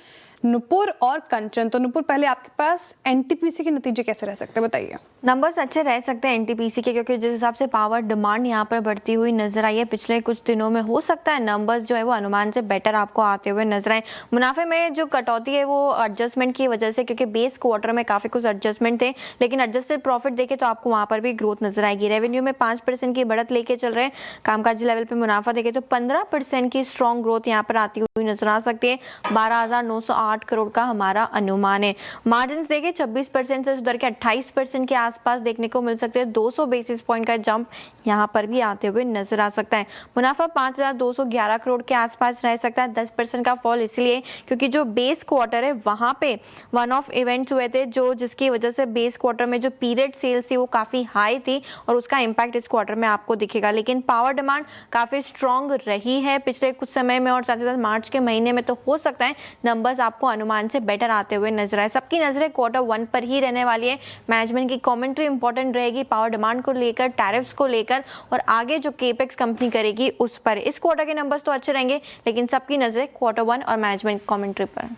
नुपुर और कंचन। तो नुपुर, पहले आपके पास एनटीपीसी के नतीजे कैसे रह सकते हैं, बताइए। नंबर्स अच्छे रह सकते हैं एनटीपीसी के, क्योंकि जिस हिसाब से पावर डिमांड यहाँ पर बढ़ती हुई नजर आई है पिछले कुछ दिनों में, हो सकता है नंबर्स जो है वो अनुमान से बेटर आपको आते हुए नजर आए। मुनाफे में जो कटौती है वो एडजस्टमेंट की वजह से, क्योंकि बेस क्वार्टर में काफी कुछ एडजस्टमेंट थे, लेकिन एडजस्टेड प्रॉफिट देखे तो आपको वहाँ पर भी ग्रोथ नजर आएगी। रेवेन्यू में 5% की बढ़त लेके चल रहे हैं। कामकाजी लेवल पर मुनाफा देखे तो 15% की स्ट्रॉन्ग ग्रोथ यहाँ पर आती हुई नजर आ सकती है। 12,908 करोड़ का हमारा अनुमान है। मार्जिन देखे 26% से सुधर के 28% के आसपास देखने को मिल सकते हैं। 200 बेसिस पॉइंट का जंप यहाँ पर भी आते हुए नजर आ सकता है। मुनाफा 5,211 करोड़ के आसपास रह सकता है। 10% का फॉल इसलिए क्योंकि जो बेस क्वार्टर है वहां पे वन ऑफ इवेंट्स हुए थे, जो जिसकी वजह से बेस क्वार्टर में जो पीरियड सेल्स थी वो काफी हाई थी और उसका इंपैक्ट इस क्वार्टर में आपको दिखेगा। लेकिन पावर डिमांड काफी स्ट्रॉन्ग रही है पिछले कुछ समय में और साथ ही साथ मार्च के महीने में, तो हो सकता है नंबर्स आपको अनुमान से बेटर आते हुए नजर आए। सबकी नजरें Q1 पर ही रहने वाली है। मैनेजमेंट की कमेंट्री इंपॉर्टेंट रहेगी पावर डिमांड को लेकर, टैरिफ्स को लेकर और आगे जो केपेक्स कंपनी करेगी उस पर। इस क्वार्टर के नंबर्स तो अच्छे रहेंगे, लेकिन सबकी नजरें Q1 और मैनेजमेंट कमेंट्री पर।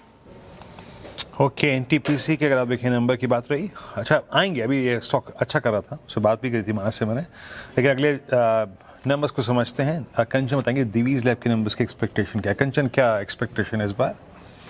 ओके, एनटीपीसी के अगर आप देखें नंबर की बात रही, अच्छा आएंगे। अभी ये स्टॉक अच्छा कर रहा था, उससे बात भी करी थी मानस से मैंने, लेकिन अगले नंबर्स को समझते हैं। कंचन बताएंगे दिवीज लैब के नंबर्स की एक्सपेक्टेशन क्या है। कंचन, क्या एक्सपेक्टेशन है इस बार?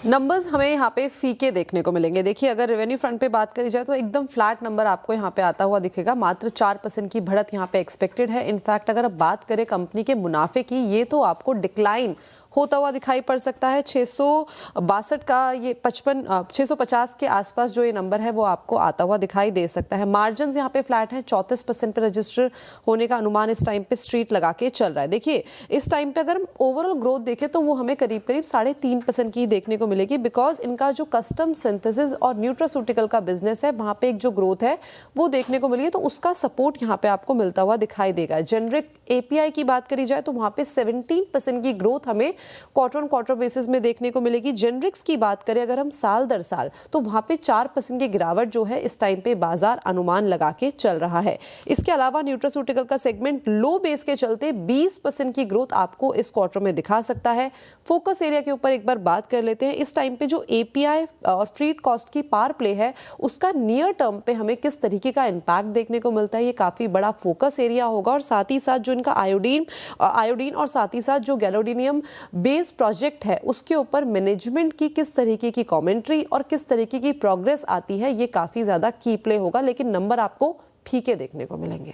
नंबर्स हमें यहाँ पे फीके देखने को मिलेंगे। देखिए, अगर रेवेन्यू फ्रंट पे बात करी जाए तो एकदम फ्लैट नंबर आपको यहाँ पे आता हुआ दिखेगा। मात्र 4% की बढ़त यहाँ पे एक्सपेक्टेड है। इनफैक्ट अगर अब बात करें कंपनी के मुनाफे की, ये तो आपको डिक्लाइन होता हुआ दिखाई पड़ सकता है। 662 का ये 650 के आसपास जो ये नंबर है वो आपको आता हुआ दिखाई दे सकता है। मार्जिन यहाँ पे फ्लैट है, 34% पे रजिस्टर होने का अनुमान इस टाइम पे स्ट्रीट लगा के चल रहा है। देखिए, इस टाइम पे अगर हम ओवरऑल ग्रोथ देखें तो वो हमें करीब 3.5% की देखने को मिलेगी, बिकॉज इनका जो कस्टम सिंथेसिस और न्यूट्रास्यूटिकल का बिजनेस है वहाँ पे एक जो ग्रोथ है वो देखने को मिली है, तो उसका सपोर्ट यहाँ पे आपको मिलता हुआ दिखाई देगा। जेनरिक एपीआई की बात करी जाए तो वहाँ पे 17% की ग्रोथ हमें क्वार्टर बेसिस में देखने को मिलेगी। जेनरिक्स की बात करें अगर हम साल दर साल, तो वहां पे 4% की गिरावट जो है इस टाइम पे बाजार अनुमान लगा के चल रहा है। इसके अलावा न्यूट्रास्यूटिकल का सेगमेंट लो बेस के चलते 20% की ग्रोथ आपको इस क्वार्टर में दिखा सकता है। फोकस एरिया के ऊपर एक बार बात कर लेते हैं। इस टाइम पे जो एपीआई और फ्रीट कॉस्ट की पार प्ले है उसका नियर टर्म पे हमें किस तरीके का इंपैक्ट देखने को मिलता है, ये काफी बड़ा फोकस एरिया होगा। और साथ ही साथ जो इनका आयोडीन और साथ ही साथ जो गैलोडीनियम बेस प्रोजेक्ट है उसके ऊपर मैनेजमेंट की किस तरीके की कमेंट्री और किस तरीके की प्रोग्रेस आती है, ये काफी ज्यादा की प्ले होगा। लेकिन नंबर आपको फीके देखने को मिलेंगे।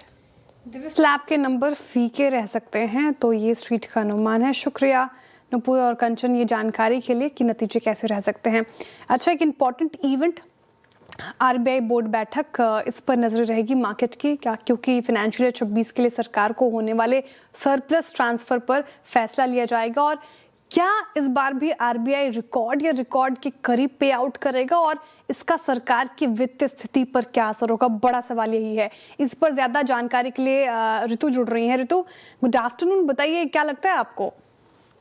दिविस लैब के नंबर फीके रह सकते हैं, तो ये स्ट्रीट का अनुमान है। शुक्रिया नुपुर और कंचन ये जानकारी के लिए कि नतीजे कैसे रह सकते हैं। अच्छा, एक इम्पॉर्टेंट इवेंट आरबीआई बोर्ड बैठक, इस पर नजर रहेगी मार्केट की, क्या क्योंकि फाइनेंशियल ईयर 26 के लिए सरकार को होने वाले सरप्लस ट्रांसफर पर फैसला लिया जाएगा और क्या इस बार भी आरबीआई रिकॉर्ड के करीब पे आउट करेगा और इसका सरकार की वित्तीय स्थिति पर क्या असर होगा, बड़ा सवाल यही है। इस पर ज्यादा जानकारी के लिए ऋतु जुड़ रही हैं। ऋतु, गुड आफ्टरनून, बताइए क्या लगता है आपको,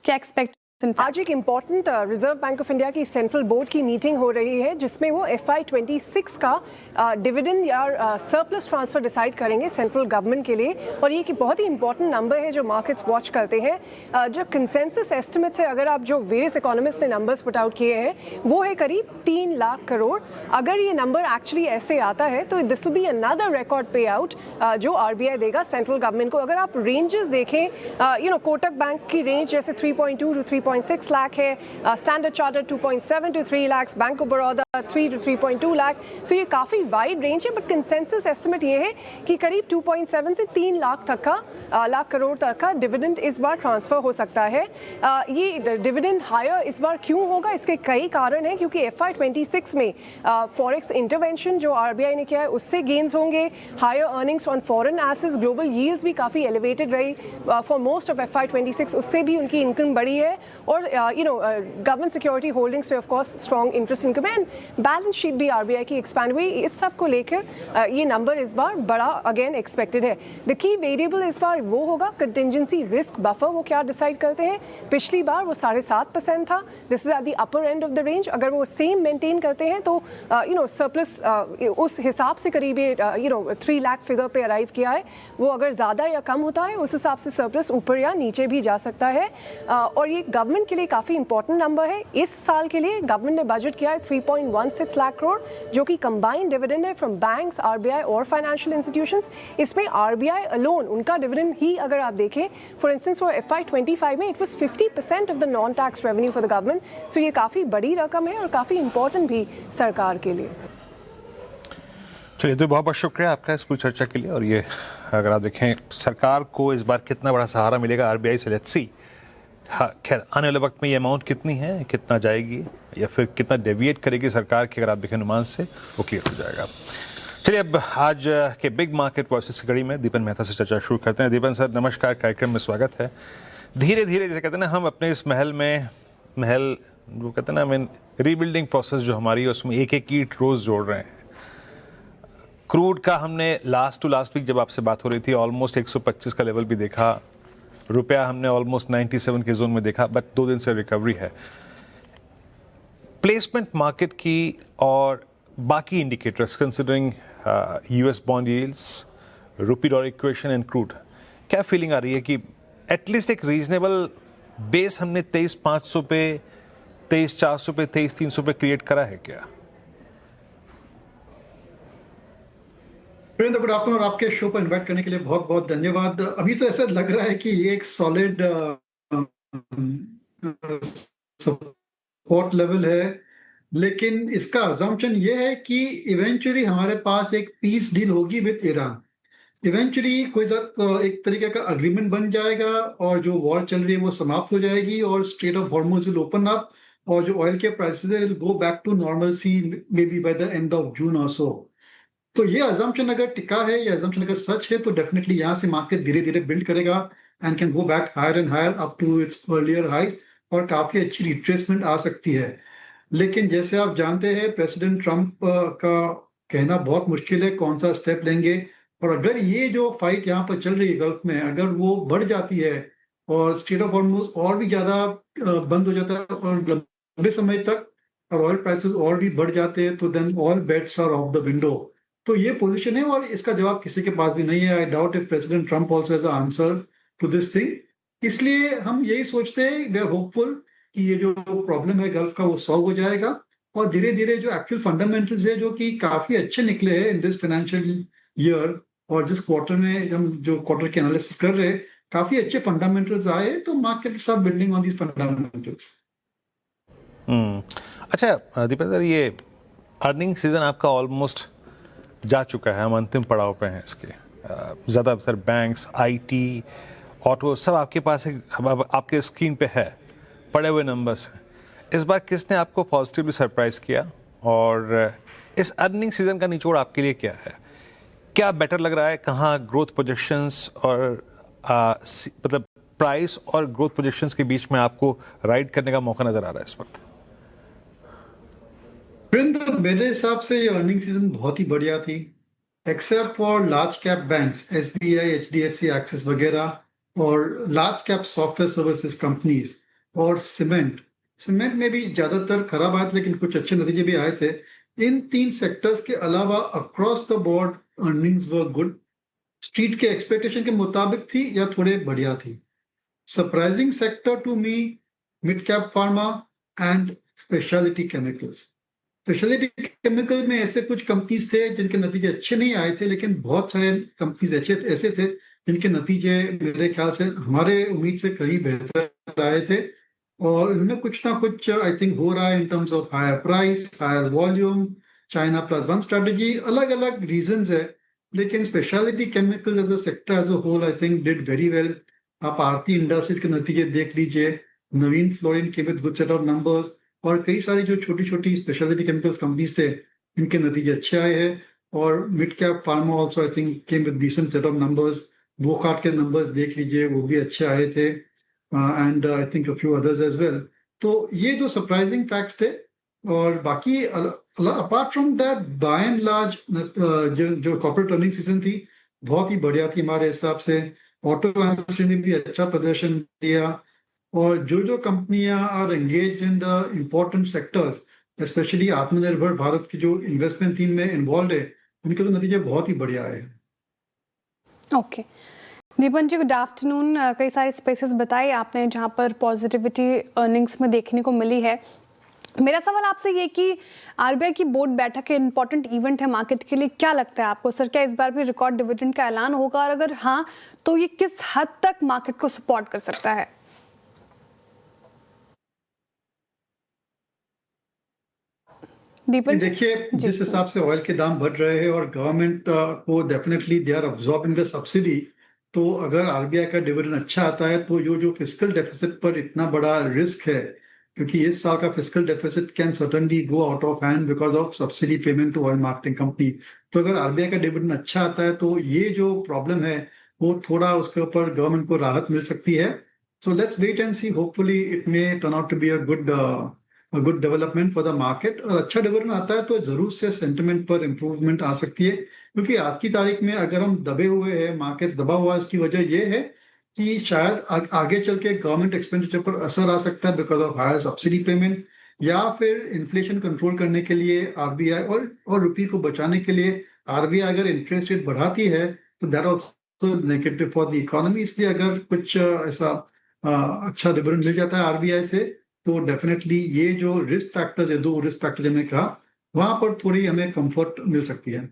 क्या एक्सपेक्ट? आज एक important reserve bank of India की सेंट्रल बोर्ड की मीटिंग हो रही है जिसमें वो FY26 का डिविडेंड या सरप्लस ट्रांसफर डिसाइड करेंगे सेंट्रल गवर्नमेंट के लिए। और ये कि बहुत ही इंपॉर्टेंट नंबर है जो मार्केट्स वॉच करते हैं। जो कंसेंसस एस्टिमेट्स है, अगर आप जो वेरियस इकोनॉमिस्ट ने नंबर्स पुट आउट किए हैं, वो है करीब 3 लाख करोड़। अगर ये नंबर एक्चुअली ऐसे आता है तो this will be another record पे आउट जो आरबीआई देगा सेंट्रल गवर्नमेंट को। अगर आप रेंजेस देखें, कोटक बैंक की रेंज जैसे 3.2 to 3.6 लाख है, standard chartered 2.7 to 3 lakh, bank of Baroda 3 to 3.2 lakh. So ये काफ़ी वाइड रेंज है, बट कंसेंसस एस्टिमेट ये है कि करीब 2.7 से 3 लाख तक का लाख करोड़ तक का डिविडेंड इस बार ट्रांसफर हो सकता है। ये डिविडेंड हायर इस बार क्यों होगा, इसके कई कारण हैं, क्योंकि FY26 में फॉरेक्स इंटरवेंशन जो आरबीआई ने किया है उससे गेन्स होंगे, higher earnings on foreign assets, global yields भी काफ़ी एलिवेटेड रही फॉर मोस्ट ऑफ FY26, उससे भी उनकी इनकम बढ़ी है। और गवर्नमेंट सिक्योरिटी होल्डिंग्स पे of course strong interest income and balance sheet भी आरबीआई की एक्सपैंड हुई, इस सब को लेकर ये नंबर इस बार बड़ा अगेन एक्सपेक्टेड है। द की वेरिएबल इस बार वो होगा कंटिजेंसी रिस्क बफर, वो क्या डिसाइड करते हैं। पिछली बार वो 7.5% था, this is at the upper end of the range. अगर वो सेम मेंटेन करते हैं तो सरप्लस उस हिसाब से करीब ये 3 लाख फिगर पे अराइव किया है। वो अगर ज़्यादा या कम होता है उस हिसाब से सरप्लस ऊपर या नीचे भी जा सकता है। और ये गवर्नमेंट के लिए काफ़ी इंपॉर्टेंट नंबर है। इस साल के लिए गवर्नमेंट ने बजट किया है 3.16 लाख करोड़, जो कि कंबाइंड डिविडेंड है फ्रॉम बैंक्स, आरबीआई और फाइनेंशियल इंस्टीट्यूशंस। इसमें आरबीआई अलोन उनका डिविडेंड ही अगर आप देखें, फॉर इंस्टेंस फॉर FY25 में it was 50% of the non tax revenue for the government. So ये काफ़ी बड़ी रकम है और काफ़ी इंपॉर्टेंट भी सरकार के लिए। चलिए, तो बहुत बहुत शुक्रिया आपका इस पूरी चर्चा के लिए। और ये अगर आप देखें सरकार को इस बार कितना बड़ा सहारा मिलेगा आरबीआई से, लेट्स सी। हाँ, खैर आने वाले वक्त में ये अमाउंट कितनी है, कितना जाएगी या फिर कितना डेविएट करेगी सरकार की, अगर आप देखें अनुमान से, वो क्लियर हो जाएगा। चलिए, अब आज के बिग मार्केट वॉइसेस की कड़ी में दीपन मेहता से चर्चा शुरू करते हैं। दीपन सर, नमस्कार, कार्यक्रम में स्वागत है। धीरे धीरे जैसे कहते हैं ना, हम अपने इस महल जो कहते हैं ना, रीबिल्डिंग प्रोसेस जो हमारी है उसमें एक एक ईंट रोज जोड़ रहे हैं। क्रूड का हमने लास्ट वीक जब आपसे बात हो रही थी ऑलमोस्ट 125 का लेवल भी देखा, रुपया हमने ऑलमोस्ट 97 के जोन में देखा, बट 2 दिन से रिकवरी है। प्लेसमेंट मार्केट की और बाकी indicators considering US bond yields, rupee dollar equation and crude, क्या फीलिंग आ रही है कि एटलीस्ट एक रीजनेबल बेस हमने 23,500 पे, 23,400 पे, 23,300 पे क्रिएट करा है क्या? Virendra, good afternoon. आपके शो पर इनवाइट करने के लिए बहुत बहुत धन्यवाद। अभी तो ऐसा लग रहा है कि ये एक सॉलिड सपोर्ट लेवल है, लेकिन इसका अजम्पशन ये है कि इवेंचुअली हमारे पास एक पीस डील होगी विद ईरान। इवेंचुअली कोई एक तरीके का अग्रीमेंट बन जाएगा और जो वॉर चल रही है वो समाप्त हो जाएगी और strait of Hormuz will open up और जो ऑयल के prices will go back to normal see maybe by the end of June और सो। तो ये अजम्पशन अगर टिका है, ये अजम्पशन अगर सच है, तो डेफिनेटली यहाँ से मार्केट धीरे धीरे बिल्ड करेगा and can go back higher and higher up to its earlier highs और काफी अच्छी रिट्रेसमेंट आ सकती है। लेकिन जैसे आप जानते हैं, प्रेसिडेंट ट्रंप का कहना बहुत मुश्किल है कौन सा स्टेप लेंगे। और अगर ये जो फाइट यहाँ पर चल रही है गल्फ में, अगर वो बढ़ जाती है और स्ट्रेट ऑफ हॉर्मुज और भी ज्यादा बंद हो जाता है और लंबे समय तक और ऑयल प्राइसेस और भी बढ़ जाते हैं, तो then all bets are off the window. तो ये पोजीशन है और इसका जवाब किसी के पास भी नहीं है। I doubt if President Trump also has a answer to this thing. इसलिए हम यही सोचते हैं, वी आर होपफुल कि ये जो प्रॉब्लम है गल्फ का वो सॉल्व हो जाएगा और धीरे धीरे जो एक्चुअल फंडामेंटल्स है जो कि काफी अच्छे निकले हैं इन दिस फाइनेंशियल ईयर और जिस क्वार्टर में हम जो क्वार्टर के एनालिसिस कर रहे हैं, काफी अच्छे फंडामेंटल्स आए, तो markets are building on these fundamentals. अच्छा दीपक सर, ये अर्निंग सीजन आपका ऑलमोस्ट जा चुका है, हम अंतिम पड़ाव पे हैं इसके। ज़्यादातर बैंक्स, आईटी, ऑटो सब आपके पास है, आपके स्क्रीन पे है, पड़े हुए नंबर्स हैं। इस बार किसने आपको पॉजिटिवली सरप्राइज किया और इस अर्निंग सीजन का निचोड़ आपके लिए क्या है? क्या बेटर लग रहा है? कहाँ ग्रोथ प्रोजेक्शंस और मतलब प्राइस और ग्रोथ प्रोजेक्शंस के बीच में आपको राइड करने का मौका नजर आ रहा है इस वक्त? मेरे हिसाब से ये अर्निंग सीजन बहुत ही बढ़िया थी, except for large cap banks, SBI, HDFC, axis वगैरह और large cap software services companies और सीमेंट में भी ज्यादातर खराब आए थे, लेकिन कुछ अच्छे नतीजे भी आए थे। इन 3 सेक्टर्स के अलावा across the board earnings were good, street के एक्सपेक्टेशन के मुताबिक थी या थोड़े बढ़िया थी। Surprising sector to me mid cap pharma and specialty chemicals. Specialty chemical में ऐसे कुछ कंपनीज थे जिनके नतीजे अच्छे नहीं आए थे, लेकिन बहुत सारे कंपनीज ऐसे थे जिनके नतीजे मेरे ख्याल से हमारे उम्मीद से कहीं बेहतर आए थे और इनमें कुछ ना कुछ आई थिंक हो रहा है in terms of higher price, higher volume, China +1 strategy, अलग अलग रीजंस है। लेकिन speciality chemical as a sector as a whole I think did very well. आप आरती इंडस्ट्रीज के नतीजे देख लीजिए, Navin Fluorine came with good set of numbers और कई सारी जो छोटी छोटी स्पेशलिटी केमिकल्स कंपनीज थे इनके नतीजे अच्छे आए हैं और mid cap pharma also I think came with decent set of numbers. Wockhardt के नंबर्स देख लीजिए, वो भी अच्छे आए थे। And I think a few others as well. तो ये जो सरप्राइजिंग फैक्ट्स थे, और बाकी apart from that by and large जो कॉर्पोरेट अर्निंग सीजन थी बहुत ही बढ़िया थी हमारे हिसाब से। ऑटो इंडस्ट्री ने भी अच्छा प्रदर्शन दिया, और जो कंपनियां are engage in the important sectors, specially Atmanirbhar Bharat की जो इन्वेस्टमेंट थीम में इन्वॉल्व है, उनके तो नतीजे बहुत ही बढ़िया आए। ओके दीपन जी, गुड आफ्टरनून। कई सारे स्पेसेस बताए आपने जहां पर पॉजिटिविटी अर्निंग्स में देखने को मिली है। मेरा सवाल आपसे ये कि आरबीआई की बोर्ड बैठक इंपॉर्टेंट इवेंट है मार्केट के लिए, क्या लगता है आपको सर, क्या इस बार भी रिकॉर्ड डिविडेंड का ऐलान होगा, और अगर हाँ तो ये किस हद तक मार्केट को सपोर्ट कर सकता है? दीपन जी, देखिए जिस हिसाब से ऑयल के दाम बढ़ रहे हैं और गवर्नमेंट को definitely they are absorbing the subsidy, तो अगर आरबीआई का डिविडेंड अच्छा आता है तो जो फिस्कल डेफिसिट पर इतना बड़ा रिस्क है, क्योंकि इस साल का fiscal deficit can certainly go out of hand because of subsidy payment to oil marketing company. तो अगर आरबीआई का डिविडेंड अच्छा आता है तो ये जो प्रॉब्लम है वो थोड़ा उसके ऊपर गवर्नमेंट को राहत मिल सकती है। So let's wait and see, hopefully it may turn out to be a good development for the market. और अच्छा डिविडेंड आता है तो जरूर से सेंटिमेंट पर इंप्रूवमेंट आ सकती है, क्योंकि आज की तारीख में अगर हम दबे हुए हैं, मार्केट दबा हुआ है, इसकी वजह यह है कि शायद आगे चल के गवर्नमेंट एक्सपेंडिचर पर असर आ सकता है because of higher subsidy payment, या फिर इन्फ्लेशन कंट्रोल करने के लिए आरबीआई और रुपये को बचाने के लिए आरबीआई अगर इंटरेस्ट रेट बढ़ाती है तो that also is negative for the economy. इसलिए अगर कुछ ऐसा अच्छा डिविडेंड मिल जाता है आरबीआई से तो डेफिनेटली ये जो रिस्क फैक्टर्स है, दो रिस्क फैक्टर हमने कहा, वहां पर थोड़ी हमें कंफर्ट मिल सकती है।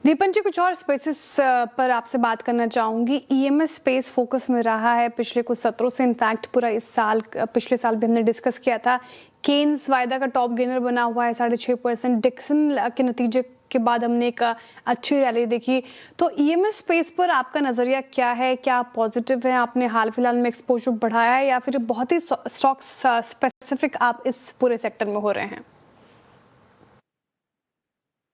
दीपन जी, कुछ और स्पेसेस पर आपसे बात करना चाहूंगी। ईएमएस स्पेस फोकस में रहा है पिछले कुछ सत्रों से, इनफैक्ट पूरा इस साल, पिछले साल भी हमने डिस्कस किया था। केन्स वायदा का टॉप गेनर बना हुआ है 6.5%। डिक्सन के नतीजे के बाद हमने एक अच्छी रैली देखी। तो ईएमएस स्पेस पर आपका नजरिया क्या है, क्या पॉजिटिव है? आपने हाल फिलहाल में एक्सपोजर बढ़ाया है या फिर बहुत ही स्टॉक्स स्पेसिफिक आप इस पूरे सेक्टर में हो रहे हैं?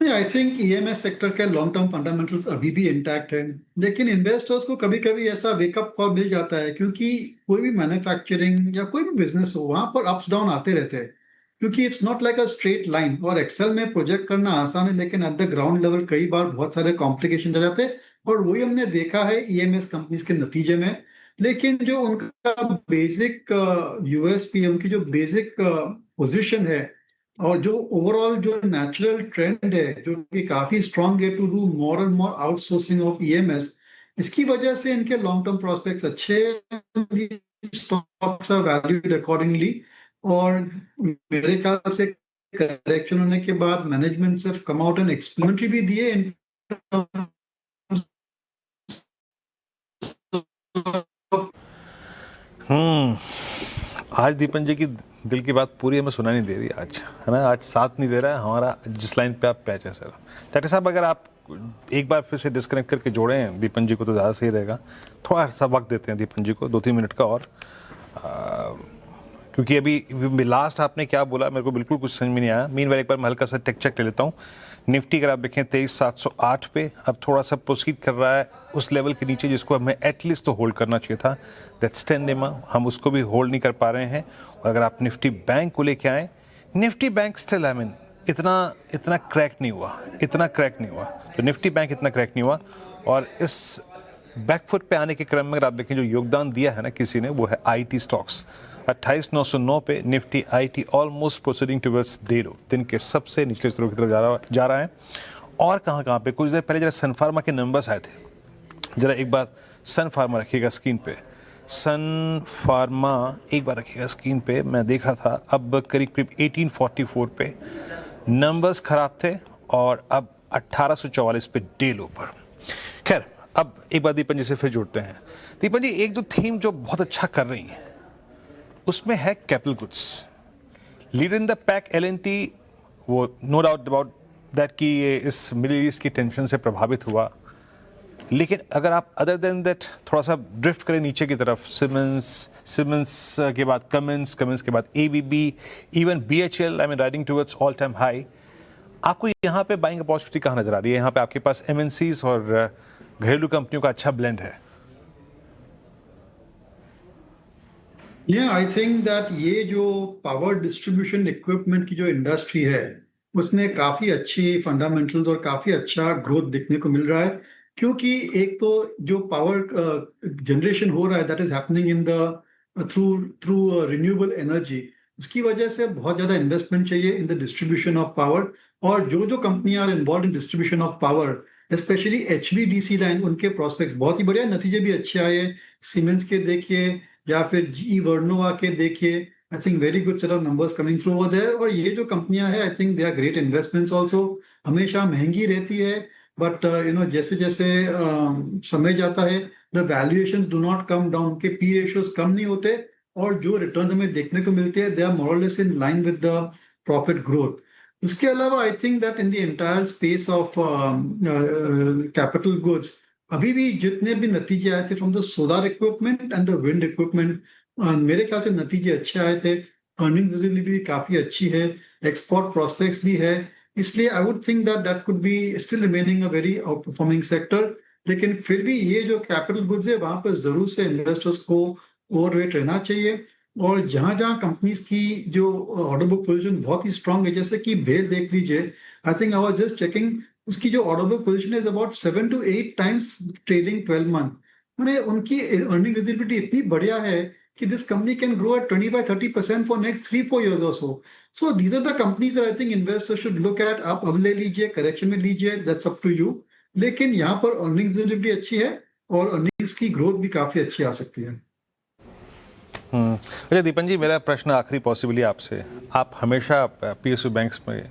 आई थिंक ईएमएस सेक्टर के लॉन्ग टर्म फंडामेंटल्स अभी भी इंटैक्ट है, लेकिन इन्वेस्टर्स को कभी कभी ऐसा वेकअप कॉल मिल जाता है, क्योंकि कोई भी मैन्युफैक्चरिंग या कोई भी बिजनेस हो वहां पर अप्स डाउन आते रहते हैं, क्योंकि it's not like a straight line. और एक्सेल में प्रोजेक्ट करना आसान है, लेकिन एट द ग्राउंड लेवल कई बार बहुत सारे कॉम्प्लिकेशन आ जाते हैं, और वही हमने देखा है ईएमएस कंपनीज के नतीजे में। लेकिन जो उनका बेसिक यूएसपी, उनकी जो बेसिक पोजिशन है, और जो ओवरऑल जो नेचुरल ट्रेंड है जो कि काफी स्ट्रांग है to do more and more outsourcing of EMS, इसकी वजह से इनके लॉन्ग टर्म प्रोस्पेक्ट्स अच्छे, स्टॉक्स आर वैल्यूड अकॉर्डिंगली। और मेरे ख्याल से करेक्शन होने के बाद मैनेजमेंट सिर्फ कम आउट एंड एक्सप्लेनेटरी भी दिए इन आज दीपन जी की दिल की बात पूरी हमें सुना नहीं दे रही आज, है ना, आज साथ नहीं दे रहा है हमारा जिस लाइन पे आप पैच है। सर टाटा साहब, अगर आप एक बार फिर से डिस्कनेक्ट करके जोड़े हैं दीपन जी को तो ज़्यादा सही रहेगा। थोड़ा सा वक्त देते हैं दीपन जी को, 2-3 मिनट का और, क्योंकि अभी लास्ट आपने क्या बोला मेरे को बिल्कुल कुछ समझ में नहीं आया। मीनवाइल एक बार मैं हल्का सा टेक चेक ले लेता हूँ। निफ्टी अगर आप देखें 23,708 पे अब थोड़ा सा प्रोसीड कर रहा है उस लेवल के नीचे जिसको हमें एटलीस्ट तो होल्ड करना चाहिए था, दैट्स 10 EMA, हम उसको भी होल्ड नहीं कर पा रहे हैं। और अगर आप निफ्टी बैंक को लेके आए, निफ्टी बैंक स्टिल इतना क्रैक नहीं हुआ, तो निफ्टी बैंक इतना क्रैक नहीं हुआ। और इस बैकफुट पे आने के क्रम में अगर आप देखें जो योगदान दिया है ना किसी ने, वो है आईटी स्टॉक्स। 28,909 पे Nifty IT almost proceeding towards day लो, दिन के सबसे निचले स्तरों की तरफ जा रहा है। और कहाँ पे कुछ देर पहले जरा सन फार्मा के नंबर्स आए थे, जरा एक बार सन फार्मा रखिएगा स्क्रीन पे, सन फार्मा एक बार रखिएगा स्क्रीन पे। मैं देख रहा था अब करीब 1844 पे नंबर्स खराब थे और अब 1844 पे डे लो पर। खैर, अब एक बार दीपन जी से फिर जुड़ते हैं। दीपन जी, एक दो थीम जो बहुत अच्छा कर रही है उसमें है capital goods, leader in the pack L&T, वो नो डाउट अबाउट दैट कि ये इस मिडिल ईस्ट की टेंशन से प्रभावित हुआ। लेकिन अगर आप अदर देन दैट थोड़ा सा ड्रिफ्ट करें नीचे की तरफ, सिमेंस के बाद कमिंस के बाद ABB, even BHEL, I mean riding towards all time high, आपको यहाँ पे बाइंग अपॉर्चुनिटी कहाँ नजर आ रही है? यहाँ पे आपके पास एमएनसीज और घरेलू कंपनियों का अच्छा ब्लेंड है। आई थिंक दैट ये जो पावर डिस्ट्रीब्यूशन इक्विपमेंट की जो इंडस्ट्री है उसमें काफी अच्छी फंडामेंटल्स और काफी अच्छा ग्रोथ देखने को मिल रहा है, क्योंकि एक तो जो पावर जनरेशन हो रहा है that is happening in the through through renewable energy, उसकी वजह से बहुत ज्यादा इन्वेस्टमेंट चाहिए in the distribution of power. और जो जो कंपनियां are involved in distribution of power specially HVDC line, उनके प्रोस्पेक्ट्स बहुत ही बढ़िया, नतीजे भी अच्छे आए। सीमेंस के देखिए या फिर GE वर्नोवा के देखिए, I think very good set of numbers coming through over there. और ये जो कंपनियां हैं I think they are great investments also. हमेशा महंगी रहती है बट जैसे जैसे समय जाता है the valuations do not come down, उनके पी रेशियोज कम नहीं होते और जो रिटर्न हमें देखने को मिलते हैं दे आर मोर और less in line with the profit growth. उसके अलावा I think that in the entire space of capital goods अभी भी जितने भी नतीजे आए थे from the solar equipment and the wind equipment, मेरे ख्याल से नतीजे अच्छे आए थे। अर्निंग विजिबिलिटी भी काफी अच्छी है, एक्सपोर्ट प्रोस्पेक्ट्स भी है, इसलिए I would think that that could be still remaining a very out performing sector. लेकिन फिर भी ये जो कैपिटल गुड्स है वहां पर जरूर से इन्वेस्टर्स को ओवरवेट रहना चाहिए। और जहां जहां कंपनीज की जो ऑर्डर बुक पोजीशन बहुत ही स्ट्रांग है, जैसे कि भेल देख लीजिए, I think I was just checking, उसकी जो order book position is about 7 to 8 times trailing 12 month. मैंने उनकी अर्निंग विजिबिलिटी इतनी बढ़िया है कि this company can grow at 25-30% for next 3-4 years और so. So these are the companies I think investors should look at. आप अब ले लीजिए, करेक्शन में लीजिए, दैट्स अप टू यू, लेकिन यहाँ पर अर्निंग विजिबिलिटी अच्छी है और अर्निंग्स की ग्रोथ भी काफी अच्छी आ सकती है। अच्छा दीपन जी, मेरा प्रश्न आखिरी पॉसिबली आपसे, आप हमेशा PSU बैंक्स में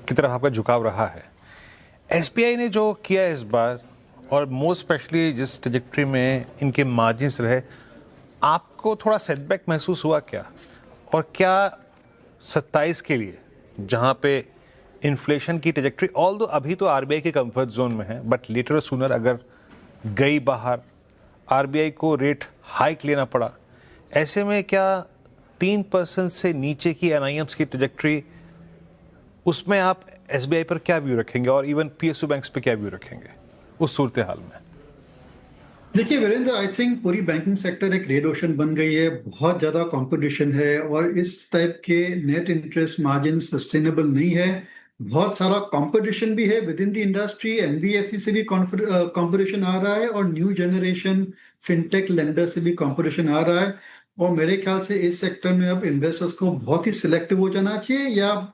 की तरफ आपका झुकाव रहा है। SBI ने जो किया इस बार और मोस्ट स्पेशली जिस ट्रजेक्ट्री में इनके मार्जिन्स रहे, आपको थोड़ा सेटबैक महसूस हुआ क्या? और क्या 27 के लिए जहां पे इन्फ्लेशन की ट्रजेक्ट्री ऑल दो अभी तो RBI के कंफर्ट जोन में है बट लेटर सूनर अगर गई बाहर, RBI को रेट हाइक लेना पड़ा, ऐसे में क्या 3% से नीचे की NIMs की ट्रजेक्ट्री, उसमें आप SBI पर क्या व्यू रखेंगे और इवन PSU बैंक्स पे क्या व्यू रखेंगे उस सूरत हाल में? देखिए वीरेंद्र, आई थिंक पूरी बैंकिंग सेक्टर एक रेड ओशन बन गई है, बहुत ज्यादा कंपटीशन है और इस टाइप के नेट इंटरेस्ट मार्जिन सस्टेनेबल नहीं है। बहुत सारा कंपटीशन भी है with in the industry, NBFC से भी कंपटीशन आ रहा है और न्यू जनरेशन फिनटेक लेंडर से भी कंपटीशन आ रहा है। और मेरे ख्याल से इस सेक्टर में अब इन्वेस्टर्स को बहुत ही सिलेक्टिव हो जाना चाहिए, या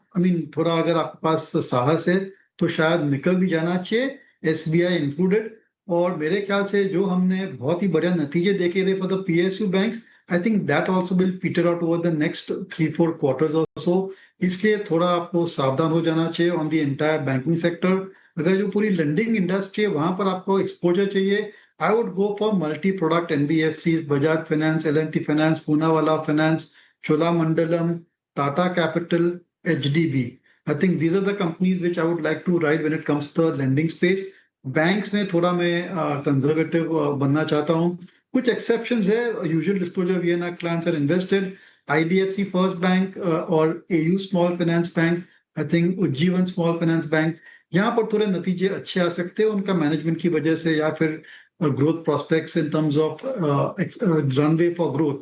थोड़ा अगर आपके पास साहस है तो शायद निकल भी जाना चाहिए, SBI इंक्लूडेड। और मेरे ख्याल से जो हमने बहुत ही बढ़िया नतीजे देखे थे for the PSU banks, I think that also will Peter out over the next 3-4 quarters और सो। इसलिए थोड़ा आपको सावधान हो जाना चाहिए on the entire banking sector. अगर जो पूरी लेंडिंग इंडस्ट्री है वहां पर आपको एक्सपोजर चाहिए, I would go for multi product NBFC, Bajaj finance, L&T finance, Poonawalla finance, Cholamandalam, Tata capital, HDB। I think these are the companies which I would like to ride when it comes to the lending space. Banks में थोड़ा मैं conservative बनना चाहता हूँ, कुछ exceptions है, usual disclosure VNR clients are invested, IDFC first bank और AU small finance bank, I think Ujjivan small finance bank, यहाँ पर थोड़े नतीजे अच्छे आ सकते हैं उनका मैनेजमेंट की वजह से या फिर growth prospects in terms of runway for growth.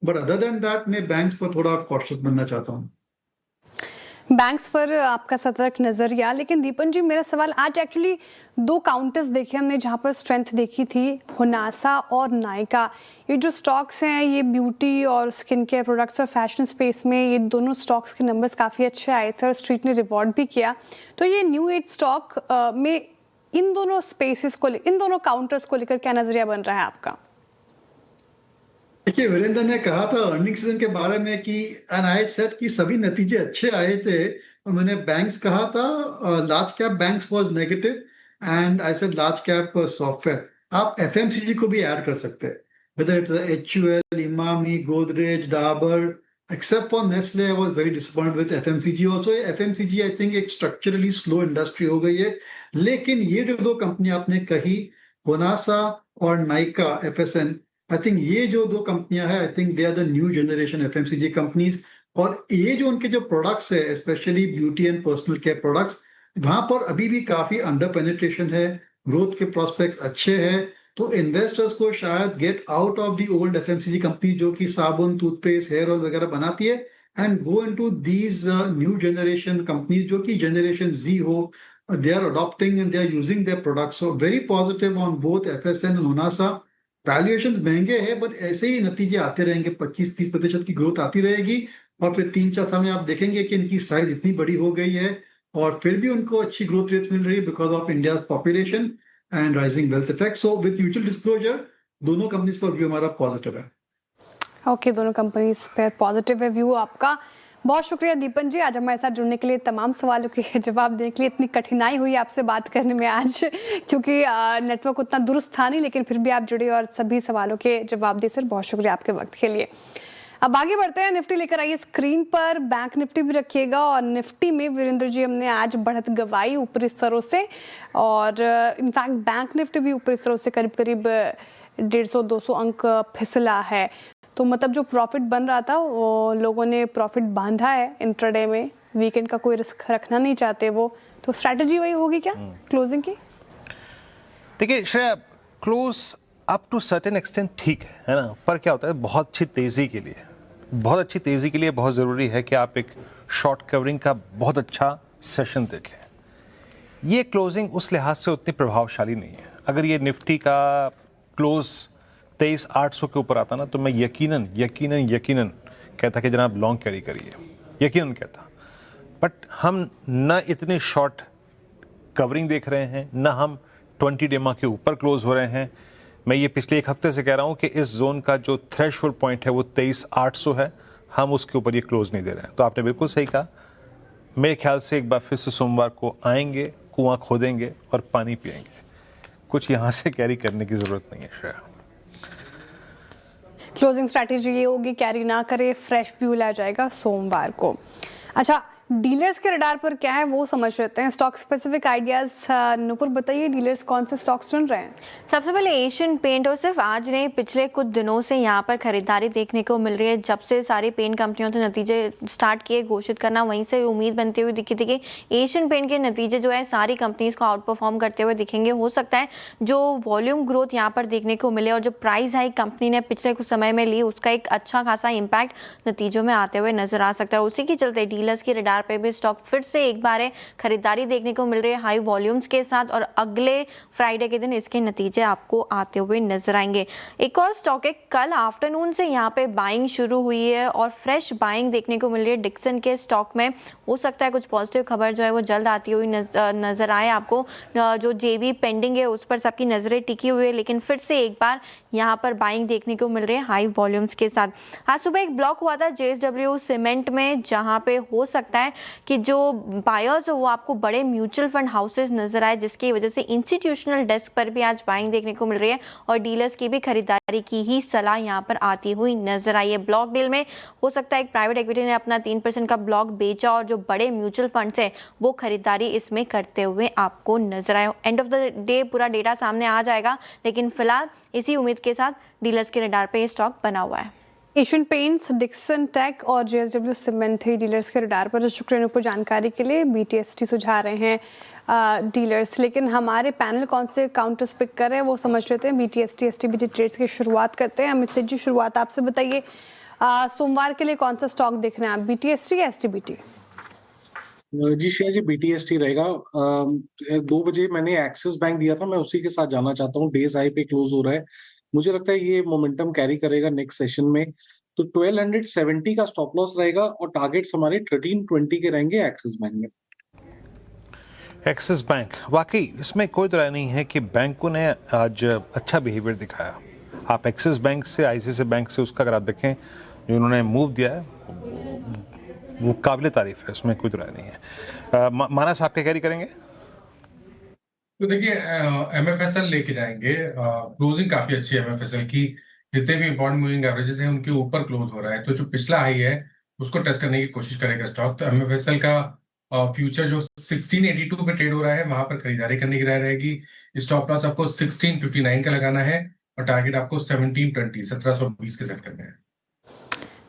But other than that मैं बैंक्स पर थोड़ा कॉशियस बनना चाहता हूँ। बैंक्स पर आपका सतर्क नजरिया। लेकिन दीपन जी, मेरा सवाल, आज एक्चुअली 2 काउंटर्स देखे हमने जहां पर स्ट्रेंथ देखी थी, होनासा और नायका। ये जो स्टॉक्स हैं ये ब्यूटी और स्किन केयर प्रोडक्ट्स और फैशन स्पेस में, ये दोनों स्टॉक्स के नंबर्स काफ़ी अच्छे आए थे और स्ट्रीट ने रिवॉर्ड भी किया। तो ये न्यू एज स्टॉक में इन दोनों स्पेसिस को, इन दोनों काउंटर्स को लेकर क्या नजरिया बन रहा है आपका? देखिए वीरेंद्र ने कहा था अर्निंग सीजन के बारे में कि एंड आई सेड कि सभी नतीजे अच्छे आए थे, और मैंने बैंक्स कहा था, large cap banks was negative and I said large cap software. आप FMCG को भी ऐड कर सकते हैं, whether it's HUL, Emami, Godrej, Dabur, except for Nestle I was very disappointed with FMCG also. FMCG I think एक स्ट्रक्चरली स्लो इंडस्ट्री हो गई है। लेकिन ये जो 2 कंपनी आपने कही, होनासा और नाइका FSN, आई थिंक ये जो 2 कंपनियां हैं, I think they are the new generation FMCG companies. और ये जो उनके जो प्रोडक्ट्स है, specially beauty and personal care products, वहां पर अभी भी काफी अंडर पेनिट्रेशन है, ग्रोथ के प्रोस्पेक्ट्स अच्छे हैं। तो इन्वेस्टर्स को शायद get out of the old FMCG company जो कि साबुन, टूथपेस्ट, हेयर ऑयल वगैरह बनाती है, and go into these new generation companies जो कि जनरेशन जी हो, they are adopting and they are using their products. So very positive on both FSN and Honasa. Valuations महंगे हैं, बट ऐसे ही नतीजे आते रहेंगे, 25-30% की ग्रोथ आती रहेगी, और फिर 3-4 साल में आप देखेंगे कि इनकी साइज इतनी बड़ी हो गई है और फिर भी उनको अच्छी ग्रोथ रेट्स मिल रही है because of India population and rising wealth effect. So with mutual disclosure दोनों कंपनीज पर व्यू हमारा पॉजिटिव है. ओके, दोनों कंपनीज पर पॉजिटिव है व्यू आपका. बहुत शुक्रिया दीपन जी, आज हमारे साथ जुड़ने के लिए, तमाम सवालों के जवाब देने के लिए. इतनी कठिनाई हुई आपसे बात करने में आज, क्योंकि नेटवर्क उतना दुरुस्त था नहीं, लेकिन फिर भी आप जुड़े और सभी सवालों के जवाब दे. सर बहुत शुक्रिया आपके वक्त के लिए. अब आगे बढ़ते हैं. निफ्टी लेकर आइए स्क्रीन पर. बैंक निफ्टी भी रखिएगा, और निफ्टी में वीरेंद्र जी हमने आज बढ़त गवाई ऊपरी स्तरों से, और इनफैक्ट बैंक निफ्टी भी ऊपरी स्तरों से करीब करीब 150-200 अंक फिसला है. तो मतलब जो प्रॉफिट बन रहा था वो लोगों ने प्रॉफिट बांधा है इंट्राडे में. वीकेंड का कोई रिस्क रखना नहीं चाहते वो, तो स्ट्रैटेजी वही होगी क्या क्लोजिंग की? देखिए Shreya, close up to certain extent ठीक है ना, पर क्या होता है, बहुत अच्छी तेज़ी के लिए बहुत ज़रूरी है कि आप एक शॉर्ट कवरिंग का बहुत अच्छा सेशन देखें. ये क्लोजिंग उस लिहाज से उतनी प्रभावशाली नहीं है. अगर ये निफ्टी का क्लोज 23,800 के ऊपर आता ना, तो मैं यकीनन कहता कि जनाब लॉन्ग कैरी करिए, यकीनन कहता. बट हम न इतने शॉर्ट कवरिंग देख रहे हैं, न हम 20 डेमा के ऊपर क्लोज हो रहे हैं. मैं ये पिछले एक हफ्ते से कह रहा हूँ कि इस जोन का जो थ्रेशोल्ड पॉइंट है वो 23,800 है, हम उसके ऊपर ये क्लोज नहीं दे रहे हैं. तो आपने बिल्कुल सही कहा. मेरे ख्याल से एक बार फिर से सोमवार को आएंगे, कुआं खोदेंगे और पानी पिएंगे. कुछ यहाँ से कैरी करने की ज़रूरत नहीं है श्रेया. क्लोजिंग स्ट्रैटेजी ये होगी, कैरी ना करे, फ्रेश व्यू लाया जाएगा सोमवार को. अच्छा, डीलर्स के रडार पर क्या है वो समझ लेते हैं. स्टॉक स्पेसिफिक आइडियाज नूपुर बताइए, डीलर्स कौन से स्टॉक्स चुन रहे हैं? सबसे पहले एशियन पेंट, और सिर्फ आज नहीं पिछले कुछ दिनों से यहाँ पर खरीदारी देखने को मिल रही है. जब से सारी पेंट कंपनियों ने नतीजे स्टार्ट किए घोषित करना, वहीं से उम्मीद बनती हुई दिखी थी कि एशियन पेंट के नतीजे जो है सारी कंपनीज को आउट परफॉर्म करते हुए दिखेंगे. हो सकता है जो वॉल्यूम ग्रोथ यहाँ पर देखने को मिले और जो प्राइस हाइक कंपनी ने पिछले कुछ समय में ली, उसका एक अच्छा खासा इम्पैक्ट नतीजों में आते हुए नजर आ सकता है. उसी के चलते डीलर्स की रडार पे भी स्टॉक फिर से एक बार खरीदारी देखने को मिल रही है हाई वॉल्यूम्स के साथ, और अगले फ्राइडे के दिन इसके नतीजे आपको आते हुए नजर आएंगे. एक और स्टॉक है, कल आफ्टरनून से यहाँ पे बाइंग शुरू हुई है और फ्रेश बाइंग देखने को मिल रही है डिक्सन के स्टॉक में. हो सकता है कुछ पॉजिटिव खबर जो है वो जल्द आती हुई नजर आए आपको. जो जेवी पेंडिंग है उस पर सबकी नजरें टिकी हुई है, लेकिन फिर से एक बार यहाँ पर बाइंग देखने को मिल रही है हाई वॉल्यूम्स के साथ. आज सुबह एक ब्लॉक हुआ था JSW सीमेंट में, जहाँ पे हो सकता है कि जो बायर्स हो वो आपको बड़े म्यूचुअल फंड हाउसेस नजर आए, जिसकी वजह से इंस्टीट्यूशनल डेस्क पर भी आज बाइंग देखने को मिल रही है और डीलर्स की भी खरीदारी की ही सलाह यहाँ पर आती हुई नजर आई है. ब्लॉक डील में हो सकता है एक प्राइवेट इक्विटी ने अपना 3% का ब्लॉक बेचा और जो बड़े म्यूचुअल फंड्स है वो खरीदारी इसमें करते हुए आपको नजर आए. एंड ऑफ द डे पूरा डेटा सामने आ जाएगा, लेकिन फिलहाल इसी उम्मीद के साथ डीलर्स के रडार पे ये स्टॉक बना हुआ है. एशियन पेंट्स, डिक्सन टेक और JSW सीमेंट ही डीलर्स के रडार पर. शुक्रिया पर जानकारी के लिए. BTST सुझा रहे हैं डीलर्स, लेकिन हमारे पैनल कौन से काउंटर्स पिक कर रहे हैं वो समझ लेते हैं. BTST STBT ट्रेड्स की शुरुआत करते हैं. अमित सिंह जी, शुरुआत आपसे बताइए, सोमवार के लिए कौन सा स्टॉक देख रहे हैं आप, BTST या STBT? जी श्रेया जी, BTST रहेगा. 2 बजे मैंने एक्सिस बैंक दिया था, मैं उसी के साथ जाना चाहता हूँ. डेज हाई पे क्लोज हो रहा है, मुझे लगता है ये मोमेंटम कैरी करेगा नेक्स्ट सेशन में. तो 1270 का स्टॉप लॉस रहेगा और टारगेट्स हमारे 1320 के रहेंगे एक्सिस बैंक में. एक्सिस बैंक, वाकई इसमें कोई राय नहीं है कि बैंकों ने आज अच्छा बिहेवियर दिखाया. आप एक्सिस बैंक से, ICICI बैंक से उसका अगर आप देखें जो उन्होंने मूव दिया है वो काबिल तारीफ है, उसमें कोई राय नहीं है. मानस आप क्या कैरी करेंगे? तो देखिए MFSL लेके जाएंगे. क्लोजिंग काफी अच्छी है MFSL की. जितने भी इंपॉर्टेंट मूविंग एवरेजेस हैं उनके ऊपर क्लोज हो रहा है, तो जो पिछला हाई है उसको टेस्ट करने की कोशिश करेगा स्टॉक. तो MFSL का फ्यूचर जो 1682 पे ट्रेड हो रहा है वहां पर खरीदारी करने की राय रहेगी. स्टॉप लॉस आपको 1659 का लगाना है और टारगेट आपको 1720 1720 के सेट करना है.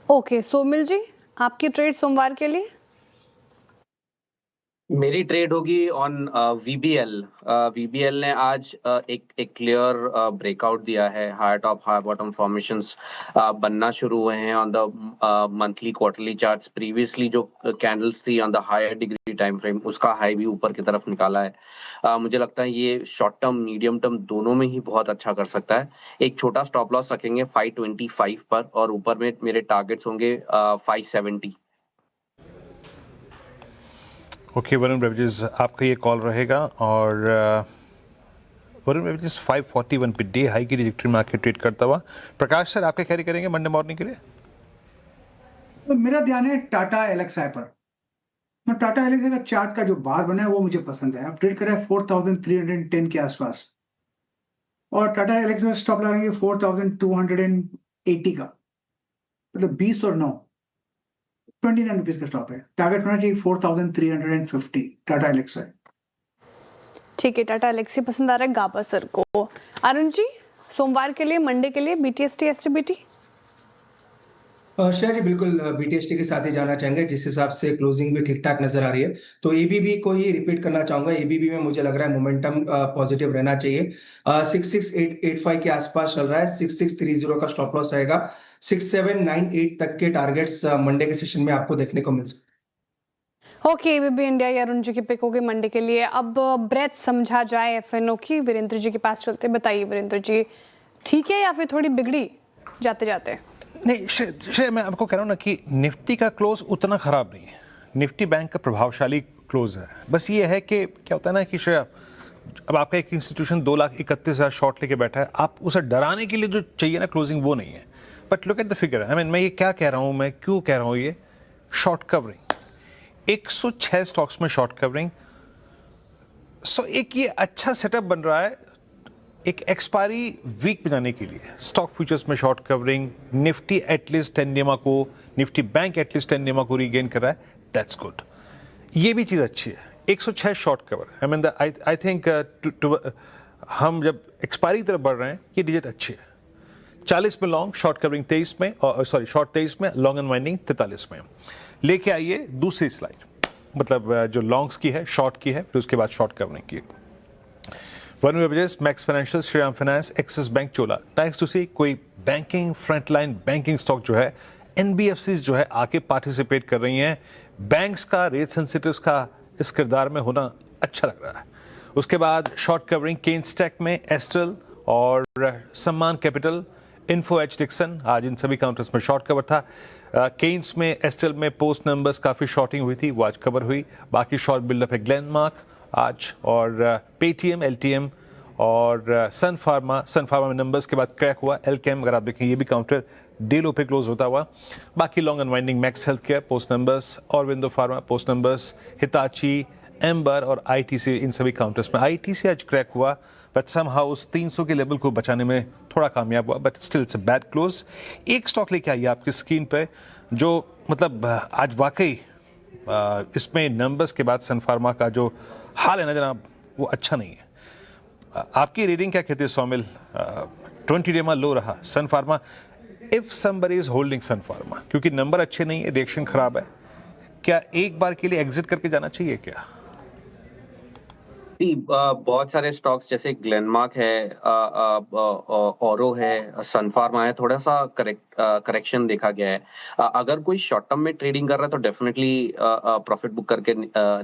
ओके, सोमिल जी, आपकी ट्रेड सोमवार के लिए? मेरी ट्रेड होगी ऑन वीबीएल। वीबीएल ने आज एक क्लियर ब्रेकआउट दिया है। High top high bottom formations बनना शुरू हुए हैं on the monthly quarterly charts. Previously जो कैंडल्स थी on the higher degree time frame, उसका हाई भी ऊपर की तरफ निकाला है। मुझे लगता है ये शॉर्ट टर्म मीडियम टर्म दोनों में ही बहुत अच्छा कर सकता है। एक छोटा स्टॉप लॉस रखेंगे 525 पर, और ऊपर में मेरे टारगेट्स होंगे 570। ओके वरुण बेवरेजेस, आपका ये कॉल रहेगा। और वरुण बेवरेजेस 541 पे डे हाई की ट्रैजेक्टरी में आके ट्रेड करता हुआ। प्रकाश सर, आपके कैरी करेंगे मंडे मॉर्निंग के लिए? तो मेरा ध्यान है टाटा एलेक्साई पर। मैं टाटा एलेक्साई का चार्ट का जो बार बना है वो मुझे पसंद है। आप ट्रेड करें 4310 के आसपास, और टाटा एलेक्साई में स्टॉप लगाएंगे 4280 का, मतलब 20 और 9 29 रुपीज का स्टॉप है। टारगेट होना चाहिए 4350 टाटा एलेक्साई। ठीक है, टाटा एलेक्सी पसंद आ रहा है गाबा सर को। अरुण जी, सोमवार के लिए मंडे के लिए बीटीएसटी एसटीबीटी? श्रेया जी बिल्कुल बीटीएसटी के साथ ही जाना चाहेंगे, जिस हिसाब से क्लोजिंग भी ठीक ठाक नजर आ रही है। तो एबीबी को ही रिपीट करना चाहूंगा। एबीबी में मुझे लग रहा है मोमेंटम पॉजिटिव रहना चाहिए। 6685 के आसपास चल रहा है। 6630 का स्टॉप लॉस रहेगा। 6798 तक के टारगेट्स मंडे के सेशन में आपको देखने को मिल सकते। ओके, एबीबी इंडिया या अरुण जी की पिक होगी मंडे के लिए। अब ब्रेथ समझा जाए एफएनओ की, वीरेंद्र जी के पास चलते। बताइए वीरेंद्र जी, ठीक है या फिर थोड़ी बिगड़ी जाते जाते? नहीं श्रेय, मैं आपको कह रहा हूँ ना कि निफ्टी का क्लोज उतना ख़राब नहीं है। निफ्टी बैंक का प्रभावशाली क्लोज है। बस ये है कि क्या होता है ना कि श्रेय, अब आपका एक इंस्टीट्यूशन 2,31,000 शॉर्ट लेके बैठा है, आप उसे डराने के लिए जो चाहिए ना क्लोजिंग, वो नहीं है। But look at the figure. I mean, मैं ये क्या कह रहा हूँ, मैं क्यों कह रहा हूँ, ये शॉर्ट कवरिंग 106 स्टॉक्स में शॉर्ट कवरिंग। सो एक ये अच्छा सेटअप बन रहा है एक एक्सपायरी वीक बनाने के लिए। स्टॉक फ्यूचर्स में शॉर्ट कवरिंग, निफ्टी एटलीस्ट 10 डेमा को, निफ्टी बैंक एटलीस्ट 10 डेमा को रीगेन कर रहा है। दैट्स गुड, ये भी चीज़ अच्छी है। 106 short cover, I mean I think हम जब एक्सपायरी की तरफ बढ़ रहे हैं, ये डिजिट अच्छी है। 40 में लॉन्ग, शॉर्ट कवरिंग 23 में, और सॉरी शॉर्ट 23 में, लॉन्ग एंड वाइंडिंग 43 में। लेके आइए दूसरी स्लाइड, मतलब जो लॉन्ग्स की है, शॉर्ट की है, फिर उसके बाद शॉर्ट कवरिंग की। Varun Beverages, Max Financial, Shriram Finance, Axis Bank, Chola. Nice to see कोई बैंकिंग, फ्रंटलाइन बैंकिंग स्टॉक जो है, एनबीएफसीज जो है आके पार्टिसिपेट कर रही हैं। बैंक्स का, रेट सेंसिटिव्स का इस किरदार में होना अच्छा लग रहा है। उसके बाद शॉर्ट कवरिंग केन्सटेक में, एस्ट्रल और सम्मान कैपिटल, इन्फो एच डिक्सन, आज इन सभी काउंटर्स में शॉर्ट कवर था। केन्स में, एस्ट्रल में पोस्ट नंबर्स काफ़ी शॉर्टिंग हुई थी, वो आज कवर हुई। बाकी शॉर्ट बिल्डअप है ग्लेनमार्क आज, और पेटीएम, एलटीएम और सन फार्मा में नंबर्स के बाद क्रैक हुआ। एलकेम अगर आप देखें, ये भी काउंटर डे लो पे क्लोज होता हुआ। बाकी long and winding Max Health Care post numbers, और window pharma post numbers, Hitachi, Amber और आईटीसी, इन सभी काउंटर्स में आईटीसी आज क्रैक हुआ, बट समहाउ उस 300 के लेवल को बचाने में थोड़ा कामयाब हुआ, but still it's a bad close. एक स्टॉक लेके आइए आपकी स्क्रीन पे जो मतलब आज वाकई इसमें नंबर्स के बाद सन फार्मा का जो हाल है ना जनाब, वो अच्छा नहीं है। आपकी रीडिंग क्या कहती है सौमिल? 20 डे में लो रहा Sun Pharma. If somebody is holding Sun Pharma, क्योंकि नंबर अच्छे नहीं है, रिएक्शन खराब है, क्या एक बार के लिए एग्जिट करके जाना चाहिए क्या? बहुत सारे स्टॉक्स जैसे ग्लेनमार्क है, औरो है, सनफार्मा है, थोड़ा सा करेक्शन देखा गया है। अगर कोई शॉर्ट टर्म में ट्रेडिंग कर रहा है तो डेफिनेटली प्रॉफिट बुक करके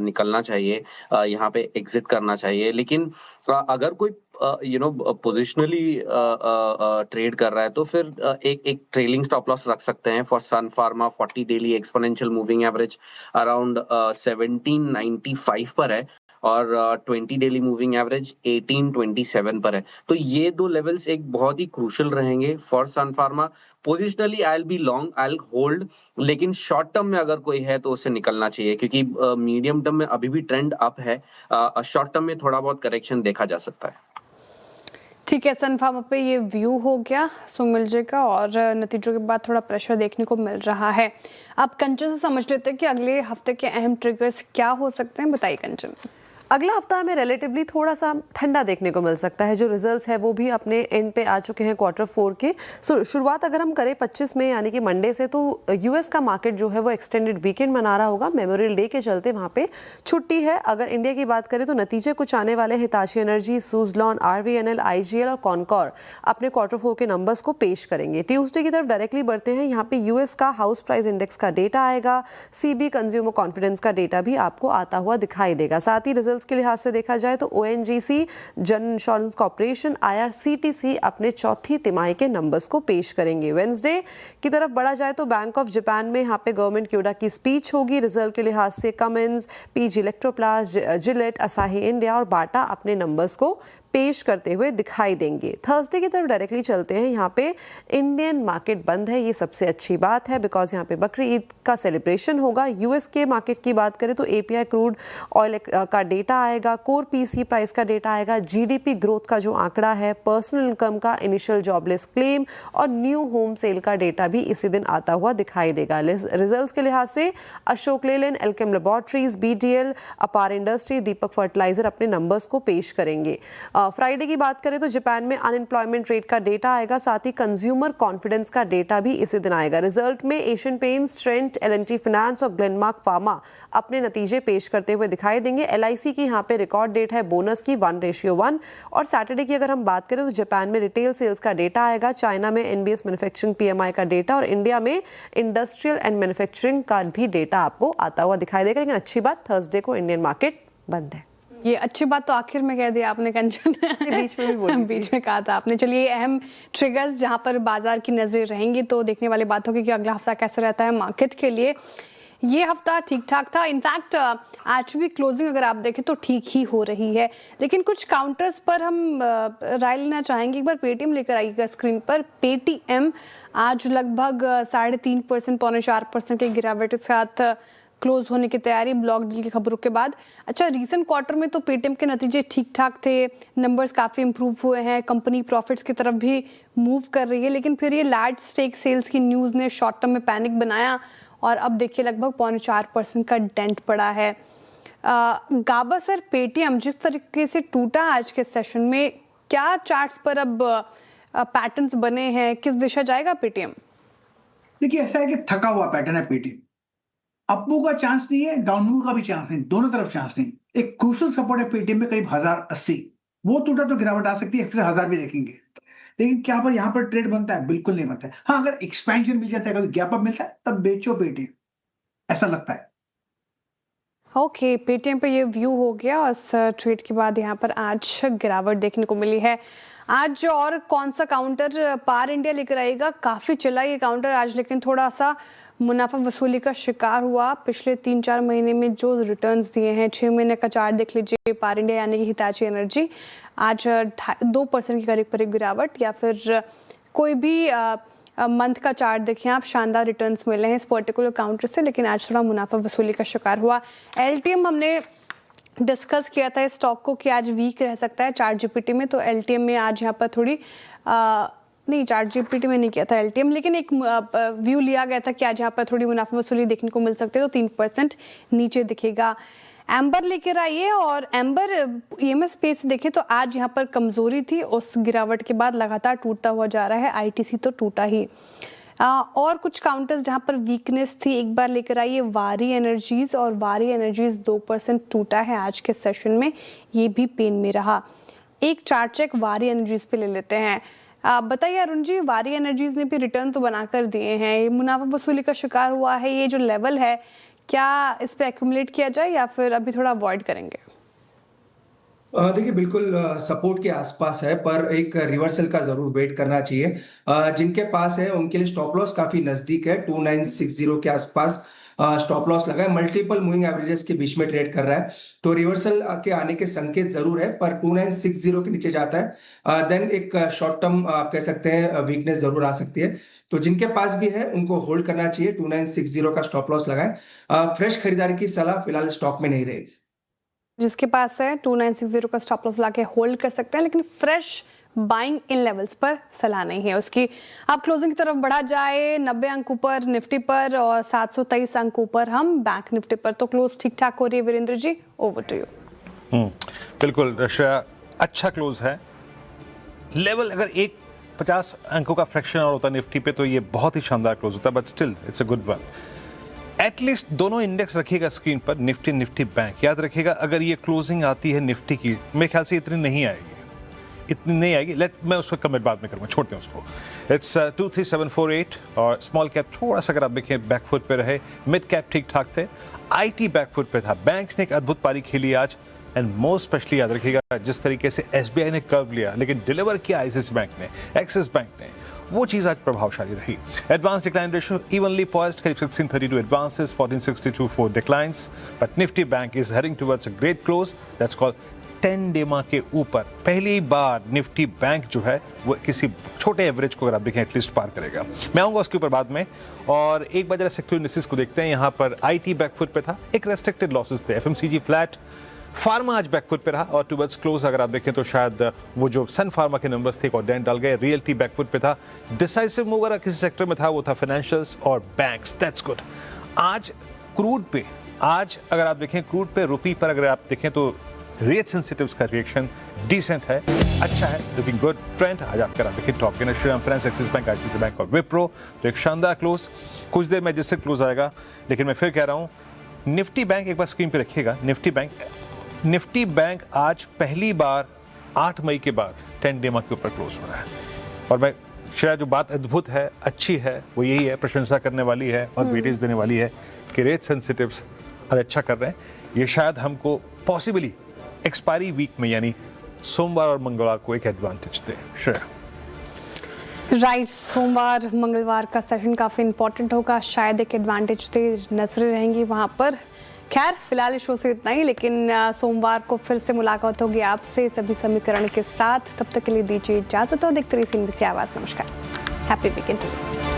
निकलना चाहिए, यहाँ पे एग्जिट करना चाहिए। लेकिन अगर कोई पोजिशनली ट्रेड कर रहा है तो फिर एक ट्रेलिंग स्टॉप लॉस रख सकते हैं for Sun Pharma. 40 daily exponential moving average around 1795 पर है, और 20 डेली मूविंग एवरेज 1827 पर है। तो ये दो लेवल्स एक बहुत ही क्रूशियल रहेंगे for Sun Pharma. Positionally I will be long, I will hold, लेकिन शॉर्ट टर्म में अगर कोई है तो उसे निकलना चाहिए, क्योंकि मीडियम टर्म में अभी भी ट्रेंड अप है। शॉर्ट टर्म में थोड़ा बहुत करेक्शन देखा जा सकता है। ठीक है, सन फार्मा पे ये व्यू हो गया सुमिल जी का, और नतीजों के बाद थोड़ा प्रेशर देखने को मिल रहा है। आप कंचन से समझ लेते हैं कि अगले हफ्ते के अहम ट्रिगर्स क्या हो सकते हैं, बताइए कंचन। अगला हफ्ता हमें रिलेटिवली थोड़ा सा ठंडा देखने को मिल सकता है। जो रिजल्ट्स है वो भी अपने एंड पे आ चुके हैं Q4 के। शुरुआत अगर हम करें 25 में यानी कि मंडे से, तो यूएस का मार्केट जो है वो एक्सटेंडेड वीकेंड मना रहा होगा। मेमोरियल डे के चलते वहाँ पे छुट्टी है। अगर इंडिया की बात करें तो नतीजे कुछ आने वाले। Hitachi energy, Suzlon, RVNL, IGL और कॉनकॉर अपने Q4 के नंबर्स को पेश करेंगे। ट्यूसडे की तरफ डायरेक्टली बढ़ते हैं। यहाँ पे यूएस का हाउस प्राइस इंडेक्स का डेटा आएगा। CB कंज्यूमर कॉन्फिडेंस का डेटा भी आपको आता हुआ दिखाई देगा। साथ ही रिजल्ट्स के लिहाज से देखा जाए तो ONGC, general insurance corporation, IRCTC अपने चौथी तिमाही के नंबर्स को पेश करेंगे। वेंसडे की तरफ बढ़ा जाए तो बैंक ऑफ जापान में यहाँ पे गवर्नमेंट क्योडा की स्पीच होगी। रिजल्ट के लिहाज से Cummins, PG Electroplast, Gillette, Asahi India और बाटा अपने नंबर्स को पेश करते हुए दिखाई देंगे। थर्सडे की तरफ डायरेक्टली चलते हैं। यहाँ पे इंडियन मार्केट बंद है, ये सबसे अच्छी बात है बिकॉज यहाँ पे बकरी ईद का सेलिब्रेशन होगा। यूएस के मार्केट की बात करें तो API क्रूड ऑयल का डेटा आएगा, कोर PC प्राइस का डेटा आएगा, GDP ग्रोथ का जो आंकड़ा है, पर्सनल इनकम का, इनिशियल जॉबलेस क्लेम और न्यू होम सेल का डेटा भी इसी दिन आता हुआ दिखाई देगा। रिजल्ट्स के लिहाज से अशोक लेलैंड, एल्केम लैबोरेटरीज, BDL, अपार इंडस्ट्री, दीपक फर्टिलाइजर अपने नंबर्स को पेश करेंगे। फ्राइडे की बात करें तो जापान में अनएम्प्लॉयमेंट रेट का डेटा आएगा। साथ ही कंज्यूमर कॉन्फिडेंस का डेटा भी इसी दिन आएगा। रिजल्ट में Asian paints, Trent, L&T finance और ग्लेनमार्क फार्मा अपने नतीजे पेश करते हुए दिखाई देंगे। LIC की यहाँ पे रिकॉर्ड डेट है बोनस की 1:1। और सैटरडे की अगर हम बात करें तो जापान में रिटेल सेल्स का डेटा आएगा। चाइना में NBS मैन्युफैक्चरिंग PMI का डेटा और इंडिया में इंडस्ट्रियल एंड मैन्युफैक्चरिंग का भी डेटा आपको आता हुआ दिखाई देगा। लेकिन अच्छी बात, थर्सडे को इंडियन मार्केट बंद है। ये अच्छी बात तो आखिर में कह दिया आपने कंचन, बीच में भी बोली बीच में कहा था आपने। चलिए, अहम ट्रिगर्स जहां पर बाजार की नजरें रहेंगी तो देखने वाली बात होगी कि अगला हफ्ता कैसा रहता है मार्केट के लिए। ये हफ्ता ठीक ठाक था। इनफैक्ट आज भी क्लोजिंग अगर आप देखें तो ठीक ही हो रही है, लेकिन कुछ काउंटर्स पर हम राय लेना चाहेंगे। एक बार पेटीएम लेकर आइएगा स्क्रीन पर। पेटीएम आज लगभग 3.5% पौने 4% के गिरावट के साथ क्लोज होने की तैयारी ब्लॉक डील की खबरों के बाद। अच्छा, रीसेंट क्वार्टर में तो पेटीएम के नतीजे ठीक ठाक थे, नंबर्स काफ़ी इंप्रूव हुए हैं, कंपनी प्रॉफिट्स की तरफ भी मूव कर रही है, लेकिन फिर ये लार्ज स्टेक सेल्स की न्यूज़ ने शॉर्ट टर्म में पैनिक बनाया और अब देखिए लगभग पौने 4% का डेंट पड़ा है। गाबा सर, पेटीएम जिस तरीके से टूटा आज के सेशन में, क्या चार्ट्स पर अब पैटर्न्स बने हैं, किस दिशा जाएगा पेटीएम? देखिए, ऐसा है कि थका हुआ पैटर्न है पेटीएम। अप मूव का चांस नहीं है, डाउन मूव का भी चांस नहीं, दोनों तरफ चांस नहीं। एक क्रूशियल सपोर्ट है पेटीएम में करीब 1080, वो टूटा तो गिरावट आ सकती है, फिर 1000 भी देखेंगे। लेकिन क्या पर यहाँ पर ट्रेड बनता है? बिल्कुल नहीं बनता है। हाँ, अगर एक्सपेंशन मिल जाता है, कभी गैप अप मिलता है, तब बेचो पेटीएम, ऐसा लगता है। ओके, पेटीएम पे ये व्यू हो गया और इस ट्रेड के बाद यहाँ पर आज गिरावट देखने को मिली है। आज और कौन सा काउंटर पार इंडिया लेकर आएगा? काफ़ी चला ये काउंटर आज, लेकिन थोड़ा सा मुनाफा वसूली का शिकार हुआ। पिछले 3-4 महीने में जो रिटर्न्स दिए हैं, 6 महीने का चार्ट देख लीजिए पार इंडिया यानी कि हिताची एनर्जी, आज 2% की करीब गिरावट, या फिर कोई भी मंथ का चार्ट देखिए आप, शानदार रिटर्न्स मिले हैं इस पर्टिकुलर काउंटर से, लेकिन आज थोड़ा मुनाफा वसूली का शिकार हुआ। LTM हमने डिस्कस किया था इस स्टॉक को कि आज वीक रह सकता है चार्ट जीपीटी में, तो LTM में आज यहाँ पर थोड़ी नहीं, चार्ट जीपीटी में नहीं किया था LTM, लेकिन एक व्यू लिया गया था कि आज यहाँ पर थोड़ी मुनाफा वसूली देखने को मिल सकती है, तो 3% नीचे दिखेगा। एम्बर लेकर आइए, और एम्बर EMS स्पेस देखें तो आज यहाँ पर कमजोरी थी, उस गिरावट के बाद लगातार टूटता हुआ जा रहा है। ITC तो टूटा ही। और कुछ काउंटर्स जहाँ पर वीकनेस थी, एक बार लेकर आइए वारी एनर्जीज, और वारी एनर्जीज 2% टूटा है आज के सेशन में, ये भी पेन में रहा। एक चार्ट चेक वारी एनर्जीज पे ले लेते हैं। बताइए अरुण जी, वारी एनर्जीज ने भी रिटर्न तो बनाकर दिए हैं, ये मुनाफा वसूली का शिकार हुआ है, ये जो लेवल है क्या इस पे एक्यूमुलेट किया जाए या फिर अभी थोड़ा अवॉइड करेंगे? देखिए, बिल्कुल सपोर्ट के आसपास है, पर एक रिवर्सल का जरूर वेट करना चाहिए। जिनके पास है उनके लिए स्टॉप लॉस काफी नजदीक है, 2960 के आसपास स्टॉप लॉस लगा है, मल्टीपल मूविंग एवरेजेस के बीच में ट्रेड कर रहा है, तो रिवर्सल के आने के संकेत जरूर है, पर 2960 के नीचे जाता है देन एक शॉर्ट टर्म आप कह सकते हैं वीकनेस जरूर आ सकती है। तो जिनके पास भी है उनको होल्ड करना चाहिए, 2960 का स्टॉप लॉस लगाएं। फ्रेश खरीदारी की सलाह फिलहाल स्टॉक में नहीं रहेगी। जिसके पास है 2960 का स्टॉप लॉस लाके होल्ड कर सकते हैं, लेकिन फ्रेश बाइंग इन लेवल्स पर सलाह नहीं है उसकी। अब क्लोजिंग की तरफ बढ़ा जाए, 90 अंक ऊपर निफ्टी पर और 723 अंक ऊपर हम बैंक निफ्टी पर, तो क्लोज ठीक ठाक हो रही है। Virendra ji, over to you. बिल्कुल श्रेया, अच्छा क्लोज है। लेवल अगर 50 अंकों का फ्रैक्शन और होता निफ्टी पे तो ये बहुत ही शानदार क्लोज होता, but still it's a good one. At least दोनों इंडेक्स रखिएगा स्क्रीन पर, निफ्टी बैंक। याद रखिएगा अगर ये क्लोजिंग आती है निफ्टी की, मेरे ख्याल से इतनी नहीं आएगी। मैं उस पर कमेंट बाद में करूँगा, छोड़ते हैं उसको। इट्स 23748 और स्मॉल कैप थोड़ा सा अगर आप देखें बैकफुट पे रहे, मिड कैप ठीक ठाक थे, IT बैकफुट पे था। बैंक्स ने एक अद्भुत पारी खेली आज, एंड मोस्ट स्पेशली याद रखिएगा जिस तरीके से SBI ने कर्व लिया लेकिन डिलीवर किया ICICI बैंक ने, एक्सिस बैंक ने, वो चीज़ आज प्रभावशाली रही। Advance decline ratio evenly poised, करीब 1632 advances, 1462 for declines, but Nifty bank is heading towards a great close that's called 10 डेमा के ऊपर। पहली बार निफ्टी बैंक जो है वो किसी छोटे एवरेज को अगर आप देखें एटलीस्ट पार करेगा। मैं आऊँगा उसके ऊपर बाद में। और एक बार जरा सेक्टर इंडेक्सेस को देखते हैं। यहाँ पर IT बैकफुट पे था, एक रेस्ट्रिक्टेड लॉसेस थे, FMCG फ्लैट, फार्मा आज बैकफुट पे रहा और टुवर्ड्स क्लोज अगर आप देखें तो शायद वो जो सन फार्मा के नंबर्स थे और डेंट डाल गए। रियल्टी बैकफुट पे था। डिसाइसिव मूव अगर किसी सेक्टर में था वो था फाइनेंशियल्स और बैंक्स, दैट्स गुड। आज क्रूड पे, आज अगर आप देखें क्रूड पे, रुपी पर अगर आप देखें तो रेट सेंसिटिव्स का रिएक्शन डिसेंट है, अच्छा है, लुकिंग गुड ट्रेंड। आज आप देखिए top gainer Shriram Finance, Axis bank, ICICI bank और विप्रो, तो एक शानदार क्लोज। कुछ देर में जिससे क्लोज आएगा, लेकिन मैं फिर कह रहा हूँ निफ्टी बैंक एक बार स्क्रीन पे रखिएगा। निफ्टी बैंक आज पहली बार 8 मई के बाद 10 डेमा के ऊपर क्लोज हो रहा है। और मैं शायद जो बात अद्भुत है, अच्छी है, वो यही है, प्रशंसा करने वाली है और वेटेज देने वाली है कि रेट सेंसिटिव्स आज अच्छा कर रहे हैं। ये शायद हमको पॉसिबली एक्सपायरी वीक में यानी सोमवार और मंगलवार को एक एडवांटेज दे। श्रेया, राइट, सोमवार मंगलवार का सेशन काफ़ी इंपॉर्टेंट होगा, शायद एक एडवांटेज दे, नजरें रहेंगी वहाँ पर। खैर फिलहाल इस शो से इतना ही, लेकिन सोमवार को फिर से मुलाकात होगी आपसे सभी समीकरण के साथ। तब तक के लिए दीजिए इजाजत और देखते रहिए CNBC आवाज़। नमस्कार, हैप्पी वीकेंड।